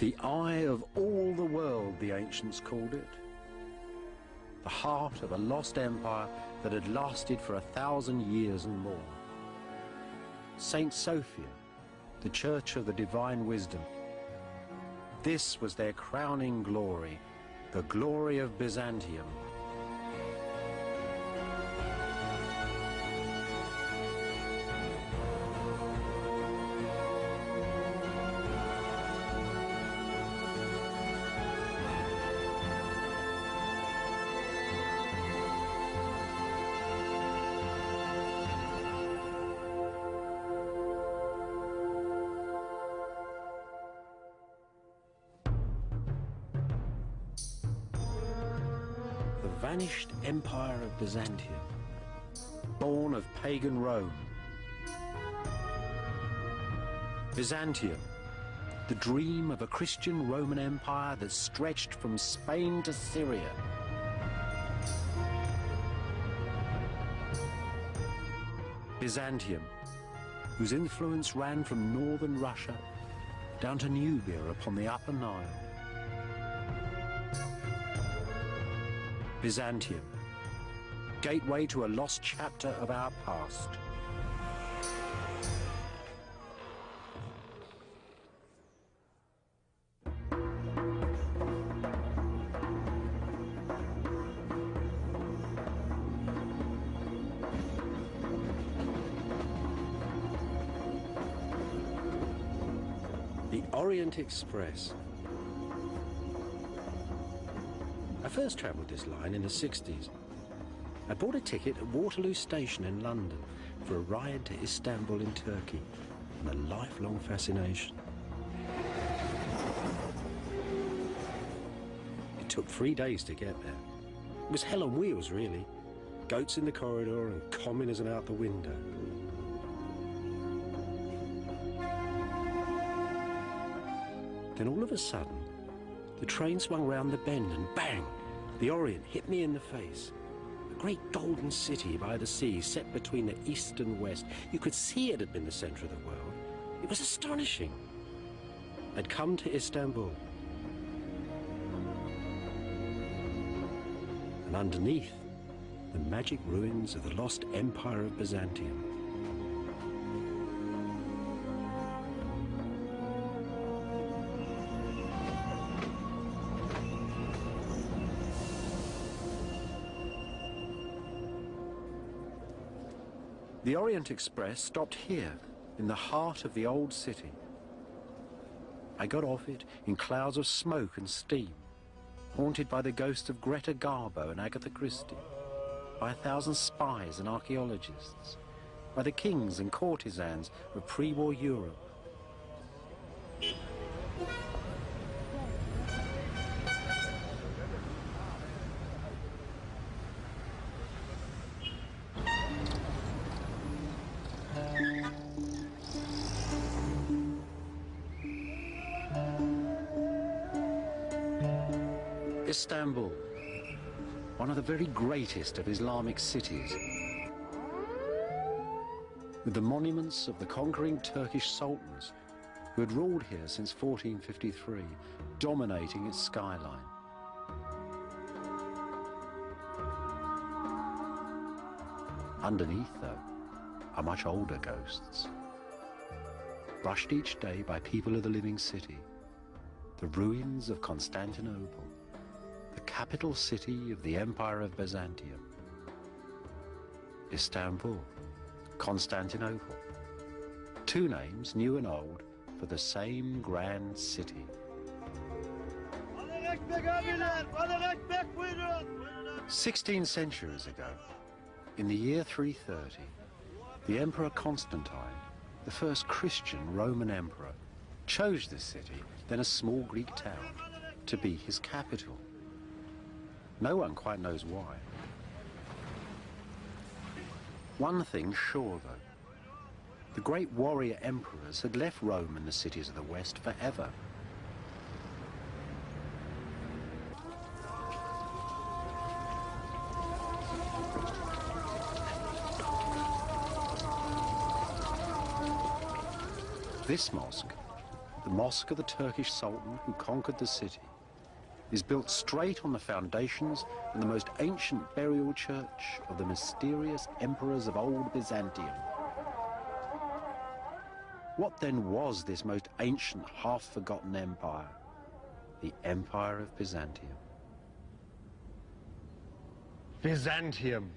The eye of all the world, the ancients called it. The heart of a lost empire that had lasted for 1,000 years and more. Saint Sophia, the church of the divine wisdom. This was their crowning glory, the glory of Byzantium. Vanished empire of Byzantium, born of pagan Rome. Byzantium, the dream of a Christian Roman empire that stretched from Spain to Syria. Byzantium, whose influence ran from northern Russia down to Nubia upon the Upper Nile. Byzantium, gateway to a lost chapter of our past. The Orient Express. I first travelled this line in the 60s. I bought a ticket at Waterloo Station in London for a ride to Istanbul in Turkey, and a lifelong fascination. It took 3 days to get there. It was hell on wheels, really. Goats in the corridor and communism out the window. Then all of a sudden, the train swung round the bend and bang! The Orient hit me in the face. A great golden city by the sea, set between the east and west. You could see it had been the centre of the world. It was astonishing. I'd come to Istanbul. And underneath, the magic ruins of the lost empire of Byzantium. The Orient Express stopped here, in the heart of the old city. I got off it in clouds of smoke and steam, haunted by the ghosts of Greta Garbo and Agatha Christie, by 1,000 spies and archaeologists, by the kings and courtesans of pre-war Europe. Istanbul, one of the very greatest of Islamic cities, with the monuments of the conquering Turkish sultans who had ruled here since 1453, dominating its skyline. Underneath, though, are much older ghosts, brushed each day by people of the living city, the ruins of Constantinople, the capital city of the Empire of Byzantium. Istanbul, Constantinople, two names, new and old, for the same grand city. 16 centuries ago, in the year 330, the Emperor Constantine, the first Christian Roman emperor, chose this city, then a small Greek town, to be his capital. No one quite knows why. One thing's sure, though. The great warrior emperors had left Rome and the cities of the West forever. This mosque, The mosque of the Turkish Sultan who conquered the city is built straight on the foundations of the most ancient burial church of the mysterious emperors of old Byzantium. What then was this most ancient, half-forgotten empire? The Empire of Byzantium. Byzantium.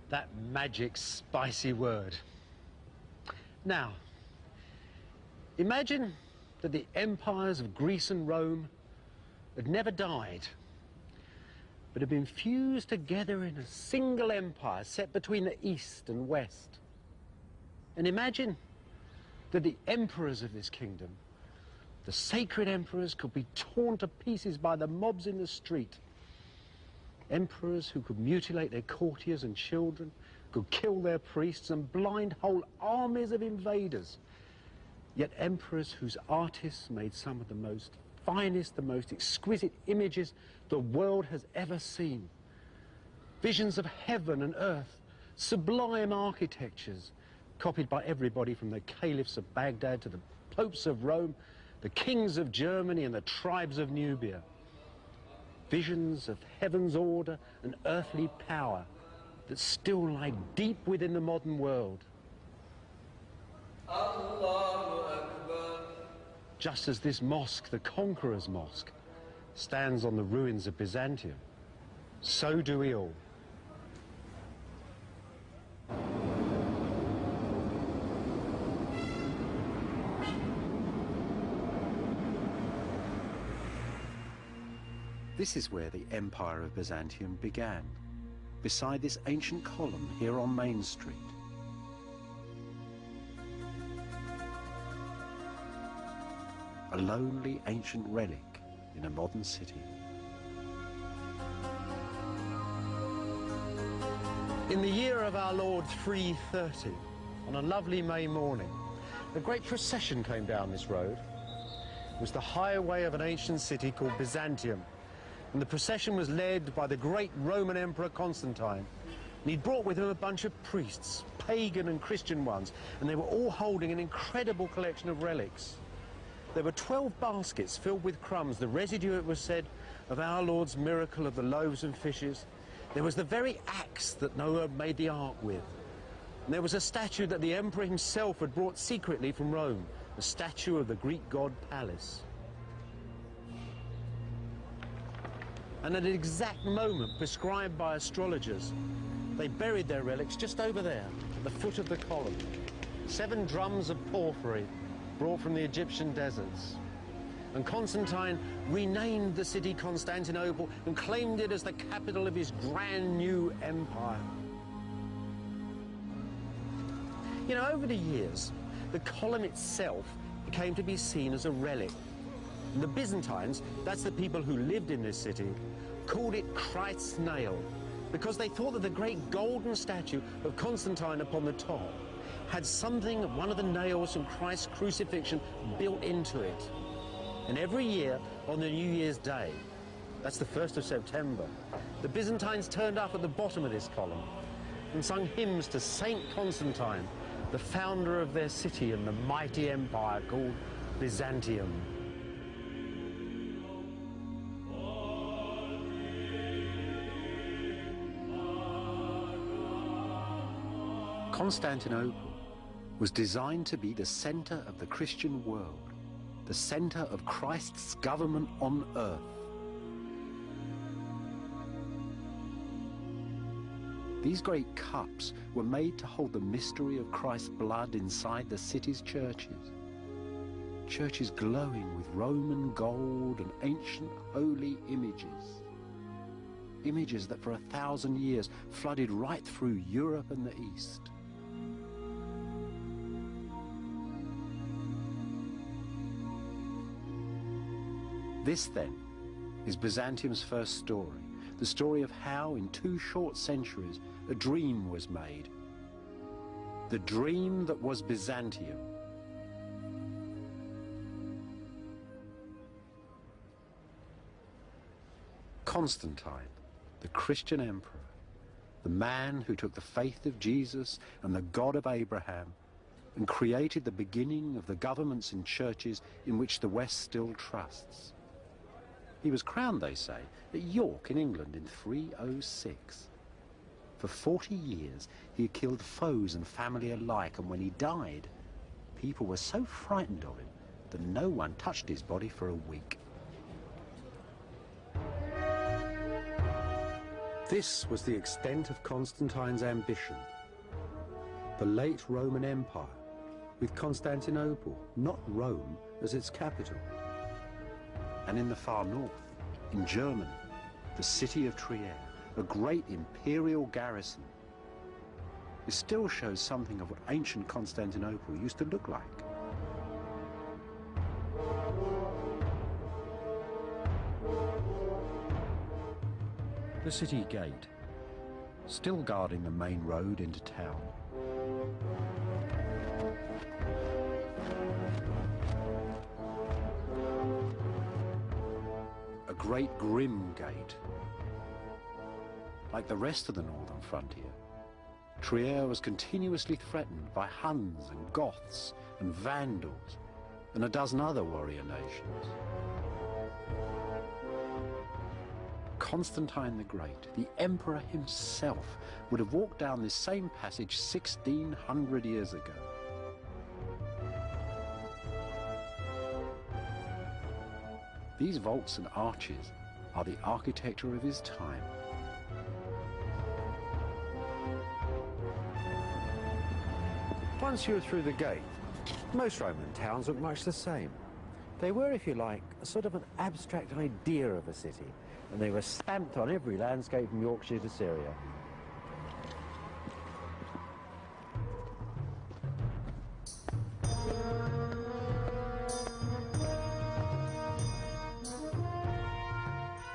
That magic, spicy word. Now, imagine that the empires of Greece and Rome had never died, but had been fused together in a single empire set between the East and West. And imagine that the emperors of this kingdom, the sacred emperors, could be torn to pieces by the mobs in the street. Emperors who could mutilate their courtiers and children, could kill their priests and blind whole armies of invaders. Yet emperors whose artists made some of the most finest, the most exquisite images the world has ever seen. Visions of heaven and earth, sublime architectures, copied by everybody from the caliphs of Baghdad to the popes of Rome, the kings of Germany and the tribes of Nubia. Visions of heaven's order and earthly power that still lie deep within the modern world. Just as this mosque, the Conqueror's Mosque, stands on the ruins of Byzantium, so do we all. This is where the Empire of Byzantium began, beside this ancient column here on Main Street. A lonely ancient relic in a modern city. In the year of our Lord 330, on a lovely May morning, a great procession came down this road. It was the highway of an ancient city called Byzantium. And the procession was led by the great Roman Emperor Constantine. And he'd brought with him a bunch of priests, pagan and Christian ones, and they were all holding an incredible collection of relics. There were 12 baskets filled with crumbs, the residue, it was said, of our Lord's miracle of the loaves and fishes. There was the very axe that Noah made the ark with. And there was a statue that the emperor himself had brought secretly from Rome, a statue of the Greek god Pallas. And at an exact moment prescribed by astrologers, they buried their relics just over there, at the foot of the column. 7 drums of porphyry brought from the Egyptian deserts. And Constantine renamed the city Constantinople and claimed it as the capital of his grand new empire. You know, over the years, the column itself came to be seen as a relic. And the Byzantines, that's the people who lived in this city, called it Christ's nail, because they thought that the great golden statue of Constantine upon the top had something of one of the nails from Christ's crucifixion built into it. And every year on the New Year's Day, that's the 1st of September, the Byzantines turned up at the bottom of this column and sung hymns to Saint Constantine, the founder of their city and the mighty empire called Byzantium. Constantinople was designed to be the center of the Christian world, the center of Christ's government on earth. These great cups were made to hold the mystery of Christ's blood inside the city's churches. Churches glowing with Roman gold and ancient holy images. Images that for 1,000 years flooded right through Europe and the East. This, then, is Byzantium's first story, the story of how, in 2 short centuries, a dream was made. The dream that was Byzantium. Constantine, the Christian emperor, the man who took the faith of Jesus and the God of Abraham and created the beginning of the governments and churches in which the West still trusts. He was crowned, they say, at York in England in 306. For 40 years he had killed foes and family alike, and when he died, people were so frightened of him that no one touched his body for a week. This was the extent of Constantine's ambition. The late Roman Empire, with Constantinople, not Rome, as its capital. And in the far north, in Germany, the city of Trier, a great imperial garrison. It still shows something of what ancient Constantinople used to look like. The city gate, still guarding the main road into town. A great grim gate. Like the rest of the northern frontier, Trier was continuously threatened by Huns and Goths and Vandals and a dozen other warrior nations. Constantine the Great, the emperor himself, would have walked down this same passage 1600 years ago. These vaults and arches are the architecture of his time. Once you were through the gate, most Roman towns looked much the same. They were, if you like, a sort of an abstract idea of a city, and they were stamped on every landscape from Yorkshire to Syria.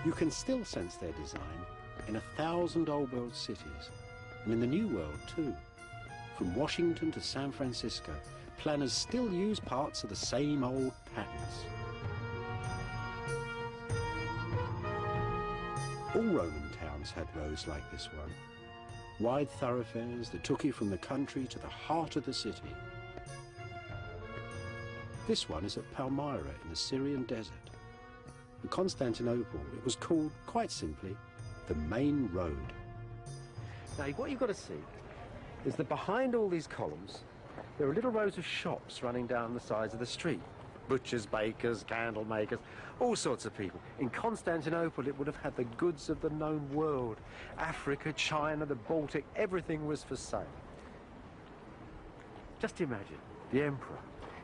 You can still sense their design in 1,000 old world cities, and in the New World too. From Washington to San Francisco, planners still use parts of the same old patterns. All Roman towns had roads like this one, wide thoroughfares that took you from the country to the heart of the city. This one is at Palmyra in the Syrian desert. In Constantinople, it was called, quite simply, the main road. Now, what you've got to see is that behind all these columns, there are little rows of shops running down the sides of the street. Butchers, bakers, candle makers, all sorts of people. In Constantinople, it would have had the goods of the known world. Africa, China, the Baltic, everything was for sale. Just imagine, the emperor.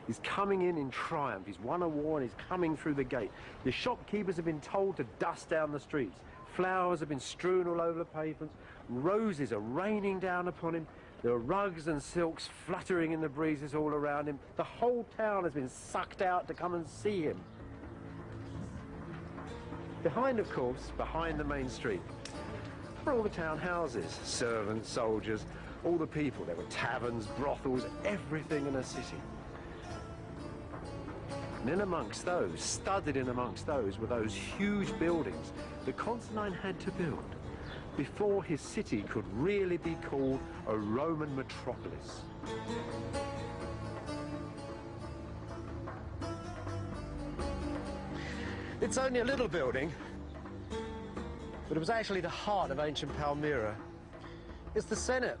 He's coming in triumph. He's won a war and he's coming through the gate. The shopkeepers have been told to dust down the streets. Flowers have been strewn all over the pavements. Roses are raining down upon him. There are rugs and silks fluttering in the breezes all around him. The whole town has been sucked out to come and see him. Behind, of course, behind the main street, were all the town houses, servants, soldiers, all the people. There were taverns, brothels, everything in a city. And in amongst those, studded in amongst those, were those huge buildings that Constantine had to build before his city could really be called a Roman metropolis. It's only a little building, but it was actually the heart of ancient Palmyra. It's the Senate,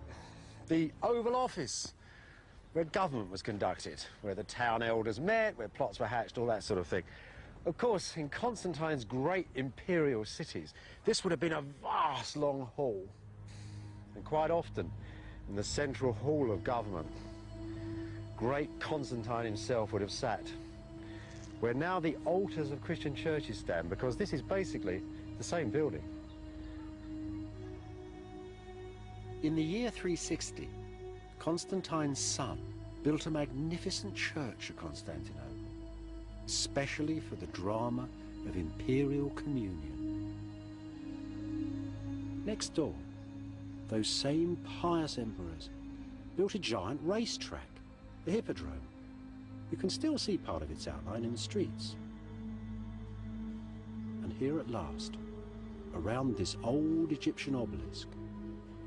the Oval Office, where government was conducted, where the town elders met, where plots were hatched, all that sort of thing. Of course, in Constantine's great imperial cities, this would have been a vast long hall. And quite often, in the central hall of government, great Constantine himself would have sat, where now the altars of Christian churches stand, because this is basically the same building. In the year 360, Constantine's son built a magnificent church at Constantinople, especially for the drama of imperial communion. Next door, those same pious emperors built a giant racetrack, the Hippodrome. You can still see part of its outline in the streets. And here at last, around this old Egyptian obelisk,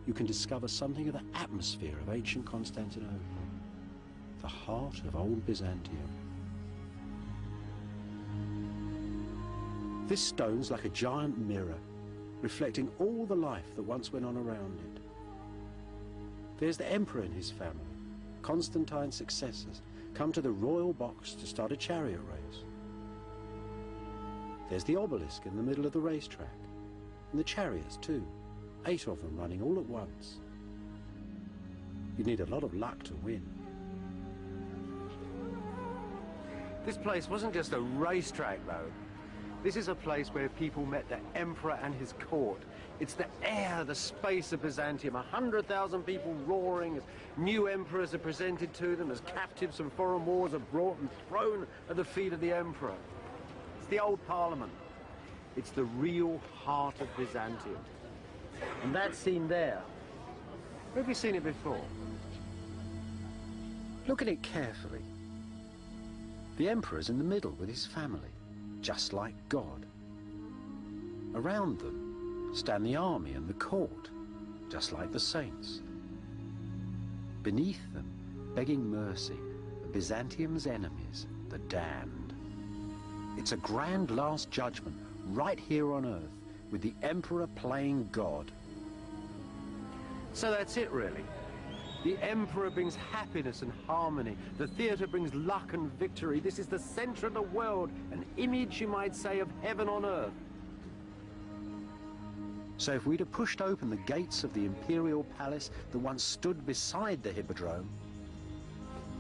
you can discover something of the atmosphere of ancient Constantinople. the heart of old Byzantium. This stone's like a giant mirror, reflecting all the life that once went on around it. There's the emperor and his family, Constantine's successors, come to the royal box to start a chariot race. There's the obelisk in the middle of the racetrack, and the chariots too, 8 of them running all at once. You'd need a lot of luck to win. This place wasn't just a racetrack, though. This is a place where people met the emperor and his court. It's the air, the space of Byzantium, 100,000 people roaring as new emperors are presented to them, as captives from foreign wars are brought and thrown at the feet of the emperor. It's the old parliament. It's the real heart of Byzantium. And that scene there, where have you seen it before? Look at it carefully. The emperor's in the middle with his family, just like God. Around them stand the army and the court, just like the saints. Beneath them, begging mercy, are Byzantium's enemies, the damned. It's a grand last judgment right here on earth, with the emperor playing God. So that's it, really. The emperor brings happiness and harmony. The theatre brings luck and victory. This is the centre of the world, an image, you might say, of heaven on earth. So if we'd have pushed open the gates of the imperial palace that once stood beside the hippodrome,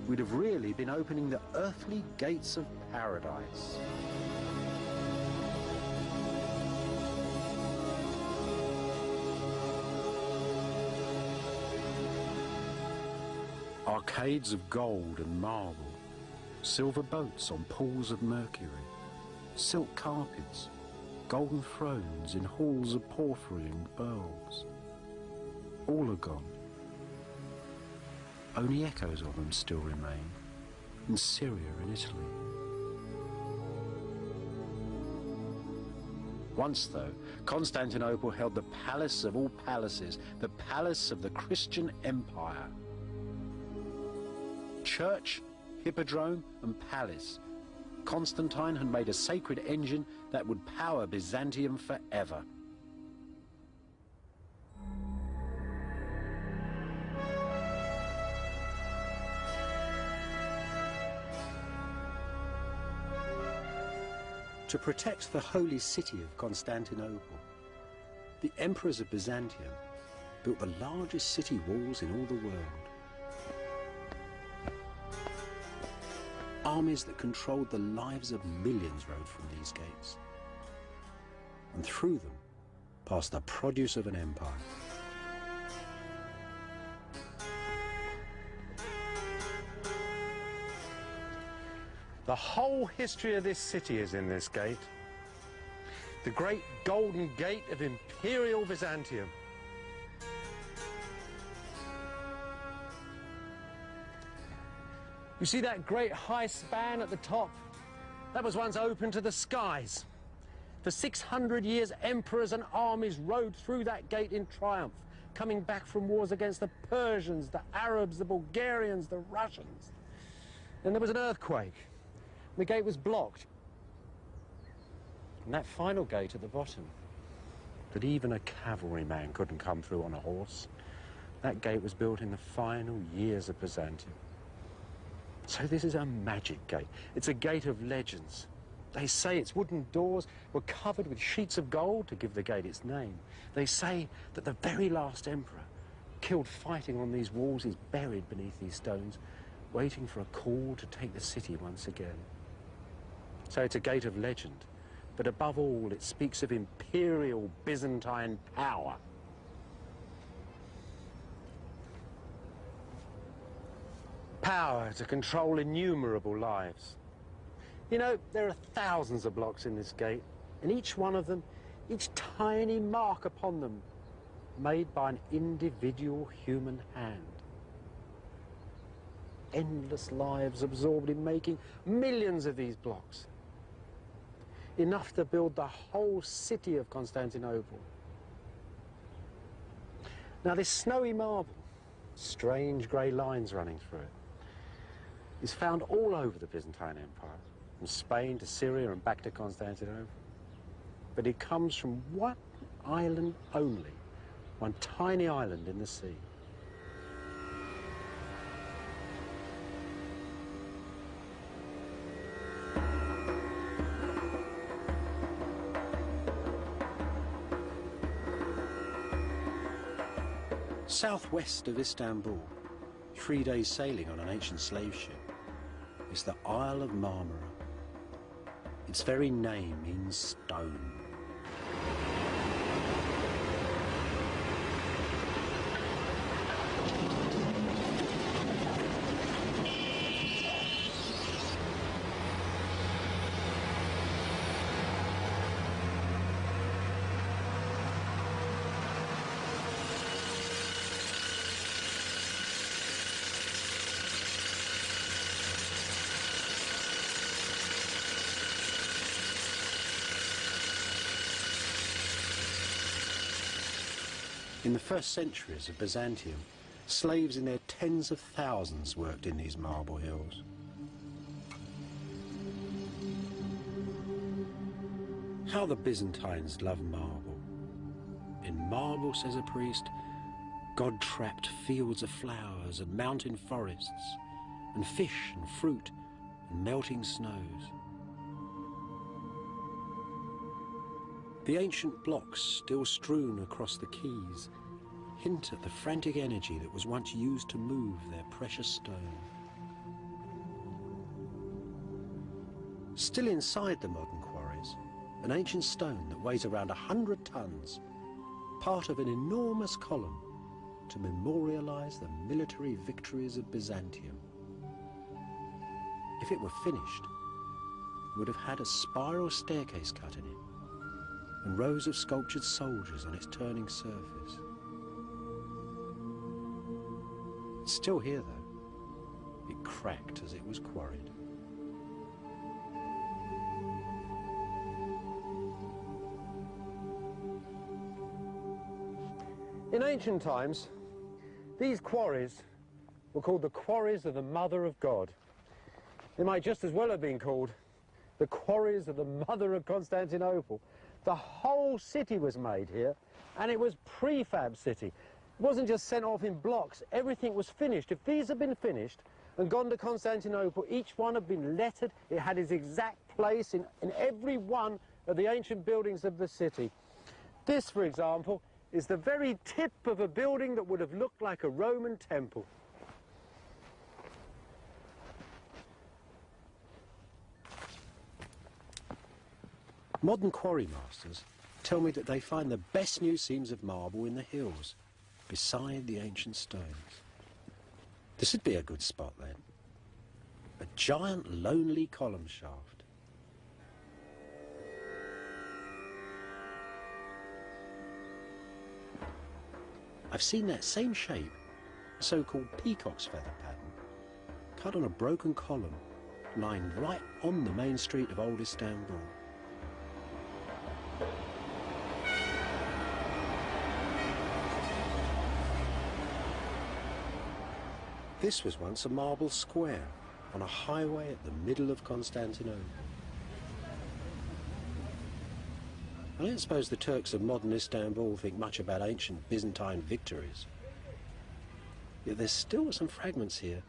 we'd have really been opening the earthly gates of paradise. Arcades of gold and marble, silver boats on pools of mercury, silk carpets, golden thrones in halls of porphyry and pearls. All are gone. Only echoes of them still remain, in Syria and Italy. Once, though, Constantinople held the palace of all palaces, the palace of the Christian Empire. Church, hippodrome and palace, Constantine had made a sacred engine that would power Byzantium forever. To protect the holy city of Constantinople, the emperors of Byzantium built the largest city walls in all the world. Armies that controlled the lives of millions rode from these gates, and through them passed the produce of an empire. The whole history of this city is in this gate. The great golden gate of imperial Byzantium. You see that great high span at the top? That was once open to the skies. For 600 years, emperors and armies rode through that gate in triumph, coming back from wars against the Persians, the Arabs, the Bulgarians, the Russians. Then there was an earthquake. The gate was blocked. And that final gate at the bottom, that even a cavalryman couldn't come through on a horse, that gate was built in the final years of Byzantium. So this is a magic gate. It's a gate of legends. They say its wooden doors were covered with sheets of gold to give the gate its name. They say that the very last emperor killed fighting on these walls is buried beneath these stones, waiting for a call to take the city once again. So it's a gate of legend, but above all it speaks of imperial Byzantine power. Power to control innumerable lives. You know, there are thousands of blocks in this gate, and each one of them, each tiny mark upon them, made by an individual human hand. Endless lives absorbed in making millions of these blocks. Enough to build the whole city of Constantinople. Now this snowy marble, strange grey lines running through it. is found all over the Byzantine Empire, from Spain to Syria and back to Constantinople. But it comes from one island only, one tiny island in the sea. Southwest of Istanbul, 3 days sailing on an ancient slave ship, is the Isle of Marmara. Its very name means stone. In the first centuries of Byzantium, slaves in their tens of thousands worked in these marble hills. How the Byzantines loved marble. In marble, says a priest, God trapped fields of flowers and mountain forests, and fish and fruit and melting snows. The ancient blocks still strewn across the quays hint at the frantic energy that was once used to move their precious stone. Still inside the modern quarries, an ancient stone that weighs around 100 tons, part of an enormous column to memorialize the military victories of Byzantium. If it were finished, it would have had a spiral staircase cut in it, and rows of sculptured soldiers on its turning surface. It's still here, though. It cracked as it was quarried. In ancient times, these quarries were called the quarries of the Mother of God. They might just as well have been called the quarries of the Mother of Constantinople. The whole city was made here, and it was prefab city. It wasn't just sent off in blocks. Everything was finished. If these had been finished and gone to Constantinople, each one had been lettered. It had its exact place in every one of the ancient buildings of the city. This, for example, is the very tip of a building that would have looked like a Roman temple. Modern quarry masters tell me that they find the best new seams of marble in the hills, beside the ancient stones. This would be a good spot then. A giant lonely column shaft. I've seen that same shape, a so-called peacock's feather pattern, cut on a broken column lying right on the main street of old Istanbul. This was once a marble square on a highway at the middle of Constantinople. I don't suppose the Turks of modern Istanbul think much about ancient Byzantine victories. Yet there's still some fragments here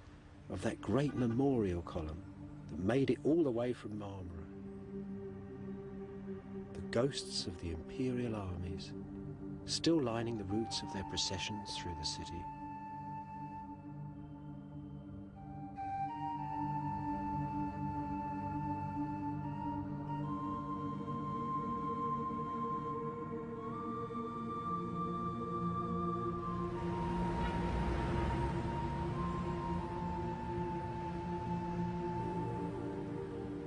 of that great memorial column that made it all the way from Marmara. The ghosts of the imperial armies still lining the routes of their processions through the city.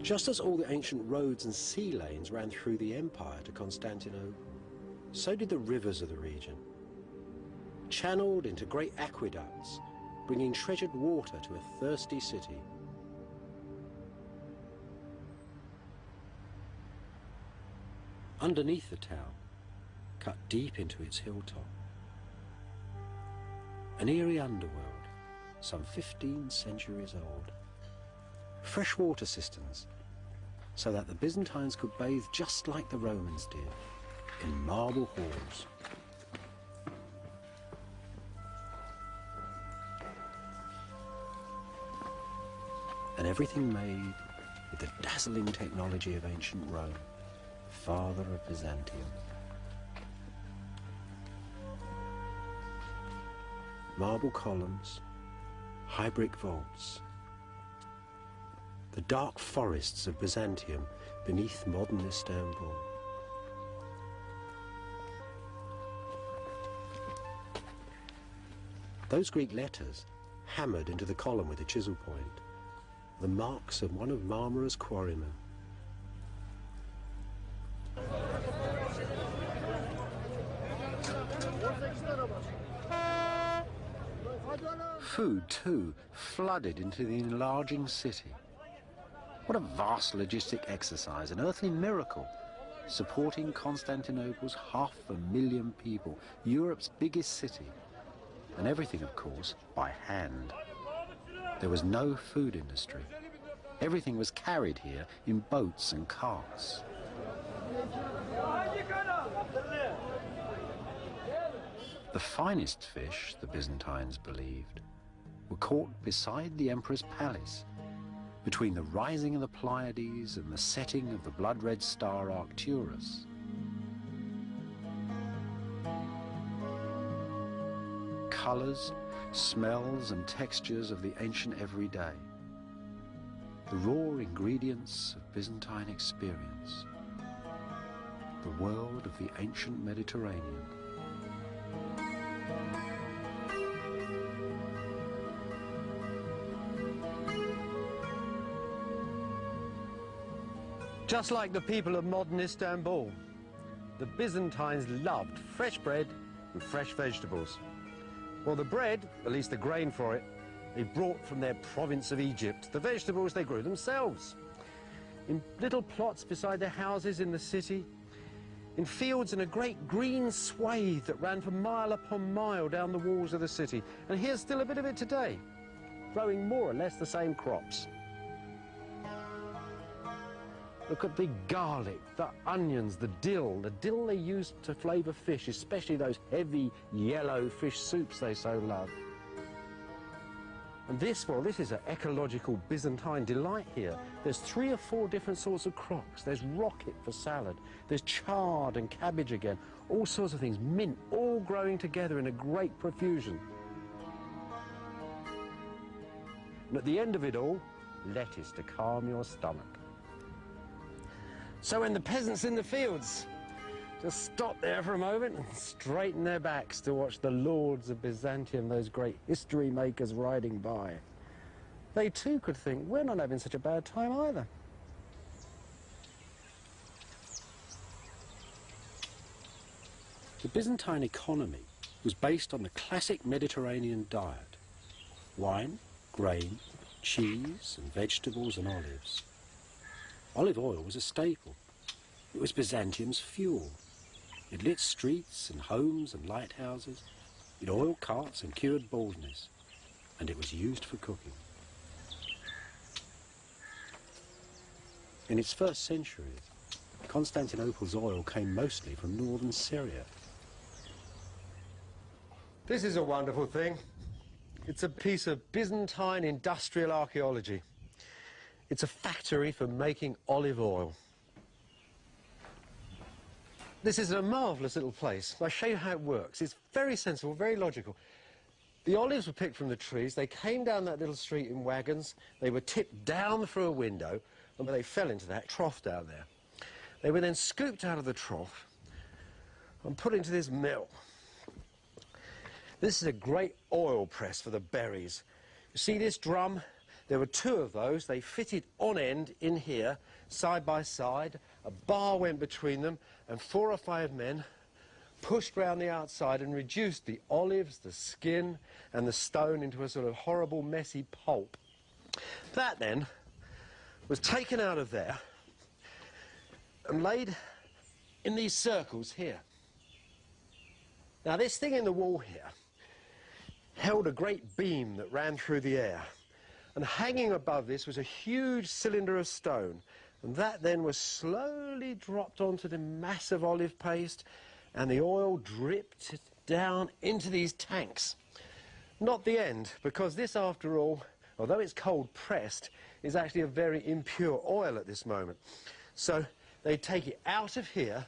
Just as all the ancient roads and sea lanes ran through the empire to Constantinople, so did the rivers of the region, channeled into great aqueducts, bringing treasured water to a thirsty city. Underneath the town, cut deep into its hilltop, an eerie underworld, some 15 centuries old. fresh water cisterns, so that the Byzantines could bathe just like the Romans did, in marble halls. And everything made with the dazzling technology of ancient Rome, father of Byzantium. Marble columns, high brick vaults, the dark forests of Byzantium beneath modern Istanbul. Those Greek letters, hammered into the column with a chisel point, the marks of one of Marmara's quarrymen. Food, too, flooded into the enlarging city. What a vast logistic exercise, an earthly miracle, supporting Constantinople's 500,000 people, Europe's biggest city. And everything, of course, by hand. There was no food industry. Everything was carried here in boats and carts. The finest fish, the Byzantines believed, were caught beside the emperor's palace, between the rising of the Pleiades and the setting of the blood-red star Arcturus. Colours, smells and textures of the ancient everyday. The raw ingredients of Byzantine experience. The world of the ancient Mediterranean. Just like the people of modern Istanbul, the Byzantines loved fresh bread and fresh vegetables. Well, the bread, at least the grain for it, they brought from their province of Egypt. The vegetables they grew themselves. In little plots beside their houses in the city, in fields in a great green swathe that ran for mile upon mile down the walls of the city. And here's still a bit of it today, growing more or less the same crops. Look at the garlic, the onions, the dill they used to flavour fish, especially those heavy yellow fish soups they so love. And this, well, this is an ecological Byzantine delight here. There's 3 or 4 different sorts of crocks. There's rocket for salad. There's chard and cabbage again. All sorts of things, mint, all growing together in a great profusion. And at the end of it all, lettuce to calm your stomach. So when the peasants in the fields just stop there for a moment and straighten their backs to watch the lords of Byzantium, those great history makers riding by, they too could think, we're not having such a bad time either. The Byzantine economy was based on the classic Mediterranean diet: wine, grain, cheese and vegetables and olives. Olive oil was a staple. It was Byzantium's fuel. It lit streets and homes and lighthouses. It oiled carts and cured baldness. And it was used for cooking. In its first centuries, Constantinople's oil came mostly from northern Syria. This is a wonderful thing. It's a piece of Byzantine industrial archaeology. It's a factory for making olive oil. This is a marvellous little place. I'll show you how it works. It's very sensible, very logical. The olives were picked from the trees. They came down that little street in wagons. They were tipped down through a window, and they fell into that trough down there. They were then scooped out of the trough and put into this mill. This is a great oil press for the berries. You see this drum? There were 2 of those. They fitted on end in here, side by side. A bar went between them, and 4 or 5 men pushed round the outside and reduced the olives, the skin, and the stone into a sort of horrible, messy pulp. That then was taken out of there and laid in these circles here. Now, this thing in the wall here held a great beam that ran through the air. And hanging above this was a huge cylinder of stone. And that then was slowly dropped onto the massive olive paste, and the oil dripped down into these tanks. Not the end, because this, after all, although it's cold pressed, is actually a very impure oil at this moment. So they take it out of here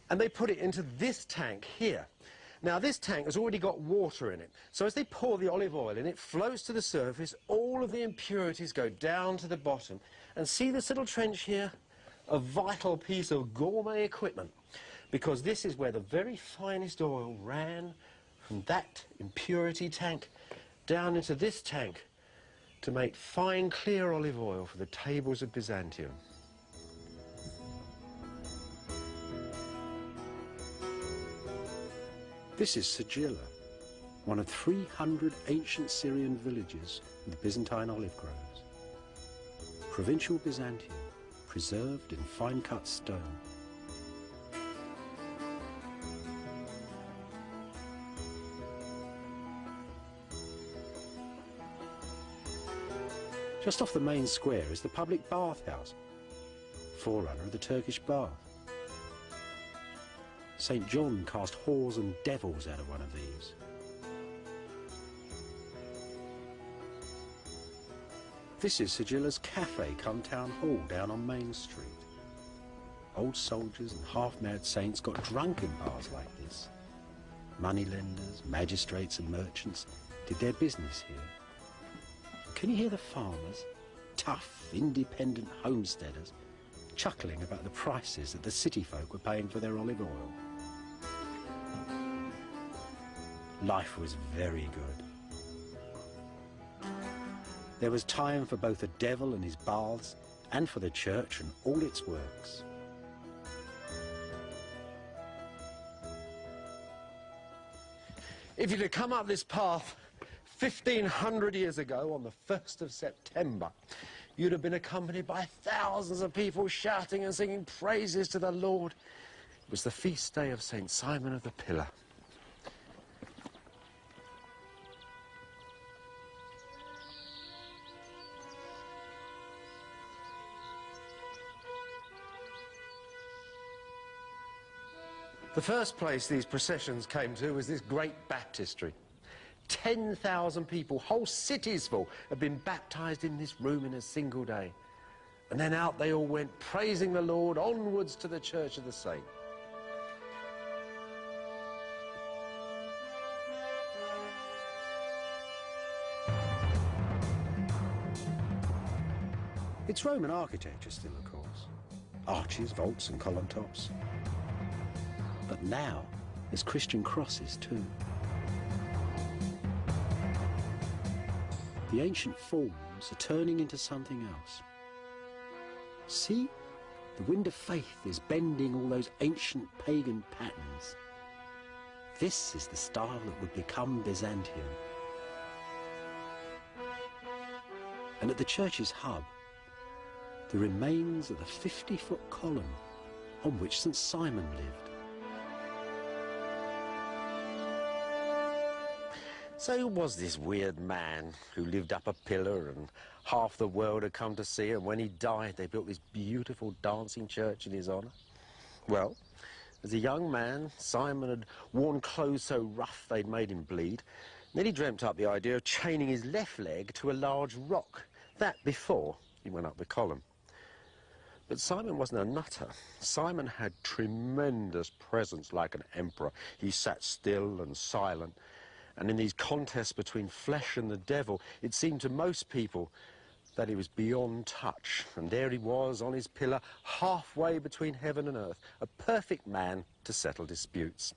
and they put it into this tank here. Now this tank has already got water in it, so as they pour the olive oil in, it floats to the surface, all of the impurities go down to the bottom. And see this little trench here? A vital piece of gourmet equipment, because this is where the very finest oil ran from that impurity tank down into this tank to make fine clear olive oil for the tables of Byzantium. This is Sigilla, one of 300 ancient Syrian villages in the Byzantine olive groves. Provincial Byzantium, preserved in fine-cut stone. Just off the main square is the public bathhouse, forerunner of the Turkish bath. St. John cast whores and devils out of one of these. This is Sigilla's cafe come town hall down on Main Street. Old soldiers and half-mad saints got drunk in bars like this. Moneylenders, magistrates and merchants did their business here. Can you hear the farmers, tough, independent homesteaders, chuckling about the prices that the city folk were paying for their olive oil? Life was very good. There was time for both the devil and his baths, and for the church and all its works. If you'd have come up this path 1,500 years ago on the 1st of September, you'd have been accompanied by thousands of people shouting and singing praises to the Lord. It was the feast day of St. Simon of the Pillar. The first place these processions came to was this great baptistry. 10,000 people, whole cities full, had been baptized in this room in a single day. And then out they all went, praising the Lord, onwards to the Church of the Saint. It's Roman architecture still, of course. Arches, vaults and column tops. But now there's Christian crosses too. The ancient forms are turning into something else. See? The wind of faith is bending all those ancient pagan patterns. This is the style that would become Byzantium. And at the church's hub, the remains of the 50-foot column on which St. Simon lived. So who was this weird man who lived up a pillar and half the world had come to see him? When he died, they built this beautiful dancing church in his honour. Well, as a young man, Simon had worn clothes so rough they'd made him bleed. Then he dreamt up the idea of chaining his left leg to a large rock. That before he went up the column. But Simon wasn't a nutter. Simon had tremendous presence like an emperor. He sat still and silent. And in these contests between flesh and the devil, it seemed to most people that he was beyond touch. And there he was on his pillar, halfway between heaven and earth, a perfect man to settle disputes.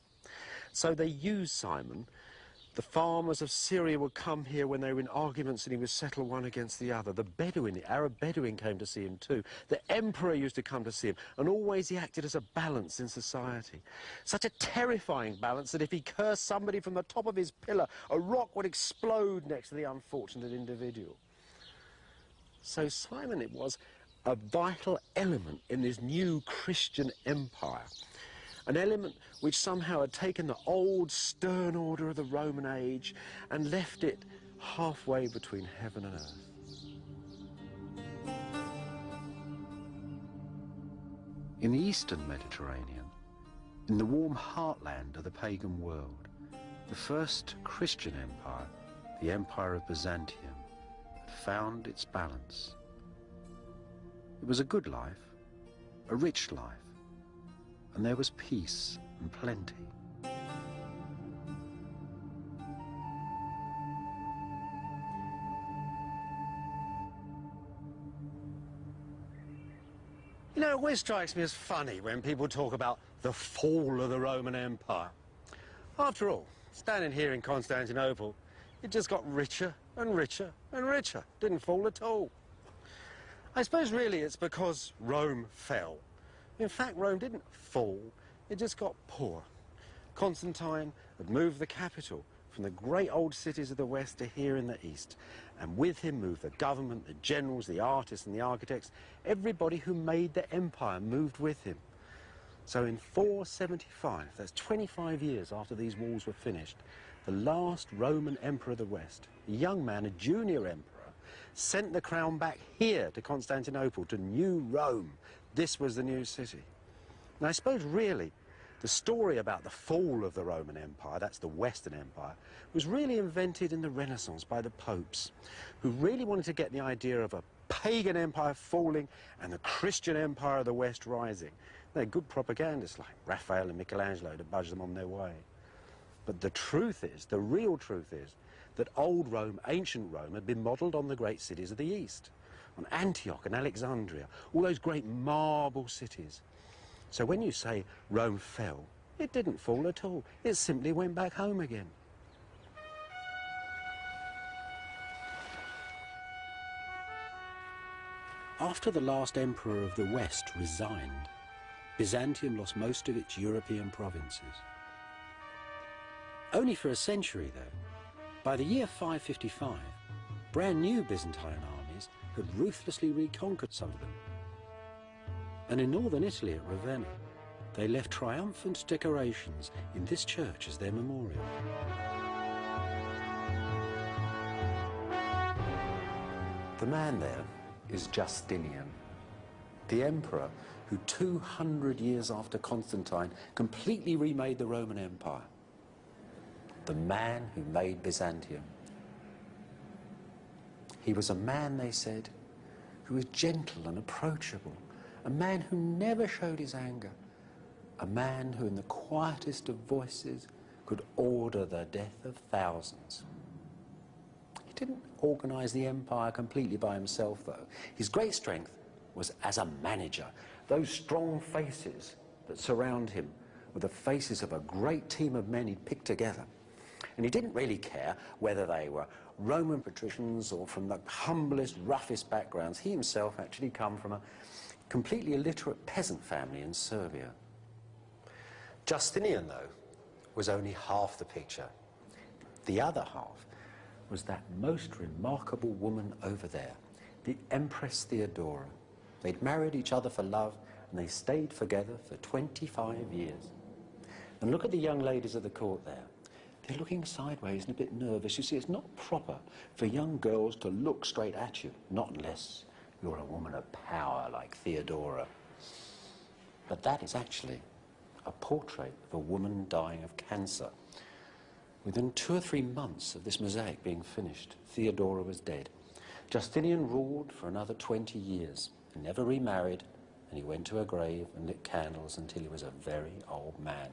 So they used Simon. The farmers of Syria would come here when they were in arguments and he would settle one against the other. The Bedouin, the Arab Bedouin, came to see him too. The emperor used to come to see him, and always he acted as a balance in society. Such a terrifying balance that if he cursed somebody from the top of his pillar, a rock would explode next to the unfortunate individual. So Simon, it was a vital element in this new Christian empire. An element which somehow had taken the old stern order of the Roman age and left it halfway between heaven and earth. In the eastern Mediterranean, in the warm heartland of the pagan world, the first Christian empire, the Empire of Byzantium, had found its balance. It was a good life, a rich life, and there was peace and plenty. You know, it always strikes me as funny when people talk about the fall of the Roman Empire. After all, standing here in Constantinople, it just got richer and richer and richer. Didn't fall at all. I suppose really it's because Rome fell. In fact, Rome didn't fall, it just got poor. Constantine had moved the capital from the great old cities of the west to here in the east. And with him moved the government, the generals, the artists and the architects. Everybody who made the empire moved with him. So in 475, that's 25 years after these walls were finished, the last Roman emperor of the west, a young man, a junior emperor, sent the crown back here to Constantinople, to New Rome. This was the new city. And I suppose really the story about the fall of the Roman Empire, that's the Western Empire, was really invented in the Renaissance by the popes, who really wanted to get the idea of a pagan empire falling and the Christian empire of the West rising. They're good propagandists like Raphael and Michelangelo to budge them on their way. But the truth is, the real truth is, that old Rome, ancient Rome, had been modelled on the great cities of the East, on Antioch and Alexandria, all those great marble cities. So when you say Rome fell, it didn't fall at all. It simply went back home again. After the last emperor of the West resigned, Byzantium lost most of its European provinces. Only for a century, though. By the year 555, brand new Byzantine armies had ruthlessly reconquered some of them. And in northern Italy at Ravenna, they left triumphant decorations in this church as their memorial. The man there is Justinian, the emperor who 200 years after Constantine completely remade the Roman Empire. The man who made Byzantium. He was a man, they said, who was gentle and approachable, a man who never showed his anger, a man who in the quietest of voices could order the death of thousands. He didn't organize the empire completely by himself, though. His great strength was as a manager. Those strong faces that surround him were the faces of a great team of men he'd picked together. And he didn't really care whether they were Roman patricians or from the humblest, roughest backgrounds. He himself actually come from a completely illiterate peasant family in Serbia. Justinian, though, was only half the picture. The other half was that most remarkable woman over there, the Empress Theodora. They'd married each other for love, and they stayed together for 25 years. And look at the young ladies of the court there. They're looking sideways and a bit nervous. You see, it's not proper for young girls to look straight at you, not unless you're a woman of power like Theodora. But that is actually a portrait of a woman dying of cancer. Within 2 or 3 months of this mosaic being finished, Theodora was dead. Justinian ruled for another 20 years. He never remarried, and he went to her grave and lit candles until he was a very old man.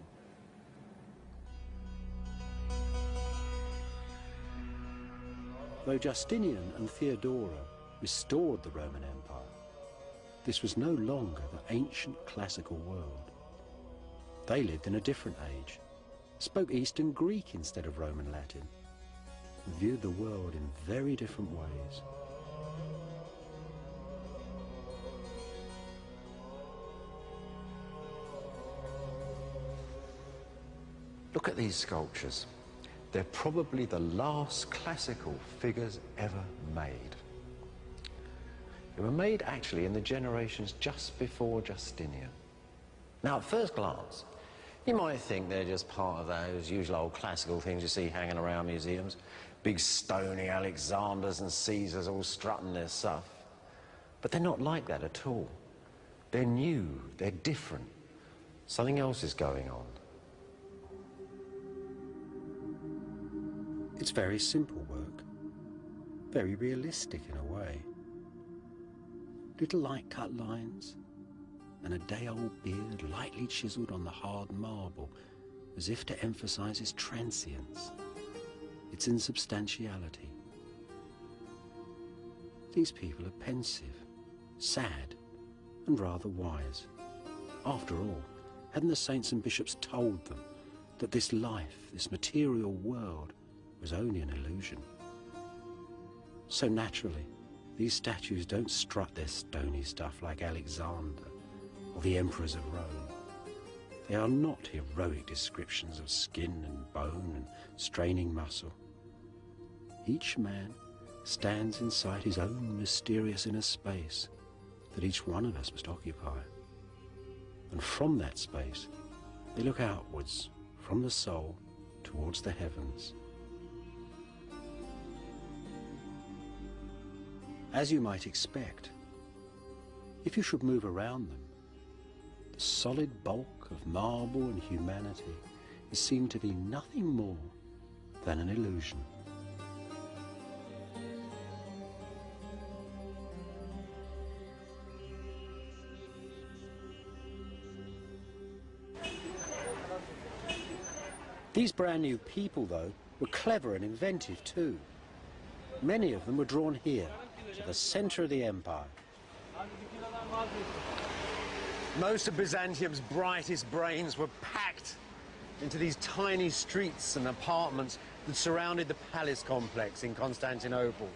Though Justinian and Theodora restored the Roman Empire, this was no longer the ancient classical world. They lived in a different age, spoke Eastern Greek instead of Roman Latin, and viewed the world in very different ways. Look at these sculptures. They're probably the last classical figures ever made. They were made actually in the generations just before Justinian. Now, at first glance, you might think they're just part of those usual old classical things you see hanging around museums. Big stony Alexanders and Caesars all strutting their stuff. But they're not like that at all. They're new, they're different. Something else is going on. It's very simple work, very realistic in a way. Little light cut lines and a day-old beard lightly chiseled on the hard marble, as if to emphasize its transience, its insubstantiality. These people are pensive, sad, and rather wise. After all, hadn't the saints and bishops told them that this life, this material world, was only an illusion? So naturally, these statues don't strut their stony stuff like Alexander or the emperors of Rome. They are not heroic descriptions of skin and bone and straining muscle. Each man stands inside his own mysterious inner space that each one of us must occupy. And from that space, they look outwards from the soul towards the heavens. As you might expect, if you should move around them, the solid bulk of marble and humanity is seen to be nothing more than an illusion. These brand new people, though, were clever and inventive too. Many of them were drawn here, to the centre of the empire. Most of Byzantium's brightest brains were packed into these tiny streets and apartments that surrounded the palace complex in Constantinople.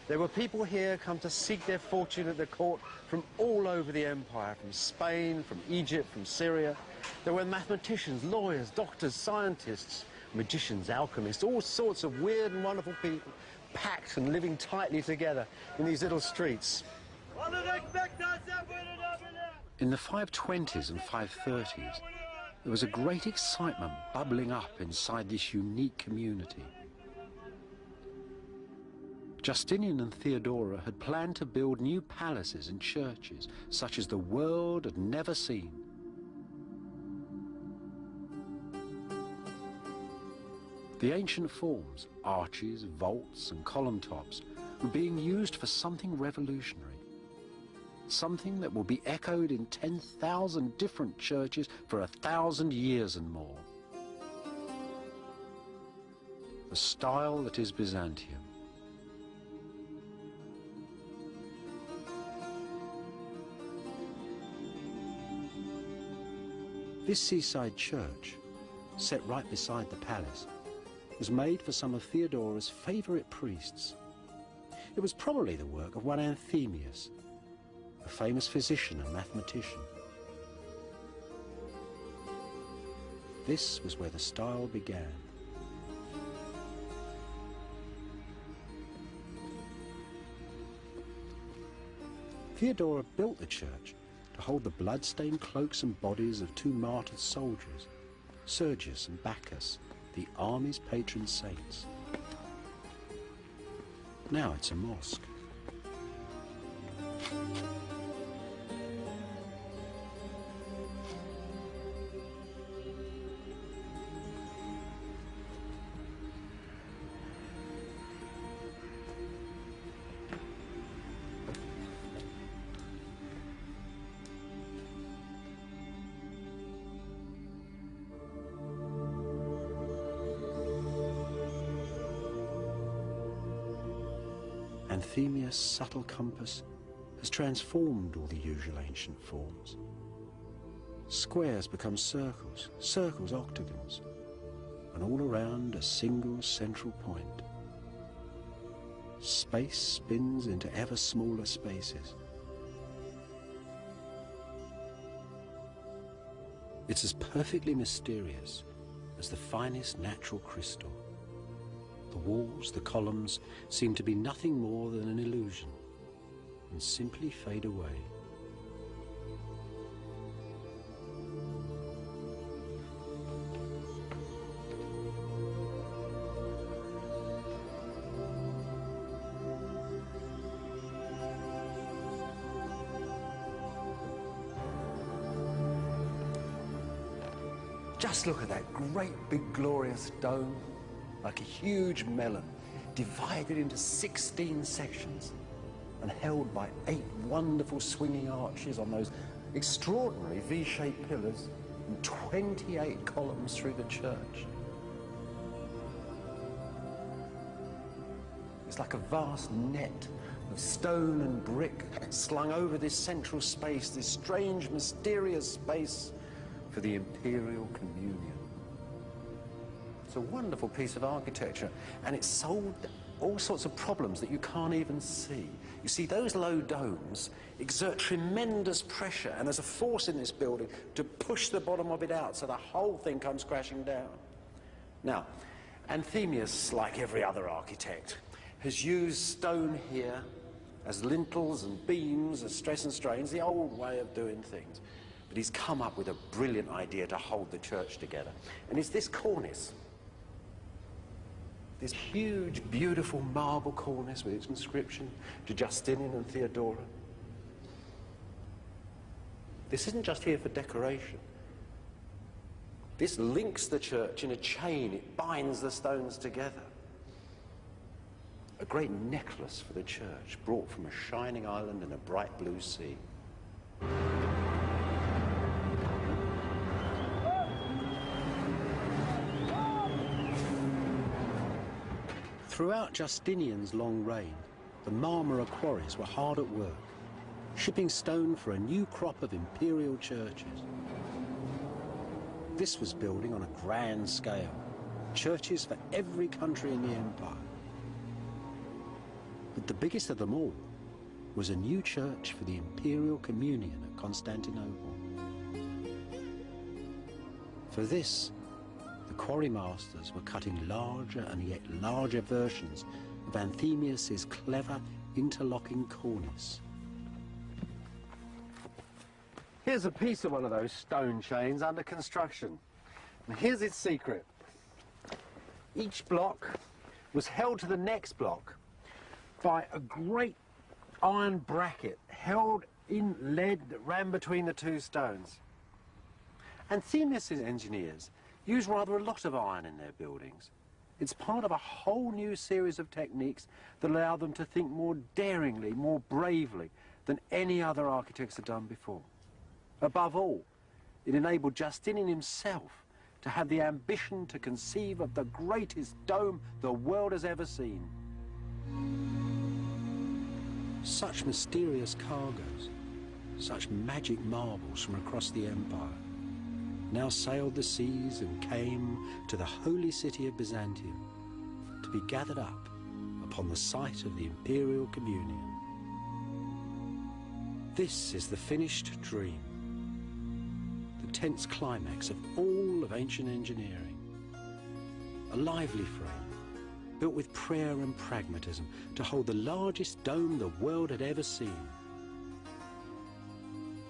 There were people here come to seek their fortune at the court from all over the empire, from Spain, from Egypt, from Syria. There were mathematicians, lawyers, doctors, scientists, magicians, alchemists, all sorts of weird and wonderful people packed and living tightly together in these little streets. In the 520s and 530s, there was a great excitement bubbling up inside this unique community. Justinian and Theodora had planned to build new palaces and churches such as the world had never seen. The ancient forms, arches, vaults and column tops, were being used for something revolutionary. Something that will be echoed in 10,000 different churches for 1,000 years and more. The style that is Byzantium. This seaside church, set right beside the palace, was made for some of Theodora's favourite priests. It was probably the work of one Anthemius, a famous physician and mathematician. This was where the style began. Theodora built the church to hold the blood-stained cloaks and bodies of two martyred soldiers, Sergius and Bacchus, the army's patron saints. Now it's a mosque. Anthemius' subtle compass has transformed all the usual ancient forms. Squares become circles, circles octagons, and all around a single central point. Space spins into ever smaller spaces. It's as perfectly mysterious as the finest natural crystal. The walls, the columns, seem to be nothing more than an illusion and simply fade away. Just look at that great big glorious dome, like a huge melon, divided into 16 sections and held by 8 wonderful swinging arches on those extraordinary V-shaped pillars and 28 columns through the church. It's like a vast net of stone and brick slung over this central space, this strange, mysterious space for the imperial communion. It's a wonderful piece of architecture, and it solved all sorts of problems that you can't even see. You see, those low domes exert tremendous pressure, and there's a force in this building to push the bottom of it out so the whole thing comes crashing down. Now, Anthemius, like every other architect, has used stone here as lintels and beams, as stress and strains, the old way of doing things. But he's come up with a brilliant idea to hold the church together. And it's this cornice. This huge, beautiful marble cornice with its inscription to Justinian and Theodora. This isn't just here for decoration. This links the church in a chain. It binds the stones together. A great necklace for the church, brought from a shining island in a bright blue sea. Throughout Justinian's long reign, the Marmara quarries were hard at work, shipping stone for a new crop of imperial churches. This was building on a grand scale, churches for every country in the empire. But the biggest of them all was a new church for the imperial communion at Constantinople. For this, the quarry masters were cutting larger and yet larger versions of Anthemius's clever interlocking cornice. Here's a piece of one of those stone chains under construction. And here's its secret. Each block was held to the next block by a great iron bracket held in lead that ran between the two stones. Anthemius's engineers use rather a lot of iron in their buildings. It's part of a whole new series of techniques that allow them to think more daringly, more bravely than any other architects had done before. Above all, it enabled Justinian himself to have the ambition to conceive of the greatest dome the world has ever seen. Such mysterious cargoes, such magic marbles from across the empire, now sailed the seas and came to the holy city of Byzantium to be gathered up upon the site of the imperial communion. This is the finished dream, the tense climax of all of ancient engineering. A lively frame, built with prayer and pragmatism to hold the largest dome the world had ever seen.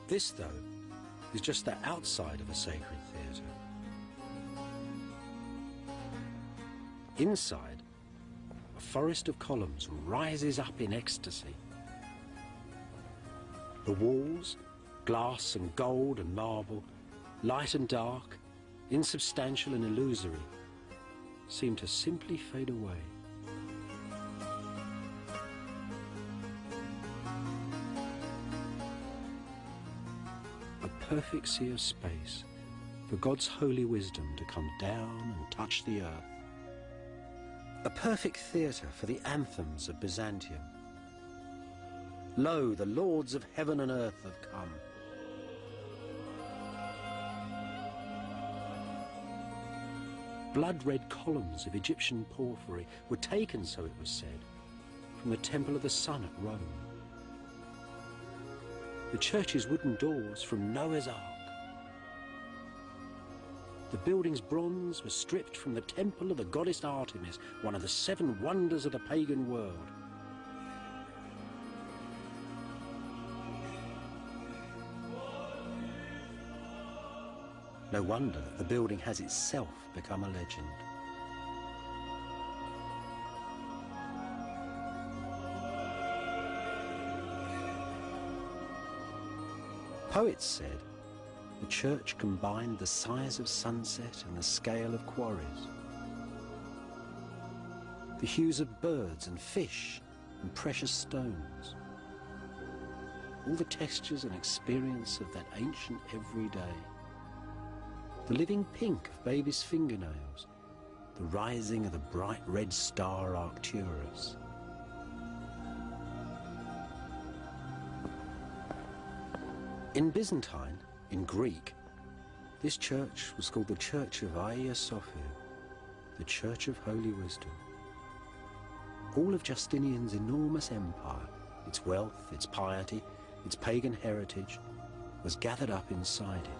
This, though, is just the outside of a sacred theatre. Inside, a forest of columns rises up in ecstasy. The walls, glass and gold and marble, light and dark, insubstantial and illusory, seem to simply fade away. A perfect sea of space for God's holy wisdom to come down and touch the earth. A perfect theatre for the anthems of Byzantium. Lo, the lords of heaven and earth have come. Blood-red columns of Egyptian porphyry were taken, so it was said, from the Temple of the Sun at Rome. The church's wooden doors from Noah's Ark. The building's bronze was stripped from the temple of the goddess Artemis, one of the 7 wonders of the pagan world. No wonder that the building has itself become a legend. Poets said the church combined the size of sunset and the scale of quarries, the hues of birds and fish and precious stones, all the textures and experience of that ancient everyday, the living pink of baby's fingernails, the rising of the bright red star Arcturus. In Byzantine, in Greek, this church was called the Church of Hagia Sophia, the Church of Holy Wisdom. All of Justinian's enormous empire, its wealth, its piety, its pagan heritage, was gathered up inside it.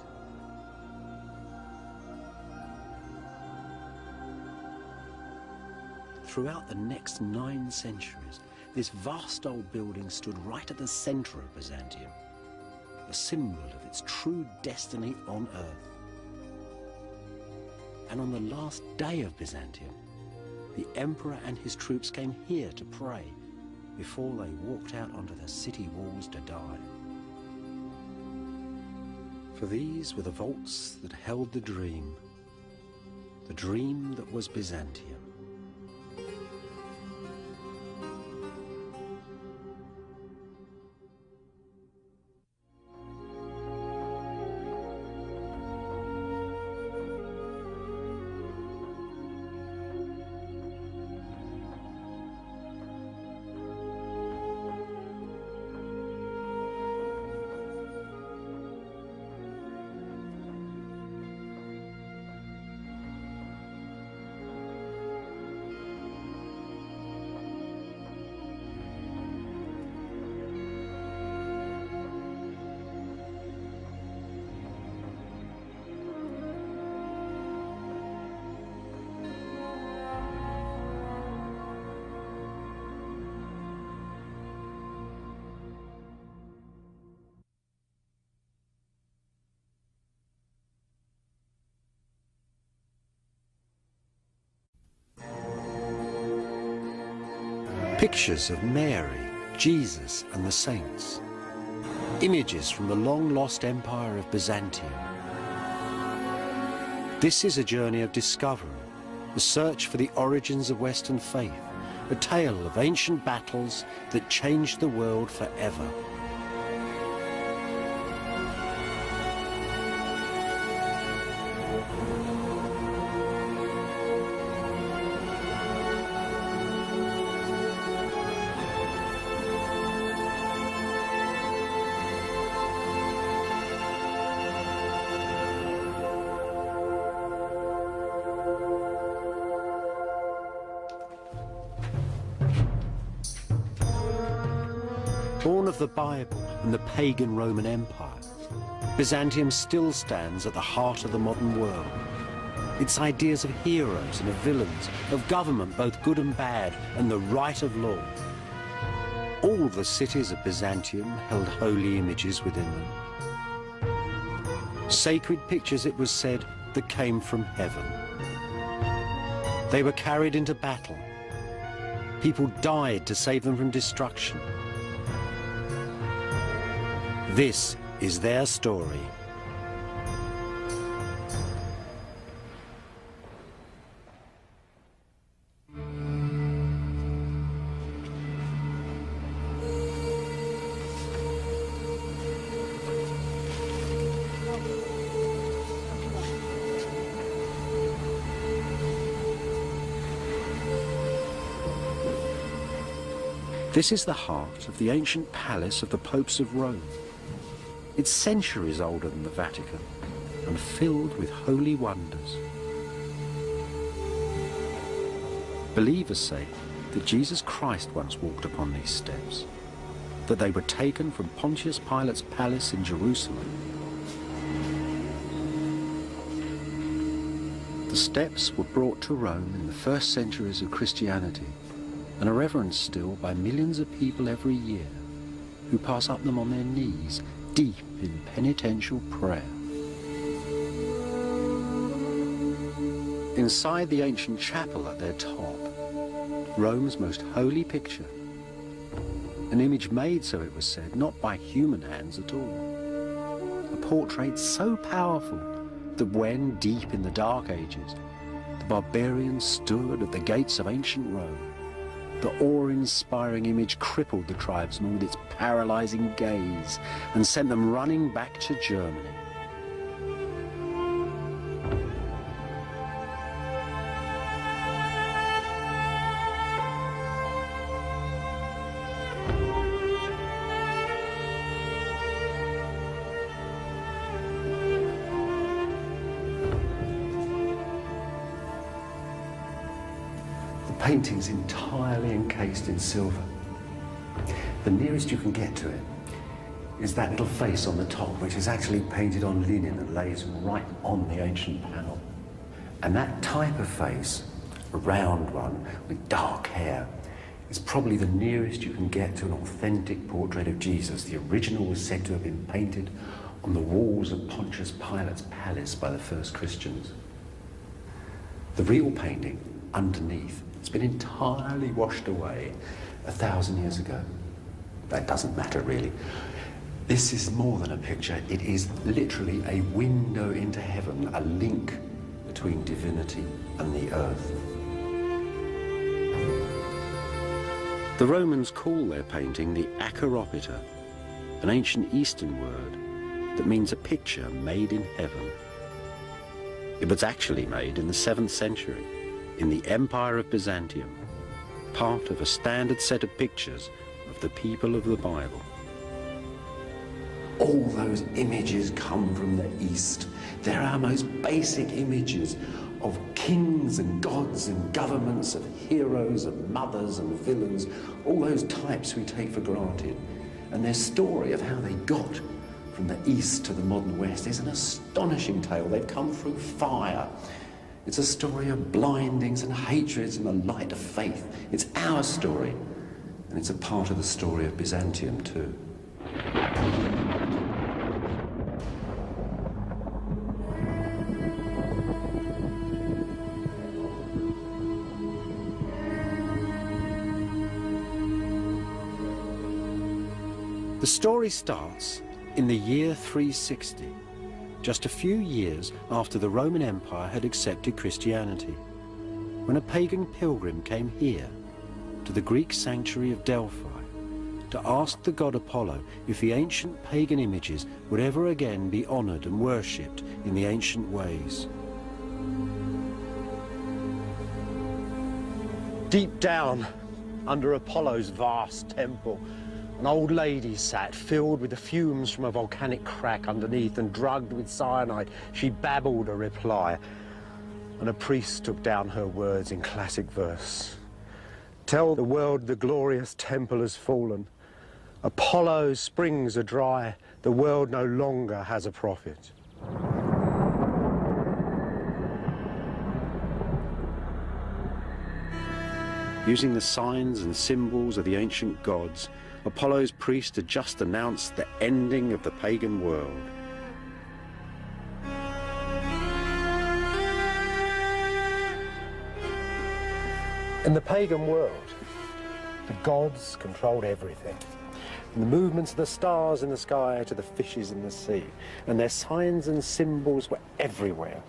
Throughout the next 9 centuries, this vast old building stood right at the center of Byzantium, a symbol of its true destiny on earth. And on the last day of Byzantium, the emperor and his troops came here to pray before they walked out onto the city walls to die. For these were the vaults that held the dream that was Byzantium. Pictures of Mary, Jesus and the saints. Images from the long-lost empire of Byzantium. This is a journey of discovery, a search for the origins of Western faith, a tale of ancient battles that changed the world forever. Born of the Bible and the pagan Roman Empire, Byzantium still stands at the heart of the modern world. Its ideas of heroes and of villains, of government both good and bad, and the right of law. All the cities of Byzantium held holy images within them. Sacred pictures, it was said, that came from heaven. They were carried into battle. People died to save them from destruction. This is their story. This is the heart of the ancient palace of the popes of Rome. It's centuries older than the Vatican and filled with holy wonders. Believers say that Jesus Christ once walked upon these steps, that they were taken from Pontius Pilate's palace in Jerusalem. The steps were brought to Rome in the first centuries of Christianity and are reverenced still by millions of people every year who pass up them on their knees, deep in penitential prayer. Inside the ancient chapel at their top, Rome's most holy picture, an image made, so it was said, not by human hands at all. A portraits so powerful that when, deep in the Dark Ages, the barbarians stood at the gates of ancient Rome, the awe-inspiring image crippled the tribesmen with its paralyzing gaze and sent them running back to Germany. The painting's entirely encased in silver. The nearest you can get to it is that little face on the top, which is actually painted on linen and lays right on the ancient panel. And that type of face, a round one with dark hair, is probably the nearest you can get to an authentic portrait of Jesus. The original was said to have been painted on the walls of Pontius Pilate's palace by the first Christians. The real painting, underneath, it's been entirely washed away 1,000 years ago. That doesn't matter, really. This is more than a picture. It is literally a window into heaven, a link between divinity and the earth. The Romans call their painting the acroropita, an ancient Eastern word that means a picture made in heaven. It was actually made in the 7th century in the Empire of Byzantium, part of a standard set of pictures of the people of the Bible. All those images come from the East. They're our most basic images of kings and gods and governments, of heroes and mothers and villains, all those types we take for granted. And their story of how they got from the East to the modern West is an astonishing tale. They've come through fire. It's a story of blindings and hatreds and the light of faith. It's our story, and it's a part of the story of Byzantium too. The story starts in the year 360, just a few years after the Roman Empire had accepted Christianity, when a pagan pilgrim came here to the Greek sanctuary of Delphi to ask the god Apollo if the ancient pagan images would ever again be honored and worshipped in the ancient ways. Deep down, under Apollo's vast temple, an old lady sat, filled with the fumes from a volcanic crack underneath and drugged with cyanide. She babbled a reply, and a priest took down her words in classic verse. Tell the world the glorious temple has fallen. Apollo's springs are dry. The world no longer has a prophet. Using the signs and symbols of the ancient gods, Apollo's priest had just announced the ending of the pagan world. In the pagan world, the gods controlled everything. From the movements of the stars in the sky to the fishes in the sea, and their signs and symbols were everywhere.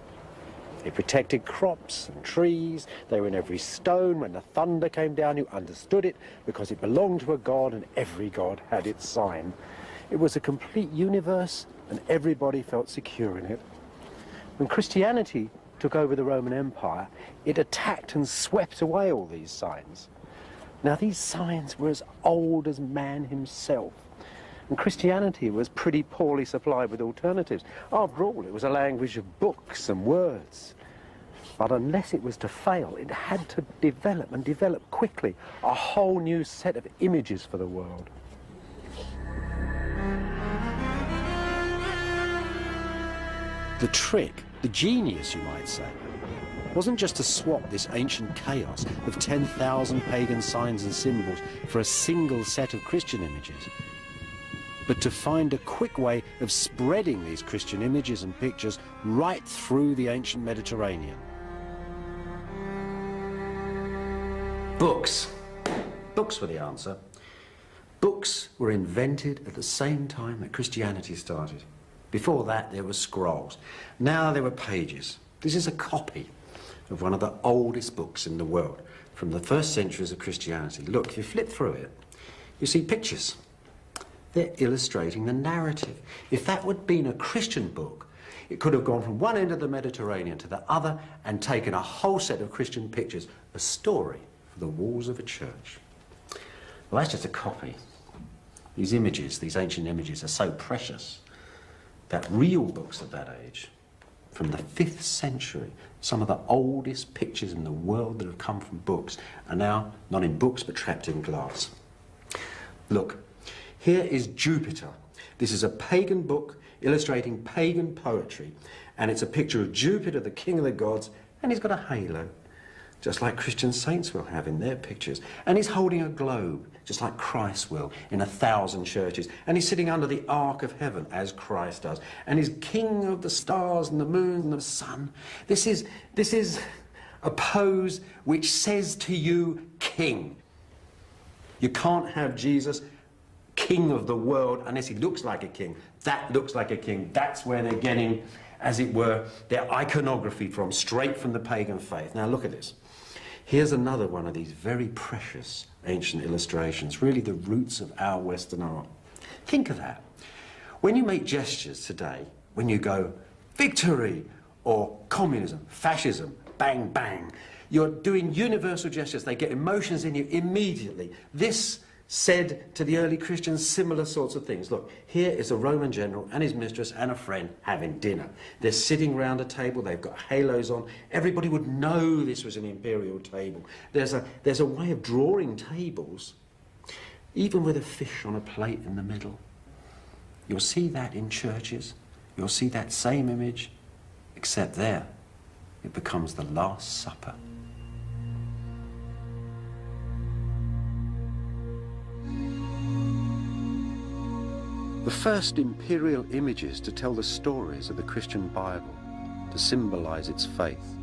They protected crops and trees. They were in every stone. When the thunder came down, you understood it because it belonged to a god, and every god had its sign. It was a complete universe, and everybody felt secure in it. When Christianity took over the Roman Empire, it attacked and swept away all these signs. Now, these signs were as old as man himself. And Christianity was pretty poorly supplied with alternatives. After all, it was a language of books and words. But unless it was to fail, it had to develop, and develop quickly, a whole new set of images for the world. The trick, the genius, you might say, wasn't just to swap this ancient chaos of 10,000 pagan signs and symbols for a single set of Christian images, but to find a quick way of spreading these Christian images and pictures right through the ancient Mediterranean. Books. Books were the answer. Books were invented at the same time that Christianity started. Before that, there were scrolls. Now there were pages. This is a copy of one of the oldest books in the world, from the first centuries of Christianity. Look, if you flip through it, you see pictures. They're illustrating the narrative. If that would have been a Christian book, it could have gone from one end of the Mediterranean to the other and taken a whole set of Christian pictures, a story for the walls of a church. Well, that's just a copy. These images, these ancient images, are so precious that real books of that age, from the 5th century, some of the oldest pictures in the world that have come from books, are now not in books but trapped in glass. Look, here is Jupiter. This is a pagan book illustrating pagan poetry, and it's a picture of Jupiter, the king of the gods, and he's got a halo, just like Christian saints will have in their pictures. And he's holding a globe, just like Christ will in 1,000 churches. And he's sitting under the ark of heaven, as Christ does. And he's king of the stars and the moon and the sun. This is a pose which says to you, king. You can't have Jesus, king of the world, unless he looks like a king. That looks like a king. That's where they're getting, as it were, their iconography from, straight from the pagan faith. Now look at this. Here's another one of these very precious ancient illustrations, really the roots of our Western art. Think of that. When you make gestures today, when you go victory or communism, fascism, bang, bang, you're doing universal gestures. They get emotions in you immediately. This said to the early Christians similar sorts of things. Look, here is a Roman general and his mistress and a friend having dinner. They're sitting round a table, they've got halos on. Everybody would know this was an imperial table. There's a way of drawing tables, even with a fish on a plate in the middle. You'll see that in churches. You'll see that same image, except there, it becomes the Last Supper. The first imperial images to tell the stories of the Christian Bible, to symbolize its faith,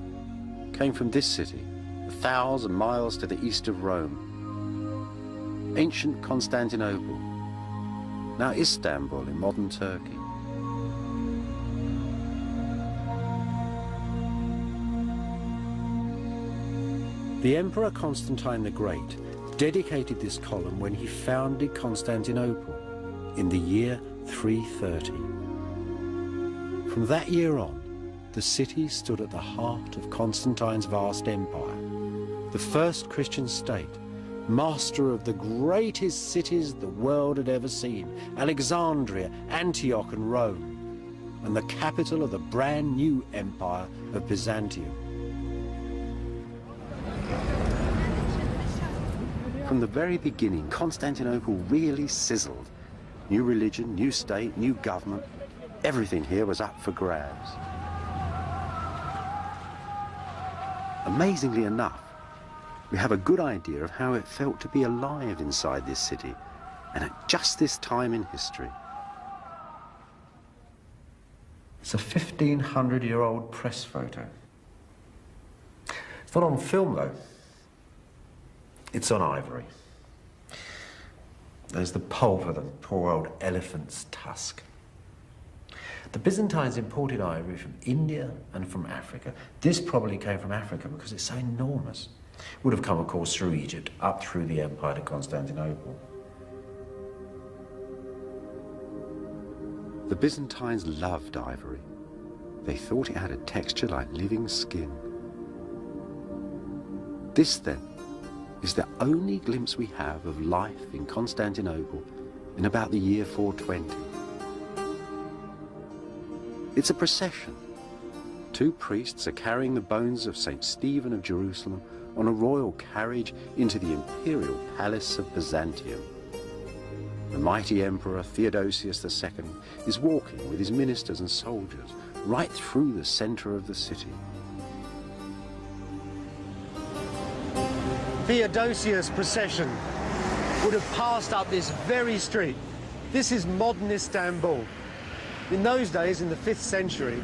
came from this city, 1,000 miles to the east of Rome. Ancient Constantinople, now Istanbul in modern Turkey. The Emperor Constantine the Great dedicated this column when he founded Constantinople in the year 330. From that year on, the city stood at the heart of Constantine's vast empire, the first Christian state, master of the greatest cities the world had ever seen, Alexandria, Antioch and Rome, and the capital of the brand new empire of Byzantium. From the very beginning, Constantinople really sizzled. New religion, new state, new government, everything here was up for grabs. Amazingly enough, we have a good idea of how it felt to be alive inside this city, and at just this time in history. It's a 1,500-year-old press photo. It's not on film, though. It's on ivory. There's the pulp of the poor old elephant's tusk. The Byzantines imported ivory from India and from Africa. This probably came from Africa because it's so enormous. Would have come, of course, through Egypt, up through the empire to Constantinople. The Byzantines loved ivory. They thought it had a texture like living skin. This, then, is the only glimpse we have of life in Constantinople in about the year 420. It's a procession. Two priests are carrying the bones of St. Stephen of Jerusalem on a royal carriage into the imperial palace of Byzantium. The mighty emperor Theodosius II is walking with his ministers and soldiers right through the center of the city. Theodosius' procession would have passed up this very street. This is modern Istanbul. In those days, in the 5th century,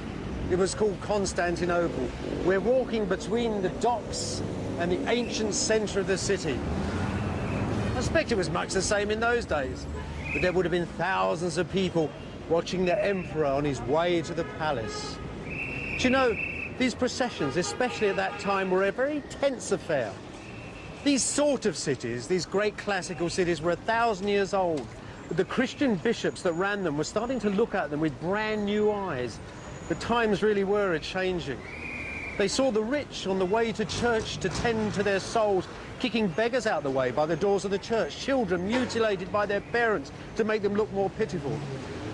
it was called Constantinople. We're walking between the docks and the ancient centre of the city. I suspect it was much the same in those days, but there would have been thousands of people watching the emperor on his way to the palace. Do you know, these processions, especially at that time, were a very tense affair. These sort of cities, these great classical cities, were 1,000 years old. But the Christian bishops that ran them were starting to look at them with brand new eyes. The times really were a-changing. They saw the rich on the way to church to tend to their souls, kicking beggars out the way by the doors of the church, children mutilated by their parents to make them look more pitiful.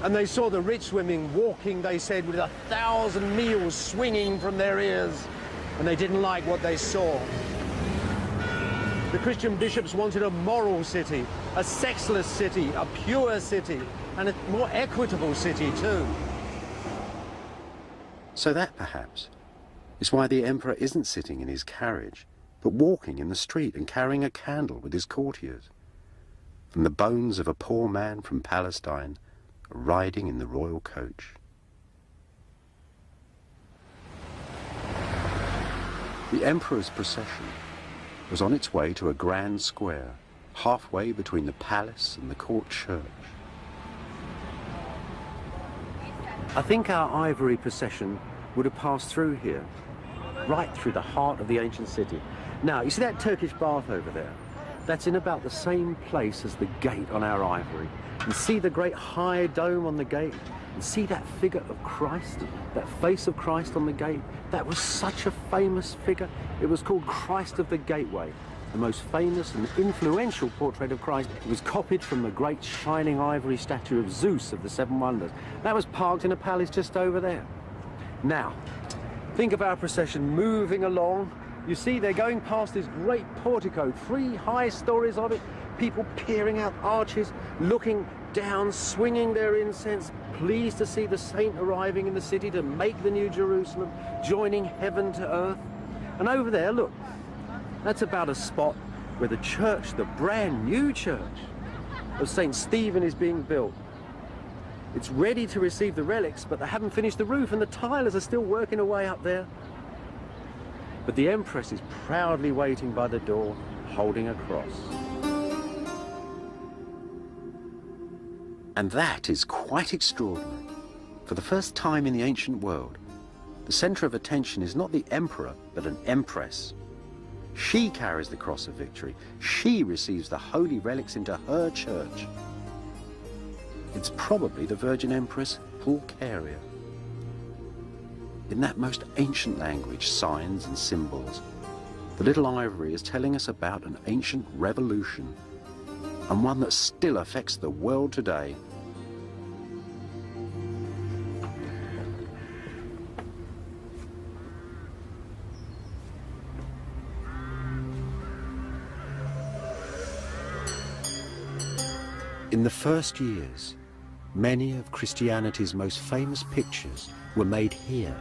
And they saw the rich women walking, they said, with 1,000 meals swinging from their ears, and they didn't like what they saw. The Christian bishops wanted a moral city, a sexless city, a pure city, and a more equitable city too. So that, perhaps, is why the emperor isn't sitting in his carriage, but walking in the street and carrying a candle with his courtiers. And the bones of a poor man from Palestine are riding in the royal coach. The emperor's procession was on its way to a grand square, halfway between the palace and the court church. I think our ivory procession would have passed through here, right through the heart of the ancient city. Now, you see that Turkish bath over there? That's in about the same place as the gate on our ivory. And see the great high dome on the gate? And see that figure of Christ, that face of Christ on the gate? That was such a famous figure. It was called Christ of the Gateway, the most famous and influential portrait of Christ. It was copied from the great shining ivory statue of Zeus of the Seven Wonders. That was parked in a palace just over there. Now, think of our procession moving along. You see, they're going past this great portico, 3 high stories of it, people peering out arches, looking down, swinging their incense, pleased to see the saint arriving in the city to make the New Jerusalem, joining heaven to earth. And over there, look, that's about a spot where the church, the brand new church of St. Stephen is being built. It's ready to receive the relics, but they haven't finished the roof, and the tilers are still working away up there. But the Empress is proudly waiting by the door, holding a cross. And that is quite extraordinary. For the first time in the ancient world, the centre of attention is not the emperor, but an empress. She carries the cross of victory. She receives the holy relics into her church. It's probably the Virgin Empress Pulcheria. In that most ancient language, signs and symbols, the little ivory is telling us about an ancient revolution, and one that still affects the world today. In the first years, many of Christianity's most famous pictures were made here,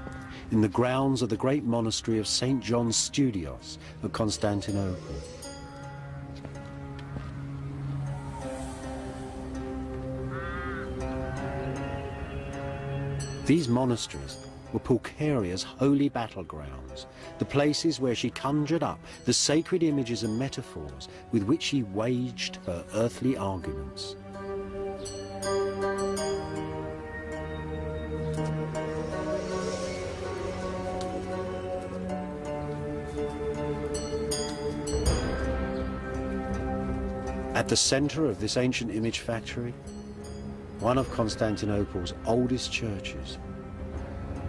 in the grounds of the great monastery of St. John Studios of Constantinople. These monasteries were Pulcheria's holy battlegrounds, the places where she conjured up the sacred images and metaphors with which she waged her earthly arguments. At the center of this ancient image factory, one of Constantinople's oldest churches,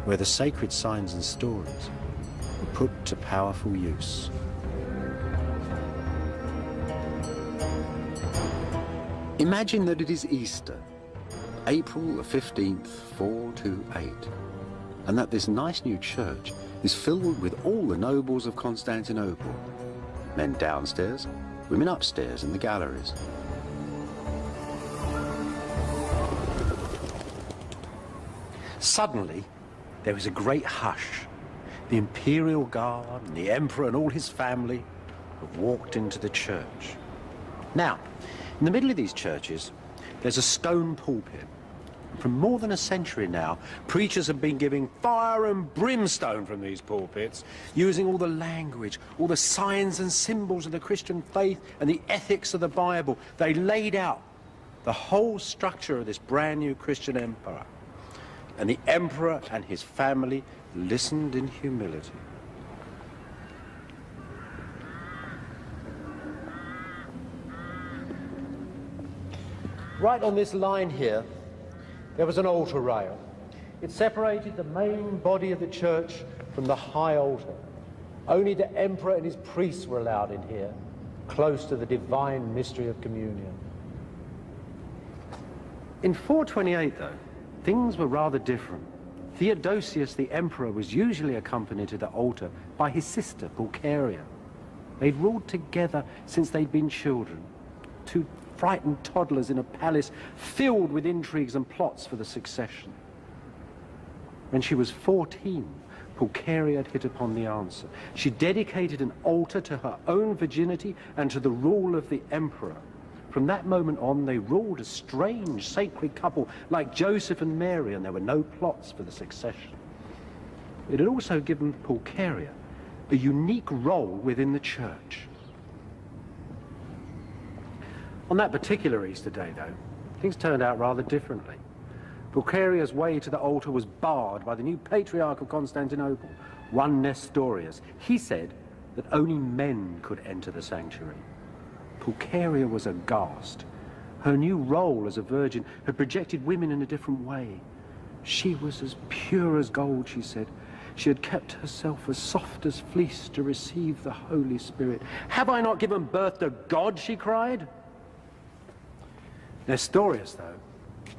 where the sacred signs and stories were put to powerful use. Imagine that it is Easter, April the 15th, 428, and that this nice new church is filled with all the nobles of Constantinople, men downstairs, women upstairs in the galleries. Suddenly, there was a great hush. The imperial guard and the emperor and all his family have walked into the church. Now, in the middle of these churches, there's a stone pulpit. For more than a century now, preachers have been giving fire and brimstone from these pulpits, using all the language, all the signs and symbols of the Christian faith and the ethics of the Bible. They laid out the whole structure of this brand new Christian empire. And the emperor and his family listened in humility. Right on this line here, there was an altar rail. It separated the main body of the church from the high altar. Only the emperor and his priests were allowed in here, close to the divine mystery of communion. In 428, though, things were rather different. Theodosius, the emperor, was usually accompanied to the altar by his sister, Pulcheria. They'd ruled together since they'd been children, two frightened toddlers in a palace filled with intrigues and plots for the succession. When she was 14, Pulcheria had hit upon the answer. She dedicated an altar to her own virginity and to the rule of the emperor. From that moment on, they ruled a strange, sacred couple like Joseph and Mary, and there were no plots for the succession. It had also given Pulcheria a unique role within the church. On that particular Easter day, though, things turned out rather differently. Pulcheria's way to the altar was barred by the new patriarch of Constantinople, one Nestorius. He said that only men could enter the sanctuary. Pulcheria was aghast. Her new role as a virgin had projected women in a different way. She was as pure as gold, she said. She had kept herself as soft as fleece to receive the Holy Spirit. "Have I not given birth to God?" she cried. Nestorius, though,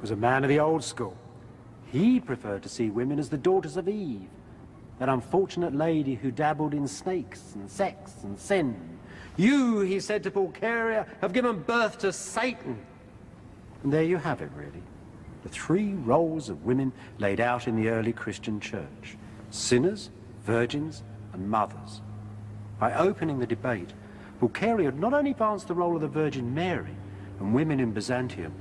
was a man of the old school. He preferred to see women as the daughters of Eve, that unfortunate lady who dabbled in snakes and sex and sin. "You," he said to Pulcheria, "have given birth to Satan." And there you have it, really. The three roles of women laid out in the early Christian church: sinners, virgins, and mothers. By opening the debate, Pulcheria had not only advanced the role of the Virgin Mary and women in Byzantium,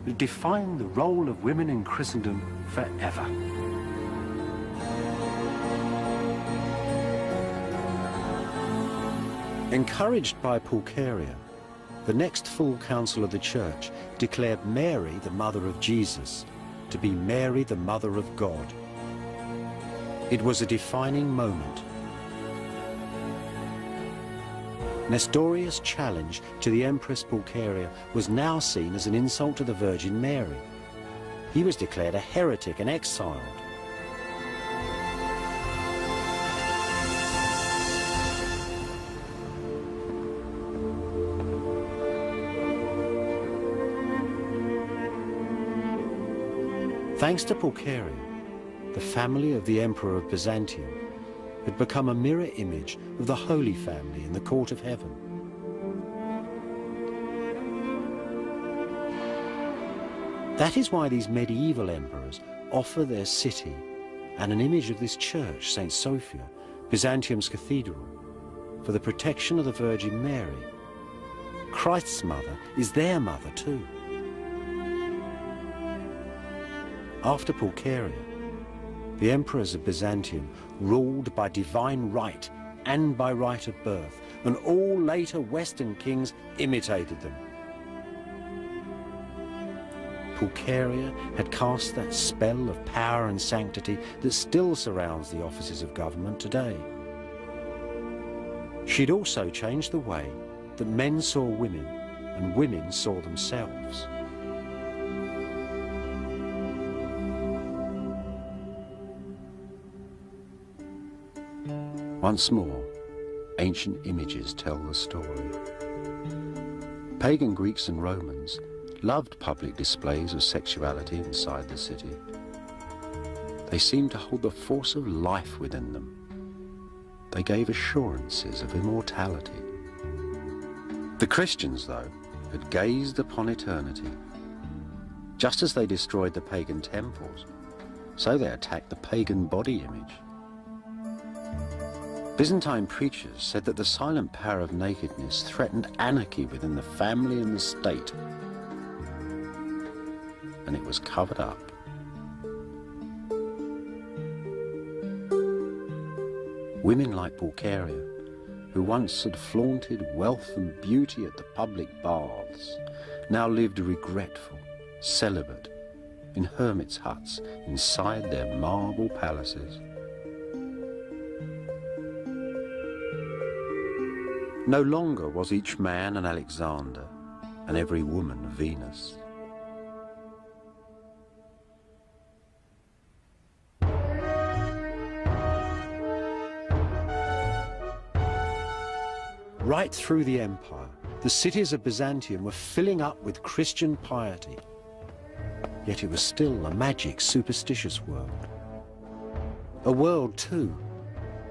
but defined the role of women in Christendom forever. Encouraged by Pulcheria, the next full council of the church declared Mary, the mother of Jesus, to be Mary, the mother of God. It was a defining moment. Nestorius' challenge to the Empress Pulcheria was now seen as an insult to the Virgin Mary. He was declared a heretic and exiled. Thanks to Pulcheria, the family of the Emperor of Byzantium had become a mirror image of the Holy Family in the court of heaven. That is why these medieval emperors offer their city and an image of this church, St. Sophia, Byzantium's cathedral, for the protection of the Virgin Mary. Christ's mother is their mother too. After Pulcheria, the emperors of Byzantium ruled by divine right and by right of birth, and all later Western kings imitated them. Pulcheria had cast that spell of power and sanctity that still surrounds the offices of government today. She'd also changed the way that men saw women and women saw themselves. Once more, ancient images tell the story. Pagan Greeks and Romans loved public displays of sexuality inside the city. They seemed to hold the force of life within them. They gave assurances of immortality. The Christians, though, had gazed upon eternity. Just as they destroyed the pagan temples, so they attacked the pagan body image. Byzantine preachers said that the silent power of nakedness threatened anarchy within the family and the state, and it was covered up. Women like Pulcheria, who once had flaunted wealth and beauty at the public baths, now lived regretful, celibate, in hermits' huts inside their marble palaces. No longer was each man an Alexander and every woman a Venus. Right through the empire, the cities of Byzantium were filling up with Christian piety. Yet it was still a magic, superstitious world. A world, too,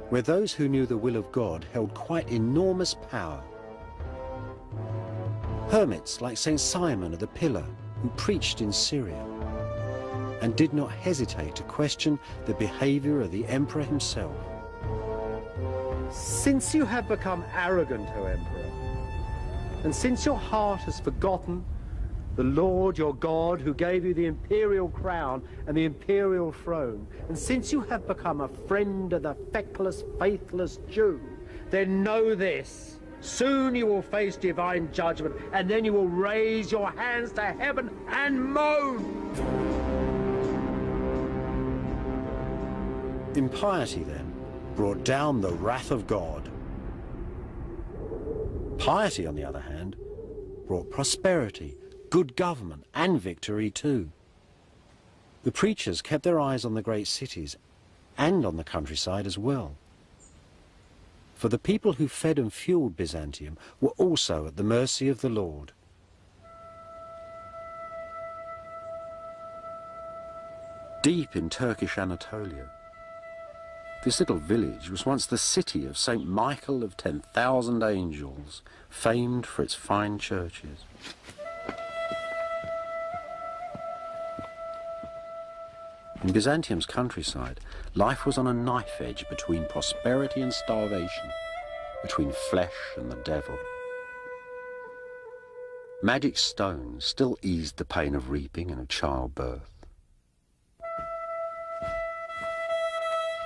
where those who knew the will of God held quite enormous power. Hermits like St. Simon of the Pillar, who preached in Syria and did not hesitate to question the behavior of the emperor himself. Since you have become arrogant, O Emperor, and since your heart has forgotten the Lord your God who gave you the imperial crown and the imperial throne, and since you have become a friend of the feckless, faithless Jew, then know this: soon you will face divine judgment, and then you will raise your hands to heaven and moan. Impiety, then, brought down the wrath of God. Piety, on the other hand, brought prosperity, good government, and victory too. The preachers kept their eyes on the great cities and on the countryside as well. For the people who fed and fueled Byzantium were also at the mercy of the Lord. Deep in Turkish Anatolia, this little village was once the city of St. Michael of 10,000 angels, famed for its fine churches. In Byzantium's countryside, life was on a knife edge between prosperity and starvation, between flesh and the devil. Magic stones still eased the pain of reaping and of childbirth.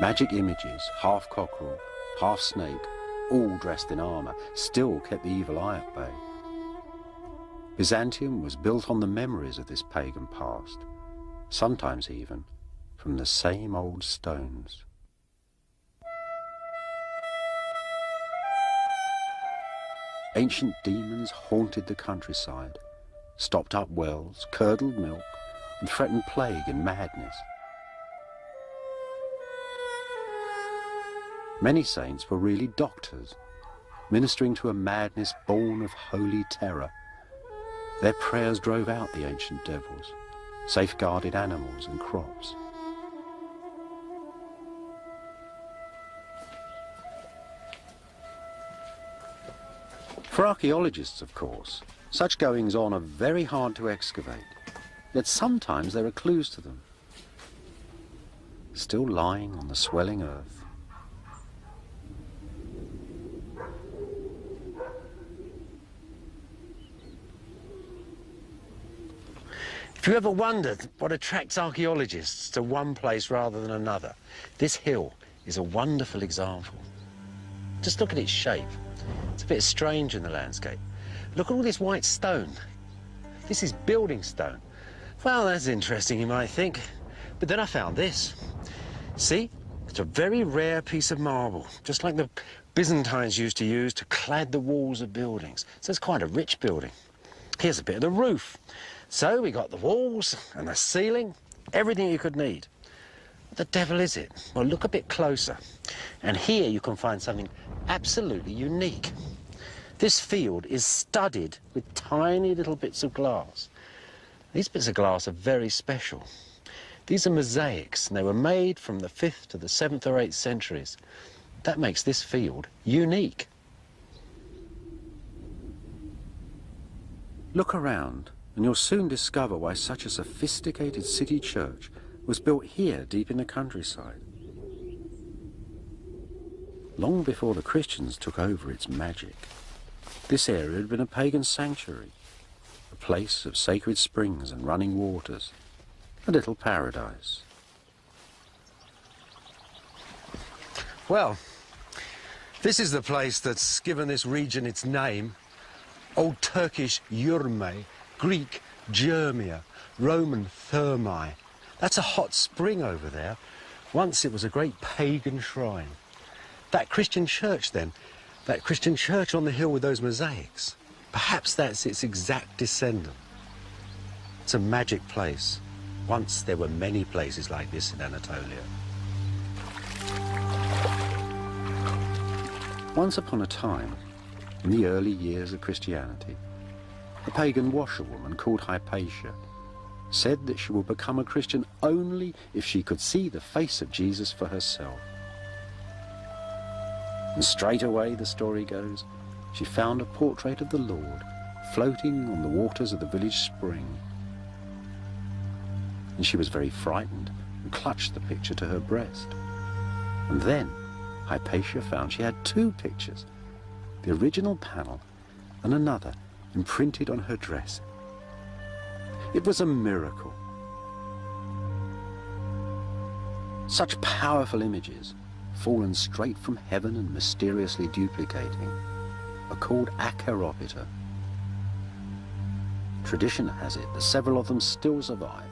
Magic images, half cockerel, half snake, all dressed in armour, still kept the evil eye at bay. Byzantium was built on the memories of this pagan past, sometimes even from the same old stones. Ancient demons haunted the countryside, stopped up wells, curdled milk, and threatened plague and madness. Many saints were really doctors, ministering to a madness born of holy terror. Their prayers drove out the ancient devils, safeguarded animals and crops. For archaeologists, of course, such goings-on are very hard to excavate, yet sometimes there are clues to them, still lying on the swelling earth. If you ever wondered what attracts archaeologists to one place rather than another, this hill is a wonderful example. Just look at its shape. It's a bit strange in the landscape. Look at all this white stone. This is building stone. Well, that's interesting, you might think. But then I found this. See? It's a very rare piece of marble, just like the Byzantines used to use to clad the walls of buildings. So it's quite a rich building. Here's a bit of the roof. So we got the walls and the ceiling, everything you could need. What the devil is it? Well, look a bit closer. And here you can find something absolutely unique. This field is studded with tiny little bits of glass. These bits of glass are very special. These are mosaics, and they were made from the 5th to the 7th or 8th centuries. That makes this field unique. Look around, and you'll soon discover why such a sophisticated city church was built here deep in the countryside. Long before the Christians took over its magic, this area had been a pagan sanctuary, a place of sacred springs and running waters, a little paradise. Well, this is the place that's given this region its name, Old Turkish Yurme, Greek Germia, Roman Thermae. That's a hot spring over there. Once it was a great pagan shrine. That Christian church then, that Christian church on the hill with those mosaics, perhaps that's its exact descendant. It's a magic place. Once there were many places like this in Anatolia. Once upon a time, in the early years of Christianity, a pagan washerwoman called Hypatia said that she would become a Christian only if she could see the face of Jesus for herself. And straight away, the story goes, she found a portrait of the Lord floating on the waters of the village spring. And she was very frightened and clutched the picture to her breast. And then Hypatia found she had two pictures, the original panel and another imprinted on her dress. It was a miracle. Such powerful images, fallen straight from heaven and mysteriously duplicating, are called acheropita. Tradition has it that several of them still survive.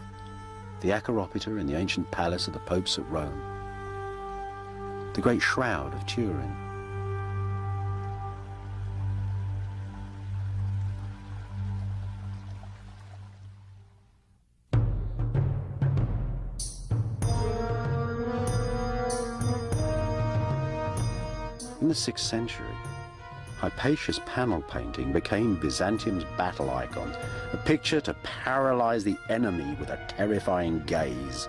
The acheropita in the ancient palace of the popes at Rome, the great shroud of Turin, in the 6th century, Hypatia's panel painting became Byzantium's battle icon, a picture to paralyze the enemy with a terrifying gaze.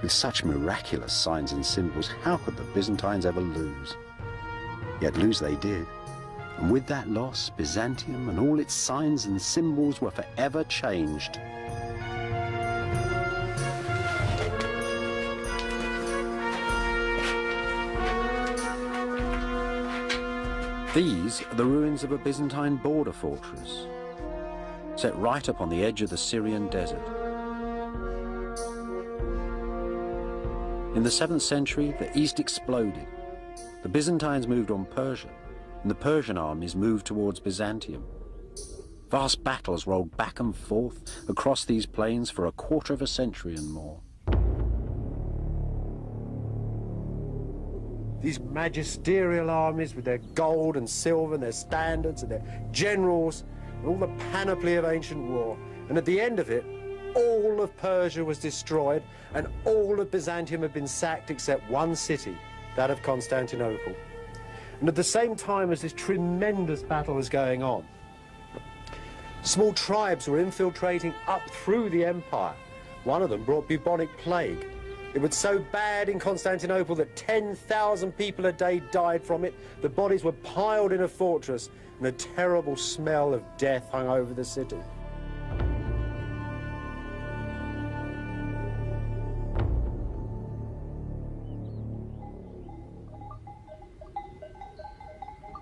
With such miraculous signs and symbols, how could the Byzantines ever lose? Yet lose they did, and with that loss, Byzantium and all its signs and symbols were forever changed. These are the ruins of a Byzantine border fortress, set right upon the edge of the Syrian desert. In the 7th century, the east exploded. The Byzantines moved on Persia, and the Persian armies moved towards Byzantium. Vast battles rolled back and forth across these plains for a quarter of a century and more. These magisterial armies with their gold and silver and their standards and their generals and all the panoply of ancient war. And at the end of it, all of Persia was destroyed and all of Byzantium had been sacked except one city, that of Constantinople. And at the same time as this tremendous battle was going on, small tribes were infiltrating up through the empire. One of them brought bubonic plague. It was so bad in Constantinople that 10,000 people a day died from it. The bodies were piled in a fortress, and a terrible smell of death hung over the city.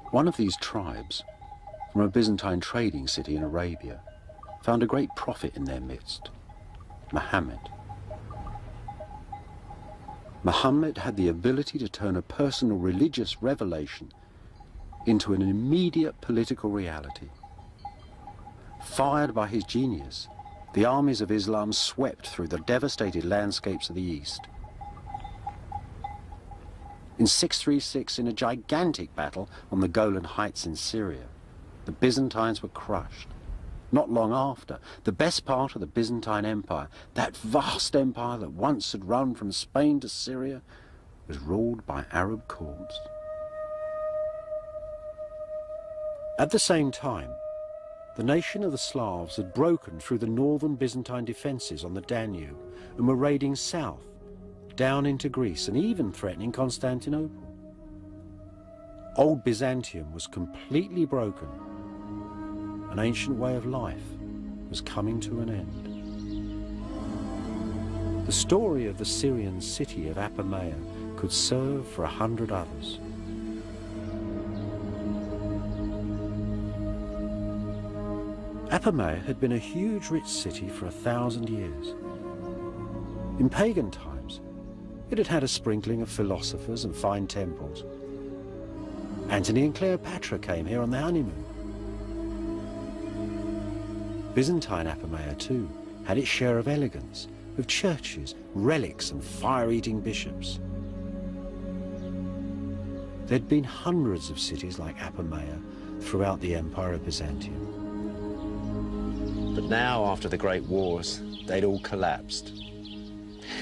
One of these tribes, from a Byzantine trading city in Arabia, found a great prophet in their midst, Muhammad. Muhammad had the ability to turn a personal religious revelation into an immediate political reality. Fired by his genius, the armies of Islam swept through the devastated landscapes of the East. In 636, in a gigantic battle on the Golan Heights in Syria, the Byzantines were crushed. Not long after, the best part of the Byzantine Empire, that vast empire that once had run from Spain to Syria, was ruled by Arab courts. At the same time, the nation of the Slavs had broken through the northern Byzantine defences on the Danube and were raiding south, down into Greece and even threatening Constantinople. Old Byzantium was completely broken. An ancient way of life was coming to an end. The story of the Syrian city of Apamea could serve for 100 others. Apamea had been a huge rich city for 1,000 years. In pagan times, it had had a sprinkling of philosophers and fine temples. Antony and Cleopatra came here on their honeymoon. Byzantine Apamea too had its share of elegance, of churches, relics and fire-eating bishops. There'd been hundreds of cities like Apamea throughout the Empire of Byzantium. But now, after the Great Wars, they'd all collapsed.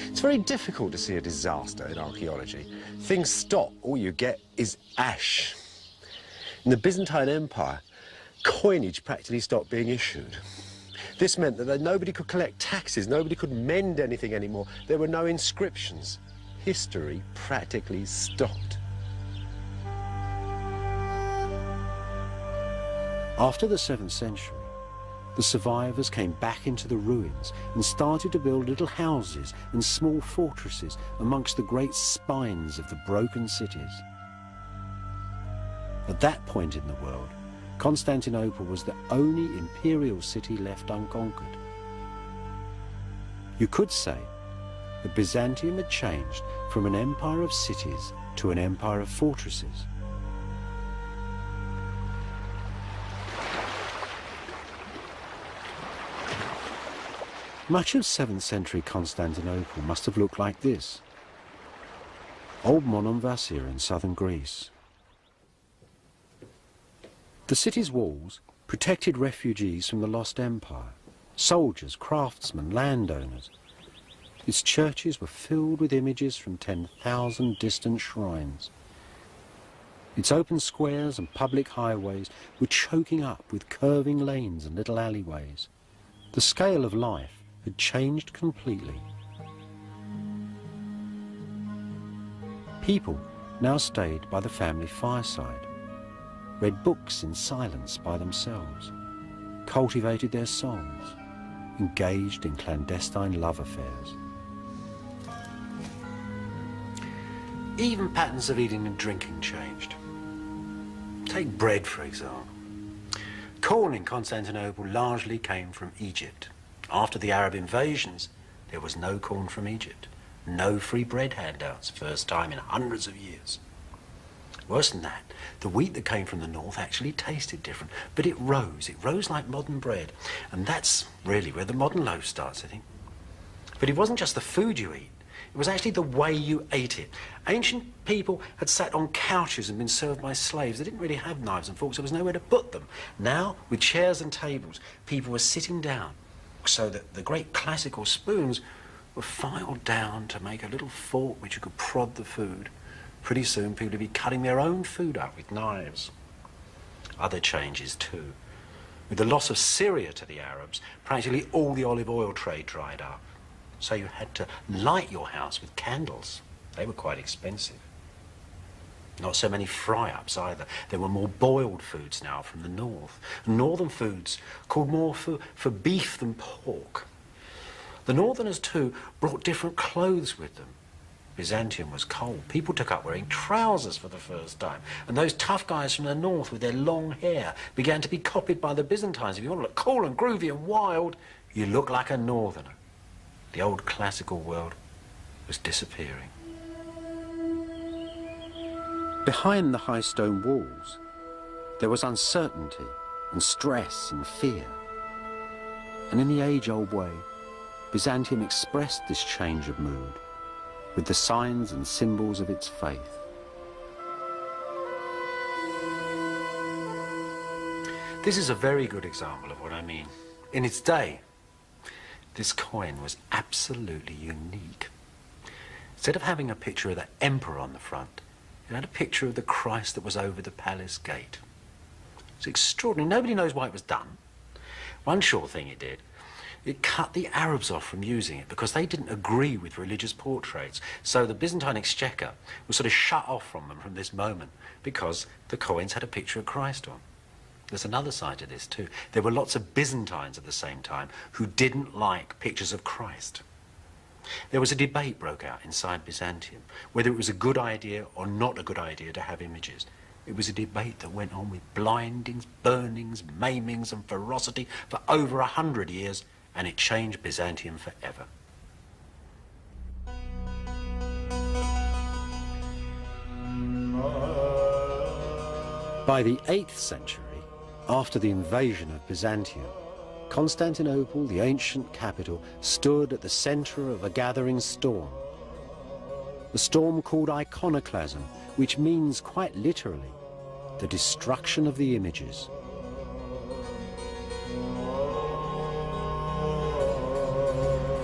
It's very difficult to see a disaster in archaeology. Things stop, all you get is ash. In the Byzantine Empire, coinage practically stopped being issued. This meant that nobody could collect taxes, nobody could mend anything anymore. There were no inscriptions. History practically stopped. After the 7th century, the survivors came back into the ruins and started to build little houses and small fortresses amongst the great spines of the broken cities. At that point in the world, Constantinople was the only imperial city left unconquered. You could say that Byzantium had changed from an empire of cities to an empire of fortresses. Much of 7th century Constantinople must have looked like this. Old Monemvasia in southern Greece. The city's walls protected refugees from the lost empire, soldiers, craftsmen, landowners. Its churches were filled with images from 10,000 distant shrines. Its open squares and public highways were choking up with curving lanes and little alleyways. The scale of life had changed completely. People now stayed by the family fireside, read books in silence by themselves, cultivated their souls, engaged in clandestine love affairs. Even patterns of eating and drinking changed. Take bread, for example. Corn in Constantinople largely came from Egypt. After the Arab invasions, there was no corn from Egypt. No free bread handouts, first time in hundreds of years. Worse than that, the wheat that came from the north actually tasted different, but it rose like modern bread. And that's really where the modern loaf starts, I think. But it wasn't just the food you eat, it was actually the way you ate it. Ancient people had sat on couches and been served by slaves. They didn't really have knives and forks, there was nowhere to put them. Now, with chairs and tables, people were sitting down, so that the great classical spoons were filed down to make a little fork which you could prod the food. Pretty soon people would be cutting their own food up with knives. Other changes too. With the loss of Syria to the Arabs, practically all the olive oil trade dried up. So you had to light your house with candles. They were quite expensive. Not so many fry-ups either. There were more boiled foods now from the north. Northern foods called more for beef than pork. The northerners too brought different clothes with them. Byzantium was cold. People took up wearing trousers for the first time. And those tough guys from the north with their long hair began to be copied by the Byzantines. If you want to look cool and groovy and wild, you look like a northerner. The old classical world was disappearing. Behind the high stone walls, there was uncertainty and stress and fear. And in the age-old way, Byzantium expressed this change of mood with the signs and symbols of its faith. This is a very good example of what I mean. In its day, this coin was absolutely unique. Instead of having a picture of the emperor on the front, it had a picture of the Christ that was over the palace gate. It's extraordinary. Nobody knows why it was done. One sure thing it did. It cut the Arabs off from using it because they didn't agree with religious portraits. So the Byzantine exchequer was sort of shut off from them from this moment because the coins had a picture of Christ on. There's another side to this too. There were lots of Byzantines at the same time who didn't like pictures of Christ. There was a debate broke out inside Byzantium whether it was a good idea or not a good idea to have images. It was a debate that went on with blindings, burnings, maimings and ferocity for over 100 years, and it changed Byzantium forever. By the 8th century, after the invasion of Byzantium, Constantinople, the ancient capital, stood at the center of a gathering storm. A storm called iconoclasm, which means quite literally, the destruction of the images.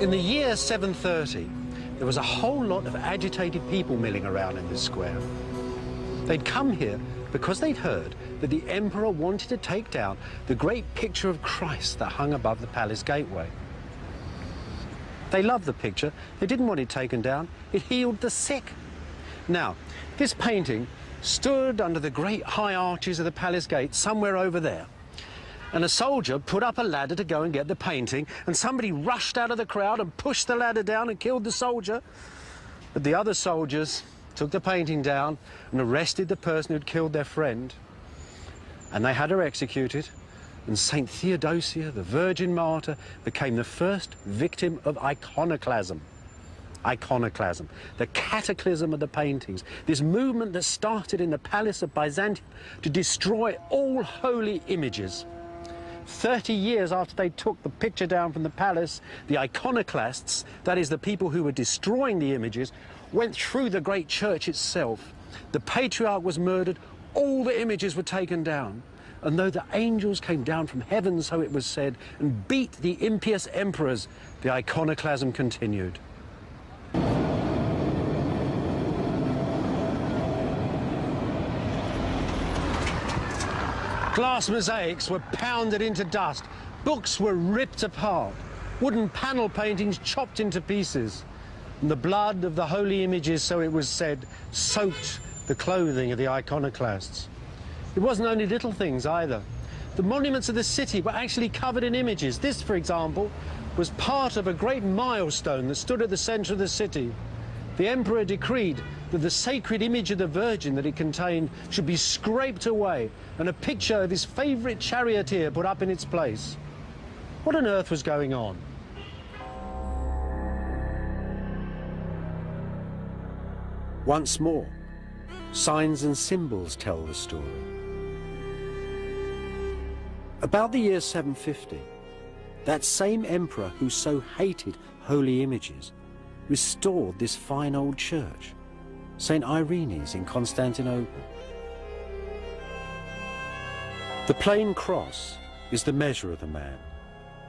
In the year 730, there was a whole lot of agitated people milling around in this square. They'd come here because they'd heard that the emperor wanted to take down the great picture of Christ that hung above the palace gateway. They loved the picture. They didn't want it taken down. It healed the sick. Now, this painting stood under the great high arches of the palace gate somewhere over there. And a soldier put up a ladder to go and get the painting, and somebody rushed out of the crowd and pushed the ladder down and killed the soldier. But the other soldiers took the painting down and arrested the person who'd killed their friend. And they had her executed, and Saint Theodosia, the Virgin Martyr, became the first victim of iconoclasm. Iconoclasm, the cataclysm of the paintings, this movement that started in the palace of Byzantium to destroy all holy images. 30 years after they took the picture down from the palace, the iconoclasts, that is the people who were destroying the images, went through the great church itself. The patriarch was murdered, all the images were taken down. And though the angels came down from heaven, so it was said, and beat the impious emperors, the iconoclasm continued. Glass mosaics were pounded into dust, books were ripped apart, wooden panel paintings chopped into pieces, and the blood of the holy images, so it was said, soaked the clothing of the iconoclasts. It wasn't only little things either. The monuments of the city were actually covered in images. This, for example, was part of a great milestone that stood at the center of the city. The emperor decreed that the sacred image of the Virgin that it contained should be scraped away and a picture of his favorite charioteer put up in its place. What on earth was going on? Once more, signs and symbols tell the story. About the year 750, that same emperor who so hated holy images restored this fine old church, St. Irene's in Constantinople. The plain cross is the measure of the man,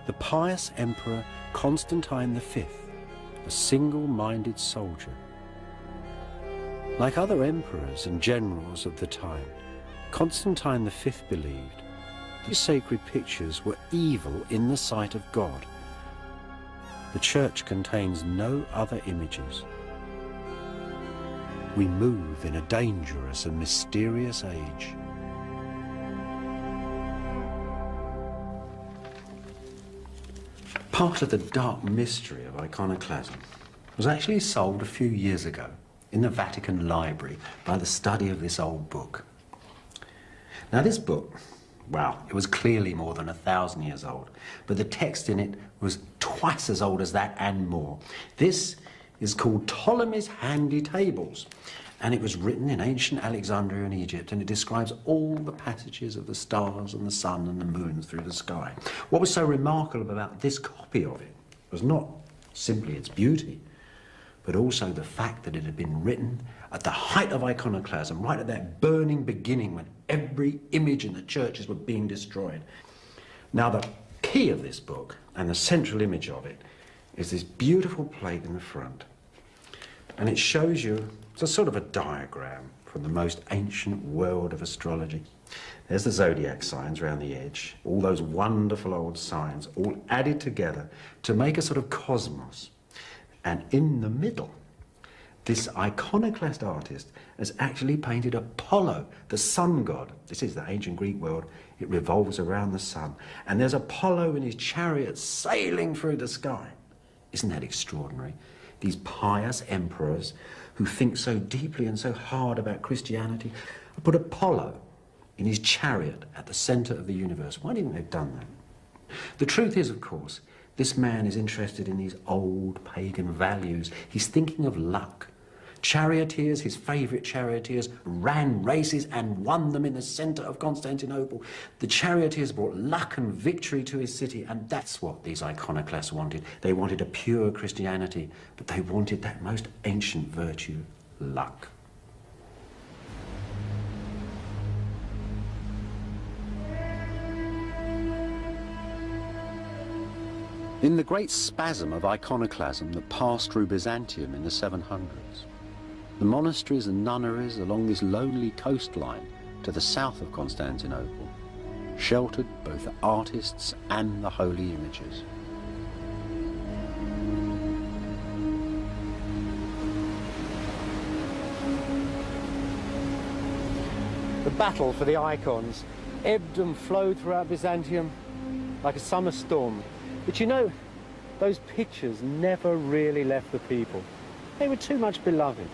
the pious emperor Constantine V, a single-minded soldier. Like other emperors and generals of the time, Constantine V believed the sacred pictures were evil in the sight of God. The church contains no other images. We move in a dangerous and mysterious age. Part of the dark mystery of iconoclasm was actually solved a few years ago in the Vatican Library by the study of this old book. Now this book, well, it was clearly more than 1,000 years old, but the text in it was twice as old as that and more. This is called Ptolemy's Handy Tables, and it was written in ancient Alexandria in Egypt, and it describes all the passages of the stars and the sun and the moon through the sky. What was so remarkable about this copy of it was not simply its beauty, but also the fact that it had been written at the height of iconoclasm, right at that burning beginning when every image in the churches were being destroyed. Now, the key of this book and the central image of it is this beautiful plate in the front. And it shows you, it's a sort of a diagram from the most ancient world of astrology. There's the zodiac signs around the edge, all those wonderful old signs, all added together to make a sort of cosmos. And in the middle, this iconoclast artist has actually painted Apollo, the sun god. This is the ancient Greek world. It revolves around the sun. And there's Apollo in his chariot sailing through the sky. Isn't that extraordinary? These pious emperors who think so deeply and so hard about Christianity put Apollo in his chariot at the center of the universe. Why didn't they have done that? The truth is, of course, this man is interested in these old pagan values. He's thinking of luck. Charioteers, his favourite charioteers, ran races and won them in the centre of Constantinople. The charioteers brought luck and victory to his city, and that's what these iconoclasts wanted. They wanted a pure Christianity, but they wanted that most ancient virtue, luck. In the great spasm of iconoclasm that passed through Byzantium in the 700s, the monasteries and nunneries along this lonely coastline to the south of Constantinople sheltered both the artists and the holy images. The battle for the icons ebbed and flowed throughout Byzantium like a summer storm. But you know, those pictures never really left the people. They were too much beloved.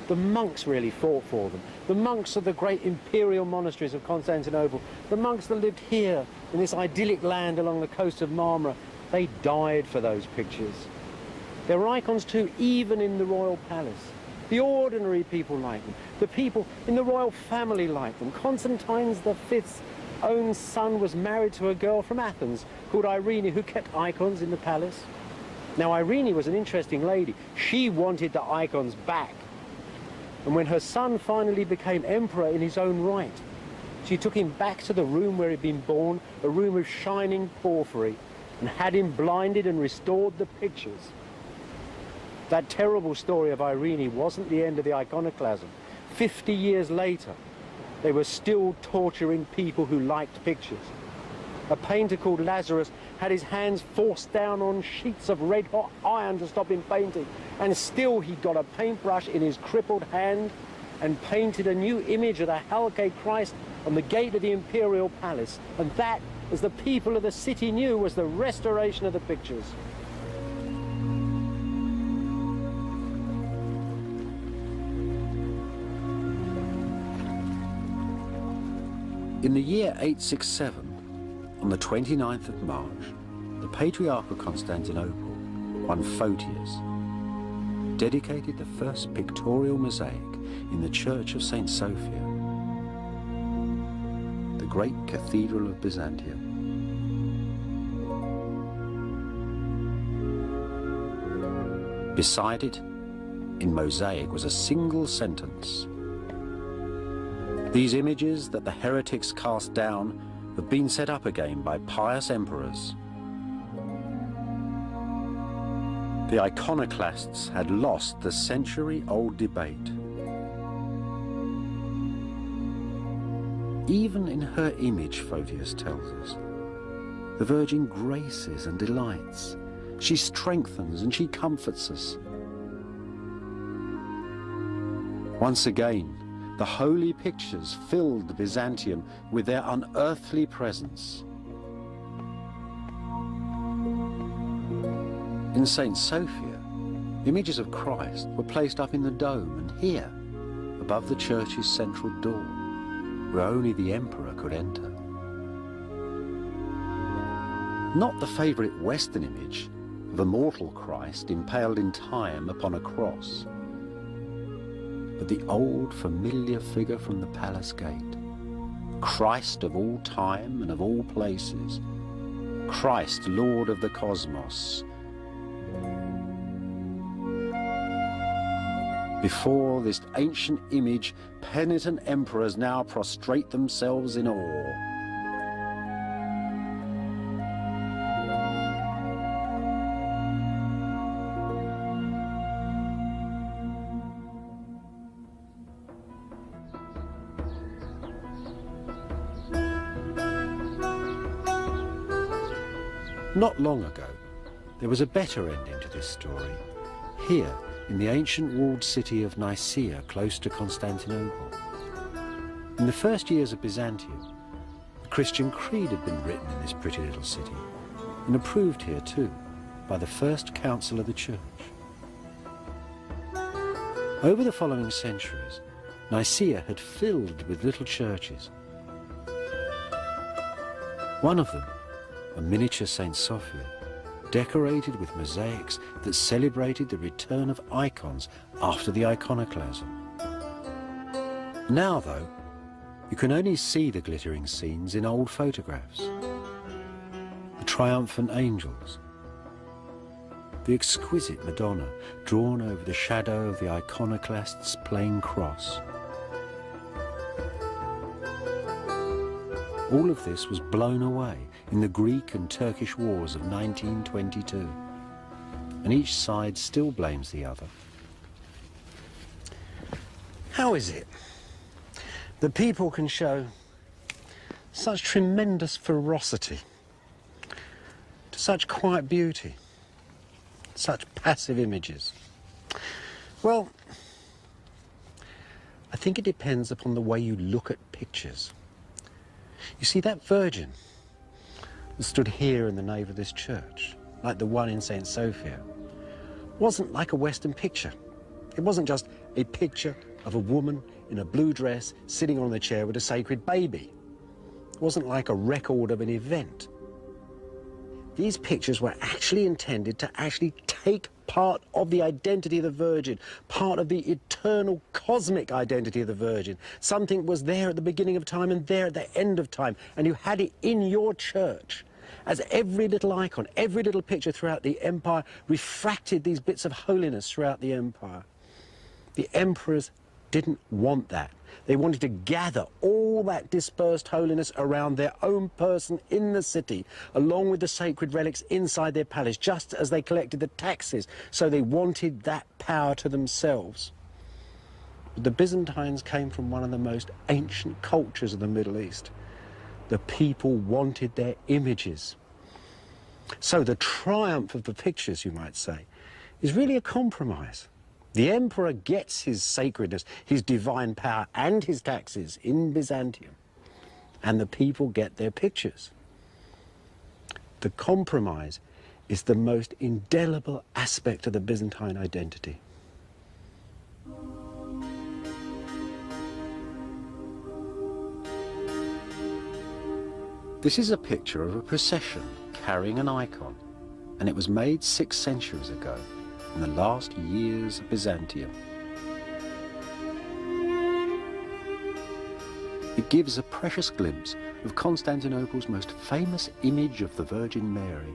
The monks really fought for them. The monks of the great imperial monasteries of Constantinople, the monks that lived here in this idyllic land along the coast of Marmara, they died for those pictures. There were icons too, even in the royal palace. The ordinary people liked them. The people in the royal family liked them. Constantine V's own son was married to a girl from Athens called Irene, who kept icons in the palace. Now, Irene was an interesting lady. She wanted the icons back. And when her son finally became emperor in his own right, she took him back to the room where he'd been born, a room of shining porphyry, and had him blinded and restored the pictures. That terrible story of Irene wasn't the end of the iconoclasm. 50 years later, they were still torturing people who liked pictures. A painter called Lazarus had his hands forced down on sheets of red-hot iron to stop him painting, and still he got a paintbrush in his crippled hand and painted a new image of the Hagia Christ on the gate of the imperial palace. And that, as the people of the city knew, was the restoration of the pictures. In the year 867, on the 29th of March, the Patriarch of Constantinople, one Photius, dedicated the first pictorial mosaic in the Church of St. Sophia, the great cathedral of Byzantium. Beside it, in mosaic, was a single sentence: "These images that the heretics cast down have been set up again by pious emperors." The iconoclasts had lost the century-old debate. Even in her image, Photius tells us, the Virgin graces and delights. She strengthens and she comforts us. Once again, the holy pictures filled Byzantium with their unearthly presence. In St. Sophia, images of Christ were placed up in the dome, and here, above the church's central door, where only the emperor could enter. Not the favourite Western image of a mortal Christ impaled in time upon a cross, but the old familiar figure from the palace gate, Christ of all time and of all places, Christ, Lord of the cosmos. Before this ancient image, penitent emperors now prostrate themselves in awe. Not long ago, there was a better ending to this story. Here, in the ancient walled city of Nicaea, close to Constantinople. In the first years of Byzantium, the Christian creed had been written in this pretty little city, and approved here too, by the first council of the church. Over the following centuries, Nicaea had filled with little churches. One of them, a miniature St. Sophia, decorated with mosaics that celebrated the return of icons after the iconoclasm. Now, though, you can only see the glittering scenes in old photographs. The triumphant angels, the exquisite Madonna drawn over the shadow of the iconoclast's plain cross. All of this was blown away in the Greek and Turkish wars of 1922, and each side still blames the other. How is it that people can show such tremendous ferocity to such quiet beauty, such passive images? Well, I think it depends upon the way you look at pictures. You see, that Virgin that stood here in the nave of this church, like the one in St. Sophia, wasn't like a Western picture. It wasn't just a picture of a woman in a blue dress sitting on the chair with a sacred baby. It wasn't like a record of an event. These pictures were actually intended to actually take part of the identity of the Virgin, part of the eternal cosmic identity of the Virgin. Something was there at the beginning of time and there at the end of time, and you had it in your church. As every little icon, every little picture throughout the empire refracted these bits of holiness throughout the empire. The emperors didn't want that. They wanted to gather all that dispersed holiness around their own person in the city, along with the sacred relics inside their palace, just as they collected the taxes. So they wanted that power to themselves. But the Byzantines came from one of the most ancient cultures of the Middle East. The people wanted their images. So the triumph of the pictures, you might say, is really a compromise. The emperor gets his sacredness, his divine power, and his taxes in Byzantium, and the people get their pictures. The compromise is the most indelible aspect of the Byzantine identity. This is a picture of a procession carrying an icon, and it was made 6 centuries ago, in the last years of Byzantium. It gives a precious glimpse of Constantinople's most famous image of the Virgin Mary,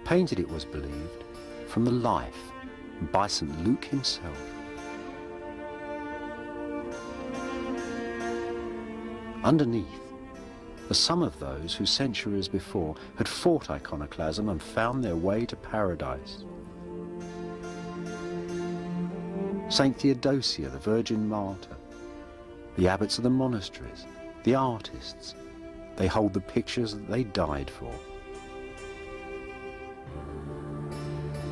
painted, it was believed, from the life by St. Luke himself. Underneath are some of those who centuries before had fought iconoclasm and found their way to paradise. Saint Theodosia, the Virgin Martyr, the abbots of the monasteries, the artists, they hold the pictures that they died for.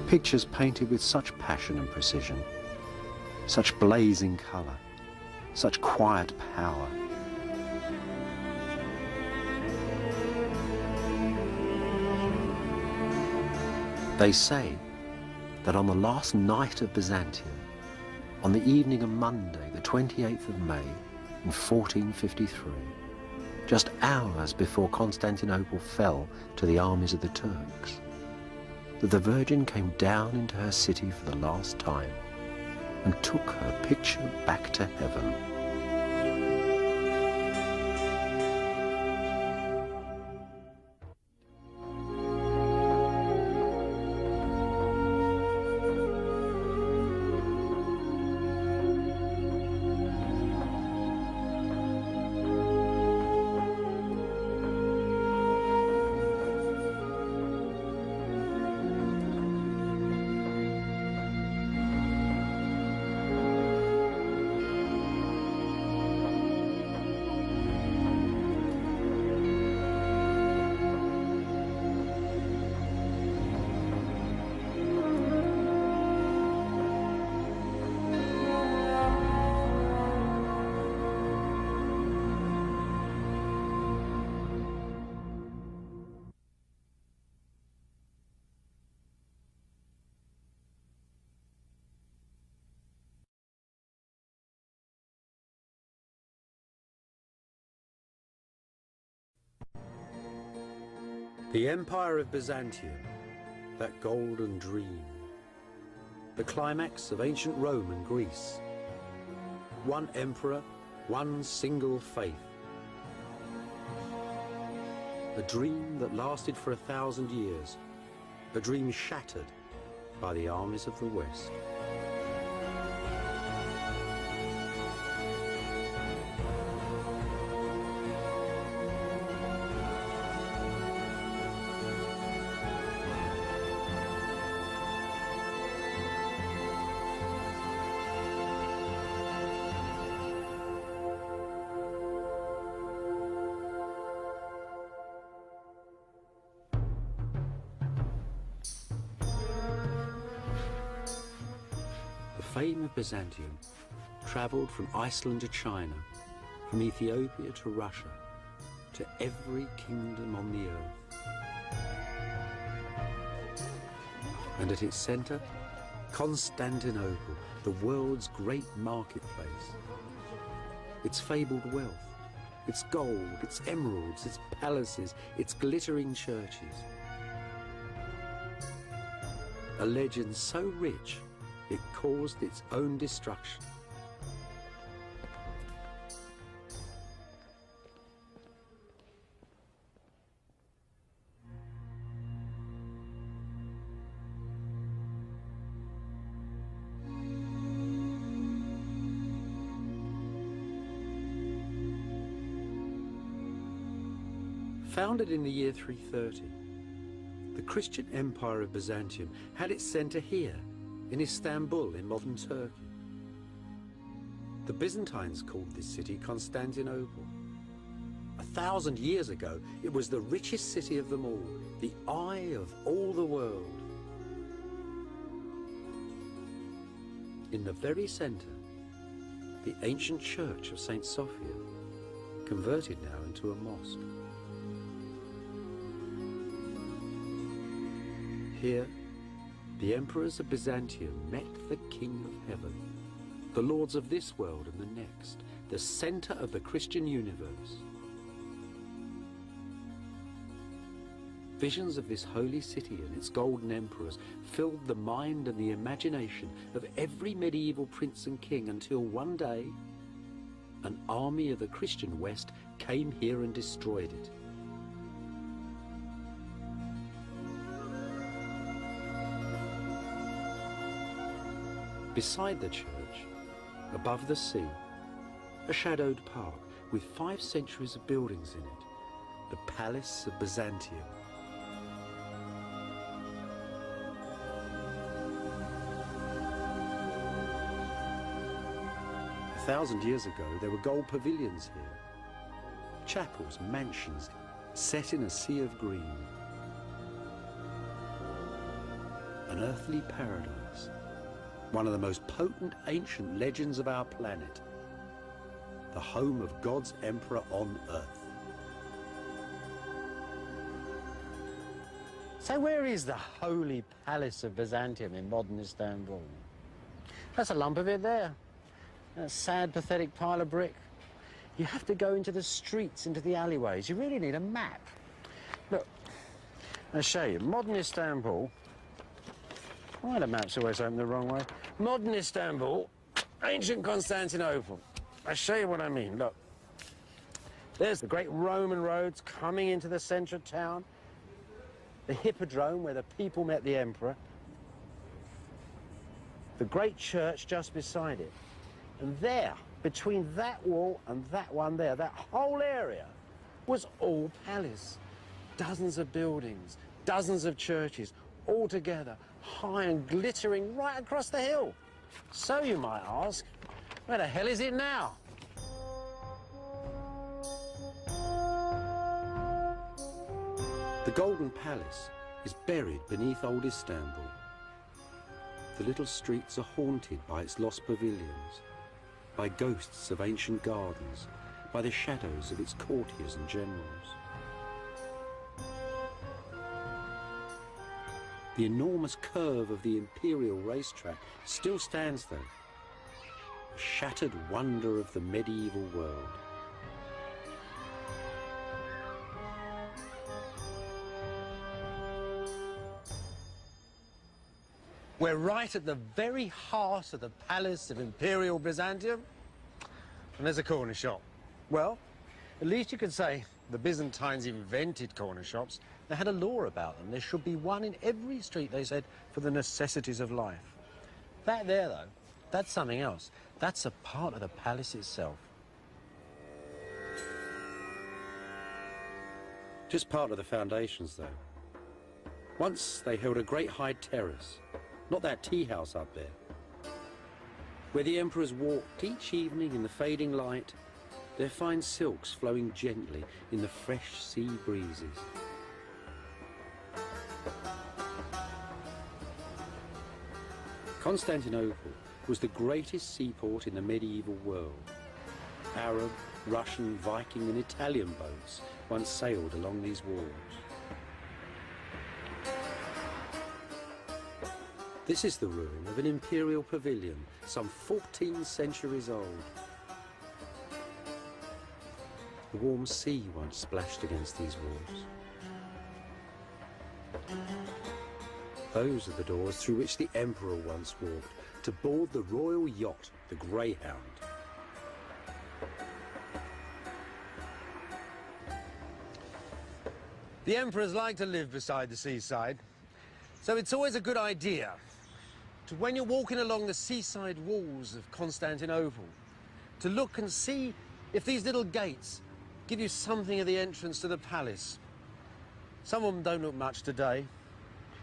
Pictures painted with such passion and precision, such blazing colour, such quiet power. They say that on the last night of Byzantium, on the evening of Monday, the 28th of May, in 1453, just hours before Constantinople fell to the armies of the Turks, that the Virgin came down into her city for the last time and took her picture back to heaven. The Empire of Byzantium that golden dream, the climax of ancient Rome and Greece. One emperor, one single faith. A dream that lasted for 1,000 years, a dream shattered by the armies of the West. The fame of Byzantium travelled from Iceland to China, from Ethiopia to Russia, to every kingdom on the earth. And at its centre, Constantinople, the world's great marketplace. Its fabled wealth, its gold, its emeralds, its palaces, its glittering churches. A legend so rich it caused its own destruction. Founded in the year 330, the Christian Empire of Byzantium had its centre here, in Istanbul, in modern Turkey. The Byzantines called this city Constantinople. 1,000 years ago, it was the richest city of them all, the eye of all the world. In the very centre, the ancient church of St. Sophia, converted now into a mosque. Here, the emperors of Byzantium met the King of Heaven, the lords of this world and the next, the centre of the Christian universe. Visions of this holy city and its golden emperors filled the mind and the imagination of every medieval prince and king until one day, an army of the Christian West came here and destroyed it. Beside the church, above the sea, a shadowed park with 5 centuries of buildings in it, the Palace of Byzantium. A 1,000 years ago, there were gold pavilions here, chapels, mansions, set in a sea of green. An earthly paradise. One of the most potent ancient legends of our planet, the home of God's emperor on earth. So where is the Holy Palace of Byzantium in modern Istanbul? That's a lump of it there. A sad, pathetic pile of brick. You have to go into the streets, into the alleyways. You really need a map. Look, I'll show you. Modern Istanbul. Why the map's always open the wrong way? Modern Istanbul, ancient Constantinople. I'll show you what I mean. Look, there's the great Roman roads coming into the centre of town, the hippodrome where the people met the emperor, the great church just beside it. And there, between that wall and that one there, that whole area was all palace. Dozens of buildings, dozens of churches, all together, high and glittering right across the hill. So you might ask, where the hell is it now? The Golden Palace is buried beneath old Istanbul. The little streets are haunted by its lost pavilions, by ghosts of ancient gardens, by the shadows of its courtiers and generals. The enormous curve of the imperial racetrack still stands though, a shattered wonder of the medieval world. We're right at the very heart of the palace of Imperial Byzantium, and there's a corner shop. Well, at least you could say the Byzantines invented corner shops. They had a law about them. There should be one in every street, they said, for the necessities of life. That there, though, that's something else. That's a part of the palace itself. Just part of the foundations, though. Once they held a great high terrace, not that tea house up there, where the emperors walked each evening in the fading light, their fine silks flowing gently in the fresh sea breezes. Constantinople was the greatest seaport in the medieval world. Arab, Russian, Viking and Italian boats once sailed along these walls. This is the ruin of an imperial pavilion, some 14 centuries old. The warm sea once splashed against these walls. Those are the doors through which the emperor once walked to board the royal yacht, the Greyhound. The emperors like to live beside the seaside, so it's always a good idea to, when you're walking along the seaside walls of Constantinople, to look and see if these little gates give you something of the entrance to the palace. Some of them don't look much today,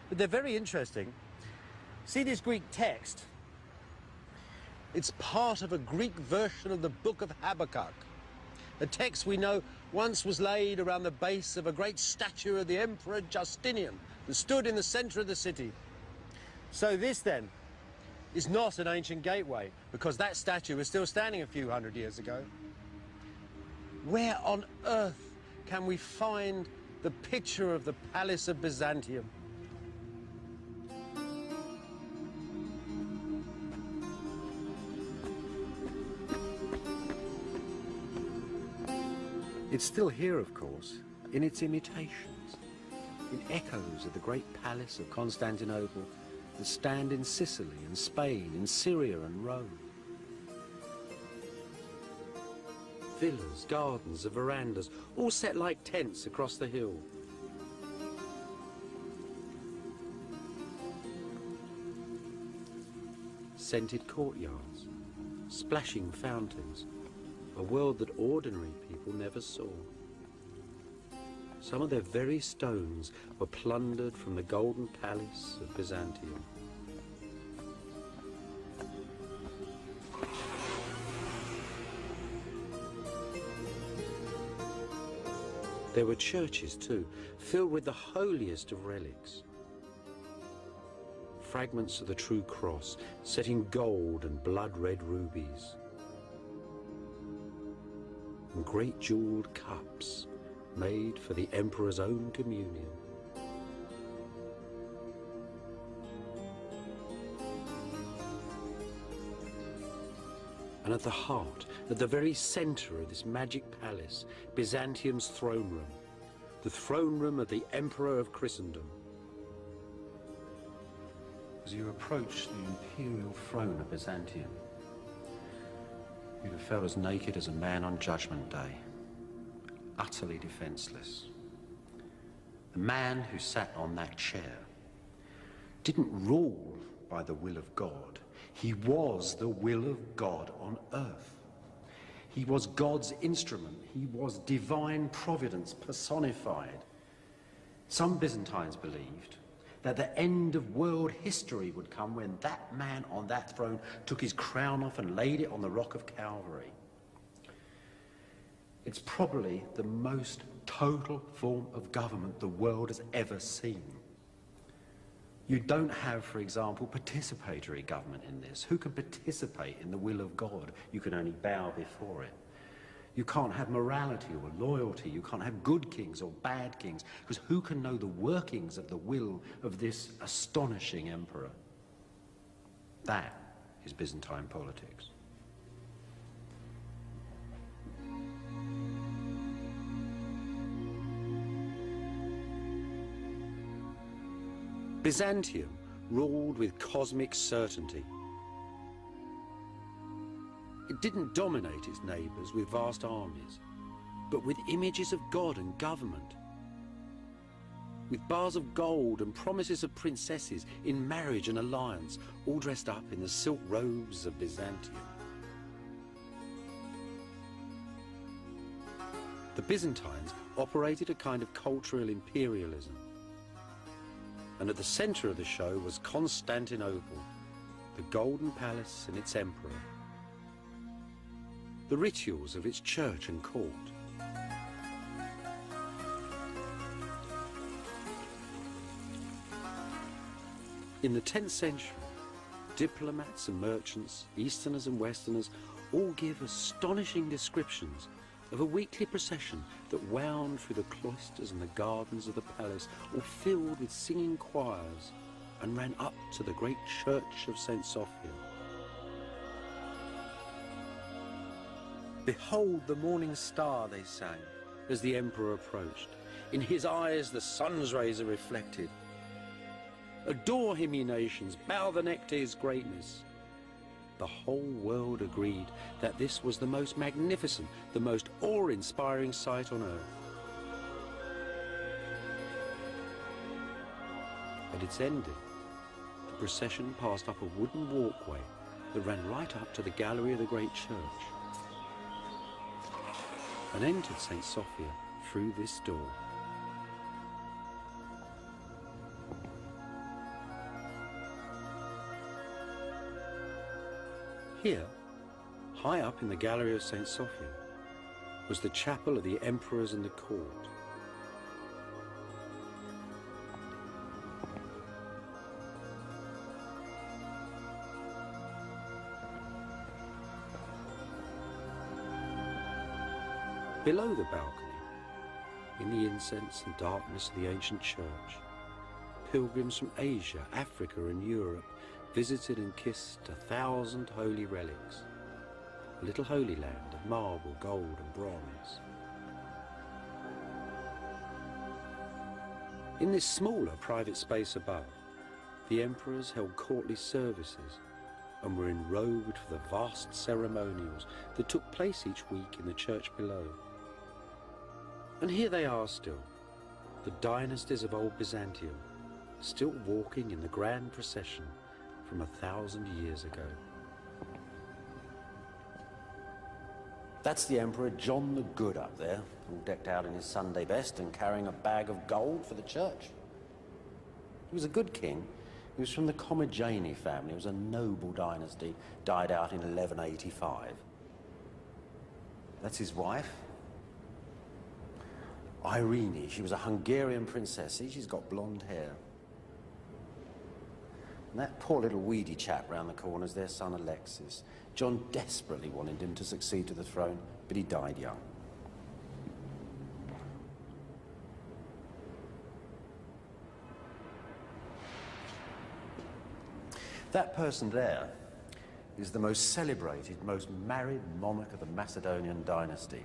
but they're very interesting. See this Greek text? It's part of a Greek version of the Book of Habakkuk, a text we know once was laid around the base of a great statue of the Emperor Justinian that stood in the centre of the city. So this, then, is not an ancient gateway, because that statue was still standing a few hundred years ago. Where on earth can we find the picture of the Palace of Byzantium? It's still here, of course, in its imitations, in echoes of the great palace of Constantinople that stand in Sicily and Spain, in Syria and Rome. Villas, gardens, and verandas, all set like tents across the hill. Scented courtyards, splashing fountains, a world that ordinary people never saw. Some of their very stones were plundered from the golden palace of Byzantium. There were churches too, filled with the holiest of relics. Fragments of the true cross set in gold and blood-red rubies. And great jeweled cups made for the emperor's own communion. And at the heart, at the very center of this magic palace, Byzantium's throne room, the throne room of the Emperor of Christendom. As you approach the imperial throne of Byzantium, you'd have felt as naked as a man on Judgment Day, utterly defenseless. The man who sat on that chair didn't rule by the will of God. He was the will of God on earth. He was God's instrument. He was divine providence personified. Some Byzantines believed that the end of world history would come when that man on that throne took his crown off and laid it on the rock of Calvary. It's probably the most total form of government the world has ever seen. You don't have, for example, participatory government in this. Who can participate in the will of God? You can only bow before it. You can't have morality or loyalty. You can't have good kings or bad kings, because who can know the workings of the will of this astonishing emperor? That is Byzantine politics. Byzantium ruled with cosmic certainty. It didn't dominate its neighbours with vast armies, but with images of God and government, with bars of gold and promises of princesses in marriage and alliance, all dressed up in the silk robes of Byzantium. The Byzantines operated a kind of cultural imperialism, and at the centre of the show was Constantinople, the Golden Palace and its emperor, the rituals of its church and court. In the 10th century, diplomats and merchants, Easterners and Westerners, all give astonishing descriptions of a weekly procession that wound through the cloisters and the gardens of the palace, all filled with singing choirs, and ran up to the great church of St. Sophia. Behold the morning star, they sang, as the emperor approached. In his eyes the sun's rays are reflected. Adore him, ye nations, bow the neck to his greatness. The whole world agreed that this was the most magnificent, the most awe-inspiring sight on earth. At its ending, the procession passed up a wooden walkway that ran right up to the gallery of the great church, and entered St. Sophia through this door. Here, high up in the gallery of St. Sophia, was the chapel of the emperors and the court. Below the balcony, in the incense and darkness of the ancient church, pilgrims from Asia, Africa and Europe visited and kissed 1,000 holy relics, a little holy land of marble, gold and bronze. In this smaller private space above, the emperors held courtly services and were enrobed for the vast ceremonials that took place each week in the church below. And here they are still, the dynasties of old Byzantium, still walking in the grand procession from 1,000 years ago. That's the Emperor John the Good up there, all decked out in his Sunday best and carrying a bag of gold for the church. He was a good king. He was from the Commagene family. It was a noble dynasty, died out in 1185. That's his wife, Irene. She was a Hungarian princess. See, she's got blonde hair. And that poor little weedy chap round the corner is their son Alexis. John desperately wanted him to succeed to the throne, but he died young. That person there is the most celebrated, most married monarch of the Macedonian dynasty,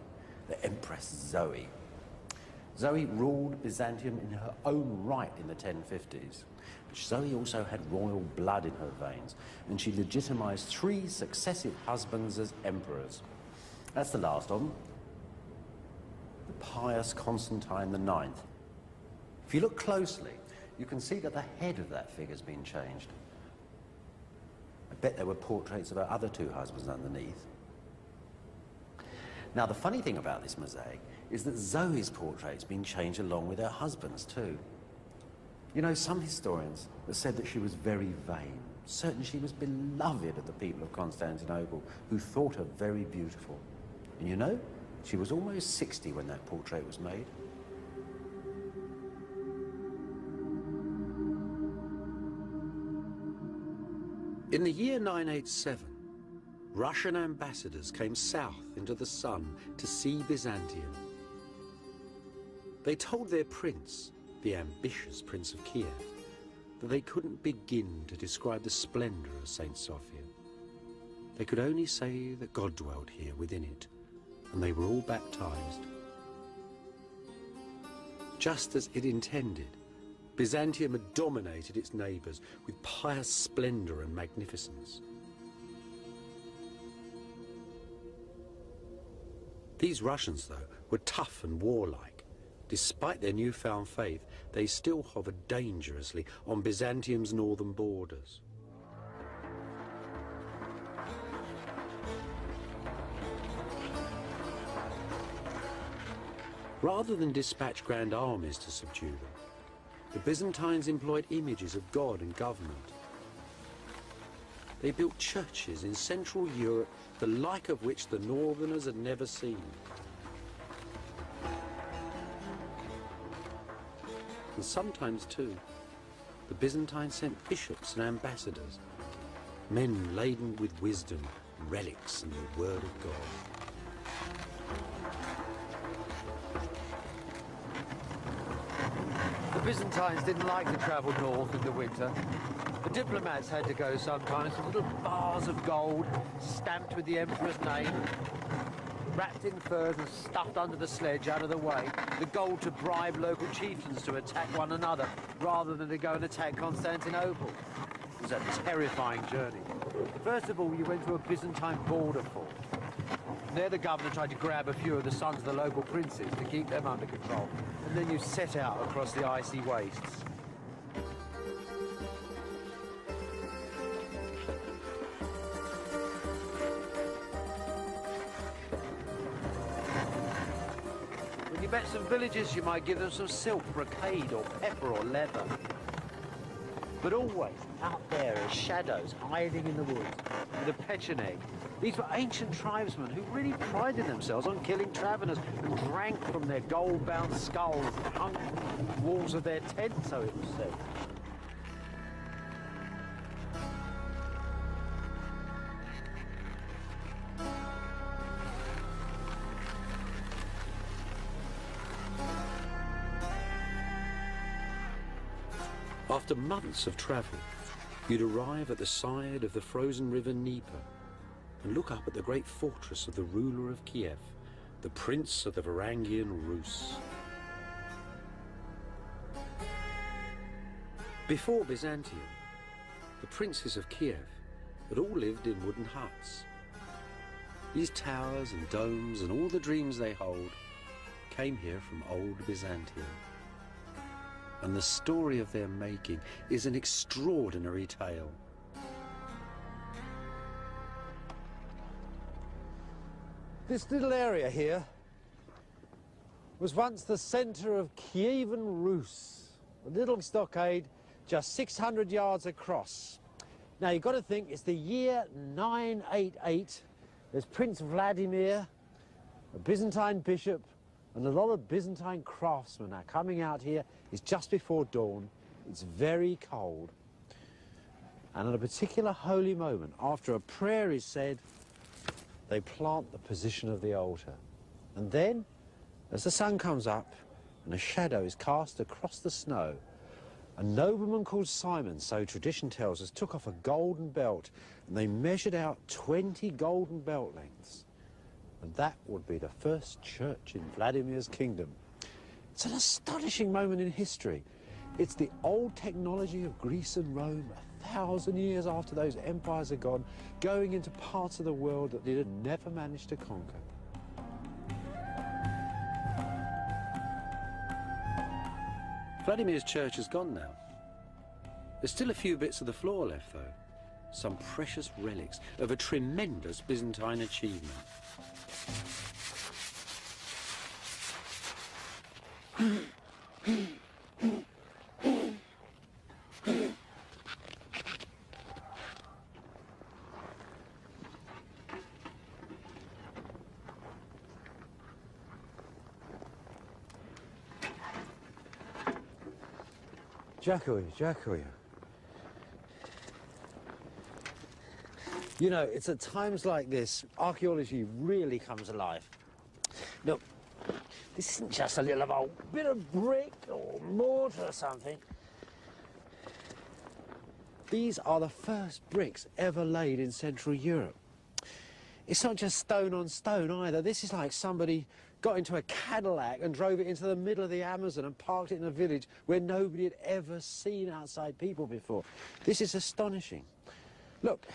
the Empress Zoe. Zoe ruled Byzantium in her own right in the 1050s. But Zoe also had royal blood in her veins, and she legitimized 3 successive husbands as emperors. That's the last of them, the pious Constantine IX. If you look closely, you can see that the head of that figure's been changed. I bet there were portraits of her other 2 husbands underneath. Now, the funny thing about this mosaic is that Zoe's portrait's been changed along with her husband's too. You know, some historians have said that she was very vain, certain she was beloved of the people of Constantinople, who thought her very beautiful. And you know, she was almost 60 when that portrait was made. In the year 987, Russian ambassadors came south into the sun to see Byzantium. They told their prince, the ambitious Prince of Kiev, that they couldn't begin to describe the splendor of St. Sophia. They could only say that God dwelt here within it, and they were all baptized. Just as it intended, Byzantium had dominated its neighbours with pious splendour and magnificence. These Russians, though, were tough and warlike. Despite their newfound faith, they still hovered dangerously on Byzantium's northern borders. Rather than dispatch grand armies to subdue them, the Byzantines employed images of God and government. They built churches in Central Europe, the like of which the Northerners had never seen. And sometimes, too, the Byzantines sent bishops and ambassadors, men laden with wisdom, relics, and the word of God. The Byzantines didn't like to travel north in the winter. The diplomats had to go sometimes with little bars of gold stamped with the emperor's name, wrapped in furs and stuffed under the sledge out of the way. The gold to bribe local chieftains to attack one another rather than to go and attack Constantinople. It was a terrifying journey. First of all, you went to a Byzantine border fort. There the governor tried to grab a few of the sons of the local princes to keep them under control. And then you set out across the icy wastes. When you met some villagers, you might give them some silk, brocade, or pepper or leather. But always out there as shadows hiding in the woods with a pecheneg. These were ancient tribesmen who really prided themselves on killing travellers and drank from their gold-bound skulls and hung on the walls of their tents, so it was said. After months of travel, you'd arrive at the side of the frozen river Dnieper and look up at the great fortress of the ruler of Kiev, the prince of the Varangian Rus. Before Byzantium, the princes of Kiev had all lived in wooden huts. These towers and domes and all the dreams they hold came here from old Byzantium. And the story of their making is an extraordinary tale. This little area here was once the centre of Kievan Rus, a little stockade just 600 yards across. Now you've got to think it's the year 988. There's Prince Vladimir, a Byzantine bishop, and a lot of Byzantine craftsmen are coming out here. It's just before dawn. It's very cold. And at a particular holy moment, after a prayer is said, they plant the position of the altar. And then, as the sun comes up and a shadow is cast across the snow, a nobleman called Simon, so tradition tells us, took off a golden belt and they measured out 20 golden belt lengths. And that would be the first church in Vladimir's kingdom. It's an astonishing moment in history. It's the old technology of Greece and Rome, 1,000 years after those empires are gone, going into parts of the world that they had never managed to conquer. Vladimir's church is gone now. There's still a few bits of the floor left, though. Some precious relics of a tremendous Byzantine achievement. Dziękuję. You know, it's at times like this, archaeology really comes alive. Look, this isn't just a little old bit of brick or mortar or something. These are the first bricks ever laid in Central Europe. It's not just stone on stone either. This is like somebody got into a Cadillac and drove it into the middle of the Amazon and parked it in a village where nobody had ever seen outside people before. This is astonishing. Look,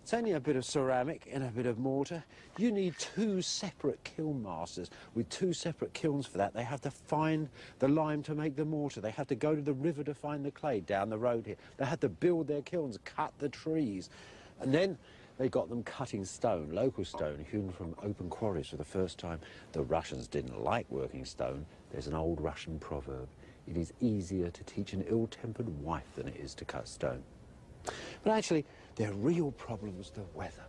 it's only a bit of ceramic and a bit of mortar. You need two separate kiln masters with two separate kilns for that. They have to find the lime to make the mortar. They have to go to the river to find the clay down the road here. They had to build their kilns, cut the trees. And then they got them cutting stone, local stone, hewn from open quarries for the first time. The Russians didn't like working stone. There's an old Russian proverb. It is easier to teach an ill-tempered wife than it is to cut stone. But actually, their real problem was the weather.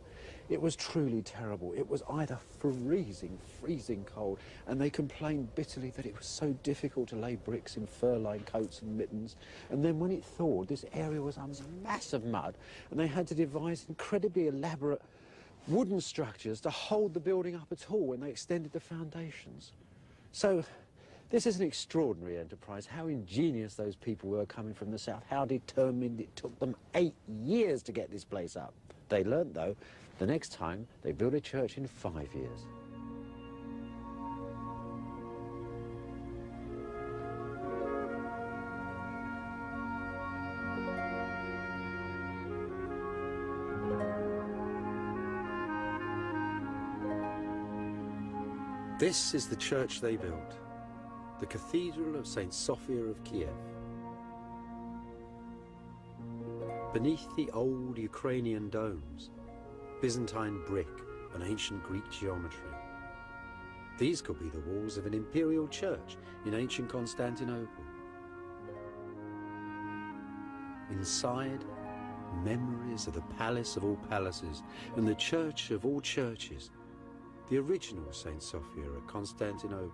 It was truly terrible. It was either freezing cold, and they complained bitterly that it was so difficult to lay bricks in fur-lined coats and mittens. And then when it thawed, this area was a mass of mud, and they had to devise incredibly elaborate wooden structures to hold the building up at all when they extended the foundations. So this is an extraordinary enterprise. How ingenious those people were coming from the south, how determined. It took them 8 years to get this place up. They learnt, though, the next time they built a church in 5 years. This is the church they built, the Cathedral of St. Sophia of Kiev. Beneath the old Ukrainian domes, Byzantine brick and ancient Greek geometry. These could be the walls of an imperial church in ancient Constantinople. Inside, memories of the palace of all palaces and the church of all churches, the original St. Sophia at Constantinople.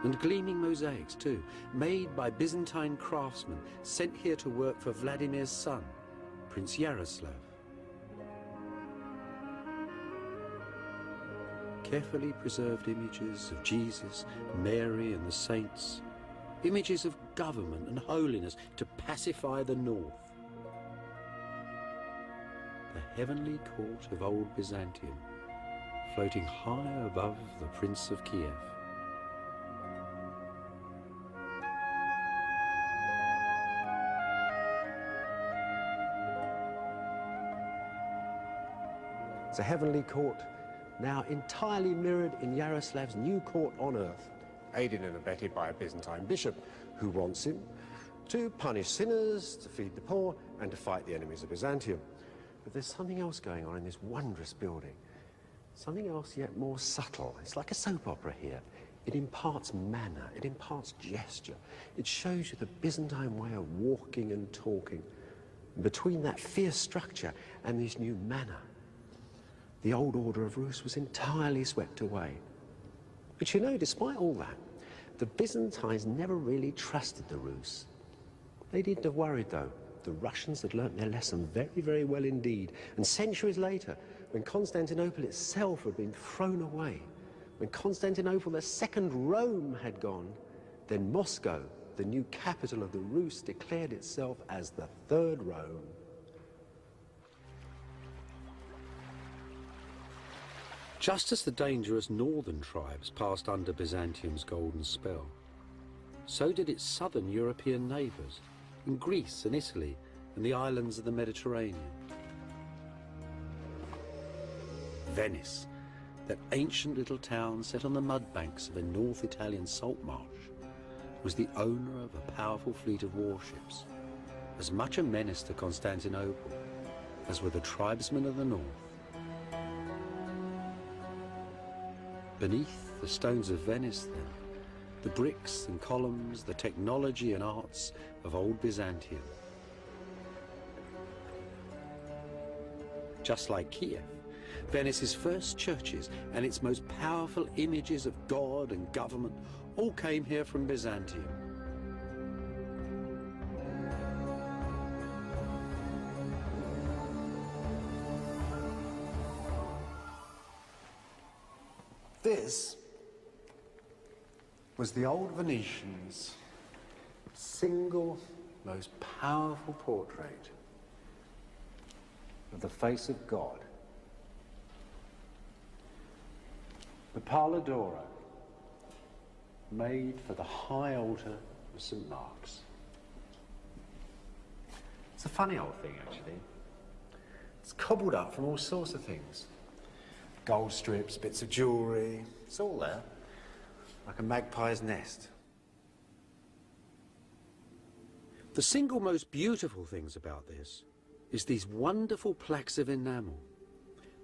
And gleaming mosaics too, made by Byzantine craftsmen sent here to work for Vladimir's son, Prince Yaroslav. Carefully preserved images of Jesus, Mary and the saints, images of government and holiness to pacify the north. The heavenly court of old Byzantium, floating high above the Prince of Kiev. It's a heavenly court, now entirely mirrored in Yaroslav's new court on earth, aided and abetted by a Byzantine bishop who wants him to punish sinners, to feed the poor, and to fight the enemies of Byzantium. But there's something else going on in this wondrous building, something else yet more subtle. It's like a soap opera here. It imparts manner, it imparts gesture. It shows you the Byzantine way of walking and talking. And between that fierce structure and this new manner, the old order of Rus was entirely swept away. But you know, despite all that, the Byzantines never really trusted the Rus. They needn't have worried, though. The Russians had learnt their lesson very, very well indeed. And centuries later, when Constantinople itself had been thrown away, when Constantinople, the second Rome, had gone, then Moscow, the new capital of the Rus, declared itself as the Third Rome. Just as the dangerous northern tribes passed under Byzantium's golden spell, so did its southern European neighbours, in Greece and Italy and the islands of the Mediterranean. Venice, that ancient little town set on the mud banks of a North Italian salt marsh, was the owner of a powerful fleet of warships, as much a menace to Constantinople as were the tribesmen of the north. Beneath the stones of Venice, then, the bricks and columns, the technology and arts of old Byzantium. Just like Kiev, Venice's first churches and its most powerful images of God and government all came here from Byzantium. This was the old Venetians' single most powerful portrait of the face of God. The Pala d'Oro, made for the high altar of St. Mark's. It's a funny old thing, actually. It's cobbled up from all sorts of things. Gold strips, bits of jewellery, it's all there, like a magpie's nest. The single most beautiful things about this is these wonderful plaques of enamel.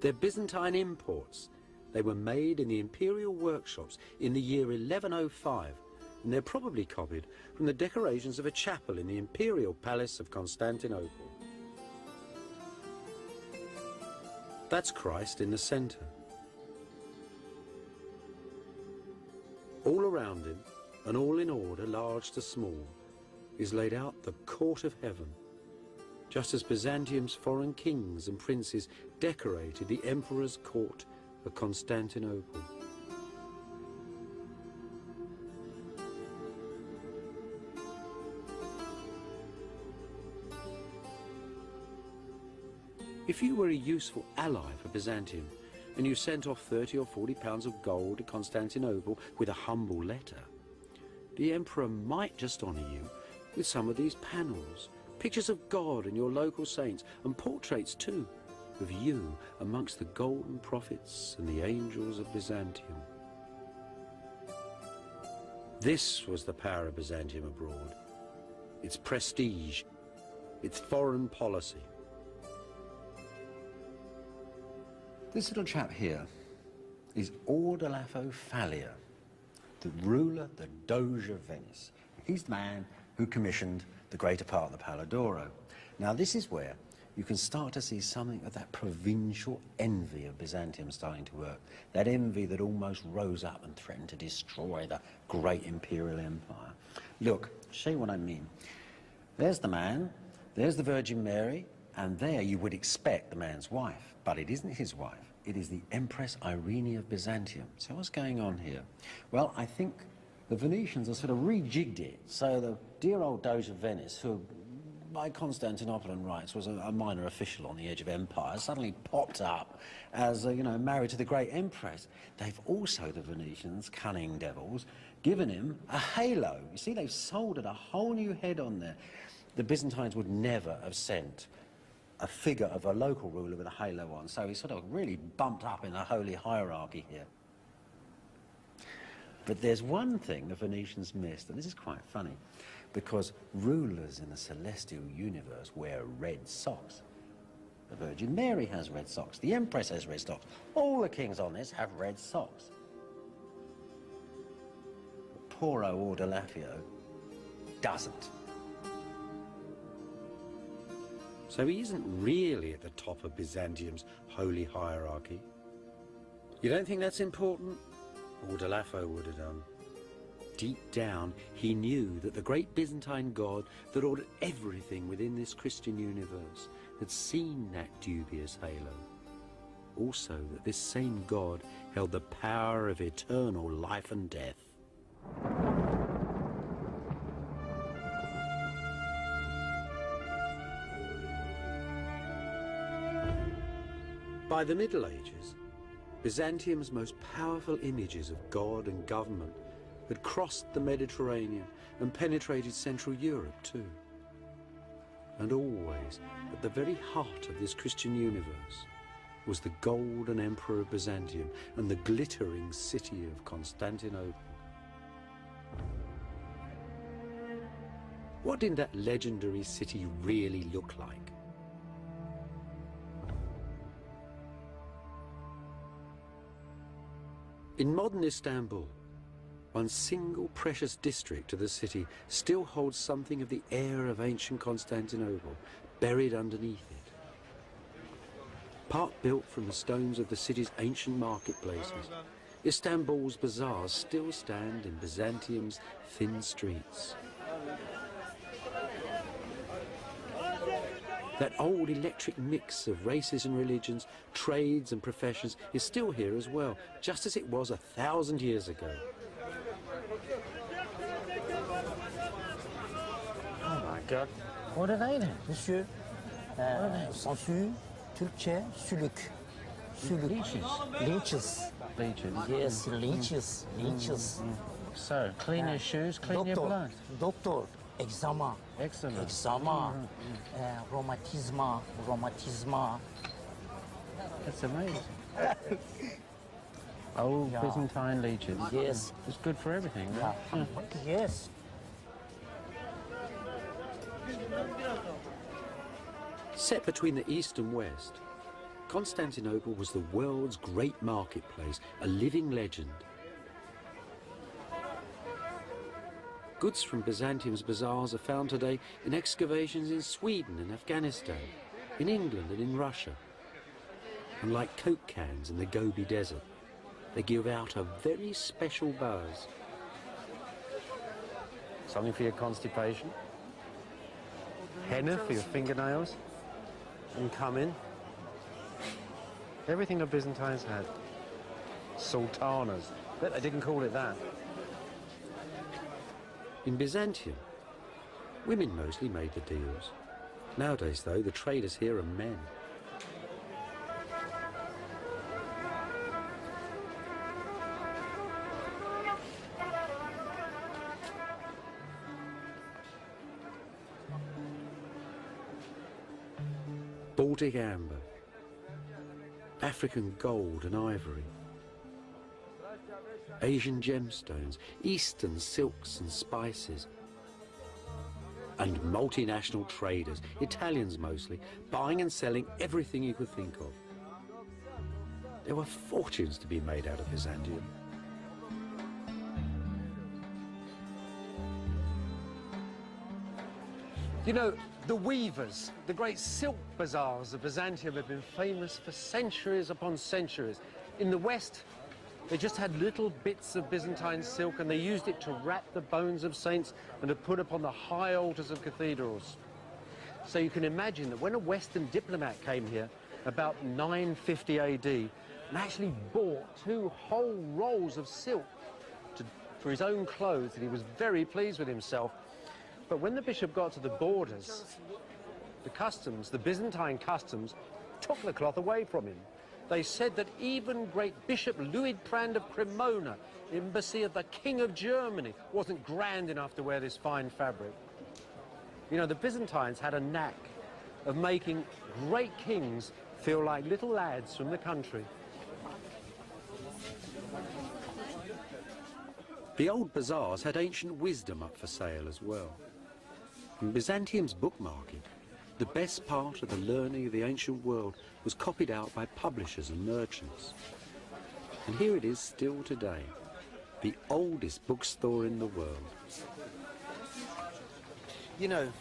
They're Byzantine imports. They were made in the imperial workshops in the year 1105, and they're probably copied from the decorations of a chapel in the imperial palace of Constantinople. That's Christ in the centre. All around him, and all in order, large to small, is laid out the court of heaven, just as Byzantium's foreign kings and princes decorated the emperor's court of Constantinople. If you were a useful ally for Byzantium, and you sent off 30 or 40 pounds of gold to Constantinople with a humble letter, the emperor might just honour you with some of these panels, pictures of God and your local saints, and portraits too of you amongst the golden prophets and the angels of Byzantium. This was the power of Byzantium abroad, its prestige, its foreign policy. This little chap here is Ordolafo Fallia, the ruler, the Doge of Venice. He's the man who commissioned the greater part of the Pala d'Oro. Now this is where you can start to see something of that provincial envy of Byzantium starting to work. That envy that almost rose up and threatened to destroy the great imperial empire. Look, show you what I mean. There's the man, there's the Virgin Mary, and there you would expect the man's wife. But it isn't his wife. It is the Empress Irene of Byzantium. So what's going on here? Well, I think the Venetians have sort of rejigged it. So the dear old Doge of Venice, who by Constantinopolitan rights was a minor official on the edge of empire, suddenly popped up as, you know, married to the great empress. They've also, the Venetians, cunning devils, given him a halo. You see, they've soldered a whole new head on there. The Byzantines would never have sent a figure of a local ruler with a halo on, so he's sort of really bumped up in the holy hierarchy here. But there's one thing the Venetians missed, and this is quite funny, because rulers in the celestial universe wear red socks. The Virgin Mary has red socks, the Empress has red socks, all the kings on this have red socks. But poor old Ordolafio doesn't. So he isn't really at the top of Byzantium's holy hierarchy. You don't think that's important? Ordolafo would have done. Deep down, he knew that the great Byzantine God that ordered everything within this Christian universe had seen that dubious halo. Also, that this same God held the power of eternal life and death. By the Middle Ages, Byzantium's most powerful images of God and government had crossed the Mediterranean and penetrated Central Europe too. And always, at the very heart of this Christian universe, was the golden emperor of Byzantium and the glittering city of Constantinople. What did that legendary city really look like? In modern Istanbul, one single precious district of the city still holds something of the air of ancient Constantinople buried underneath it. Part built from the stones of the city's ancient marketplaces, Istanbul's bazaars still stand in Byzantium's thin streets. That old electric mix of races and religions, trades and professions is still here as well, just as it was 1,000 years ago. Oh my God. What are they then, monsieur? Sangsue, Türkçe sülük. Sülük. Leeches. Legion. Yes, leeches. Leeches. So, clean your shoes, clean your blood. Doctor. Eczema. Eczema. Eczema. Romatizma. That's amazing. Old Yeah. Byzantine legions. Yes. It's good for everything, right? Yes. Set between the east and west, Constantinople was the world's great marketplace, a living legend. Goods from Byzantium's bazaars are found today in excavations in Sweden and Afghanistan, in England and in Russia. And like Coke cans in the Gobi Desert, they give out a very special buzz. Something for your constipation. Henna for your fingernails. And cumin. Everything the Byzantines had. Sultanas. Bet they didn't call it that. In Byzantium, women mostly made the deals. Nowadays, though, the traders here are men. Baltic amber, African gold and ivory, Asian gemstones, Eastern silks and spices, and multinational traders, Italians mostly, buying and selling everything you could think of. There were fortunes to be made out of Byzantium. You know, the weavers, the great silk bazaars of Byzantium have been famous for centuries upon centuries. In the West, they just had little bits of Byzantine silk and they used it to wrap the bones of saints and to put upon the high altars of cathedrals. So you can imagine that when a Western diplomat came here about 950 AD and actually bought 2 whole rolls of silk for his own clothes, and he was very pleased with himself. But when the bishop got to the borders, the Byzantine customs, took the cloth away from him. They said that even great Bishop Luidprand of Cremona, embassy of the King of Germany, wasn't grand enough to wear this fine fabric. You know, the Byzantines had a knack of making great kings feel like little lads from the country. The old bazaars had ancient wisdom up for sale as well. In Byzantium's book market, the best part of the learning of the ancient world was copied out by publishers and merchants. And here it is still today, the oldest bookstore in the world. You know,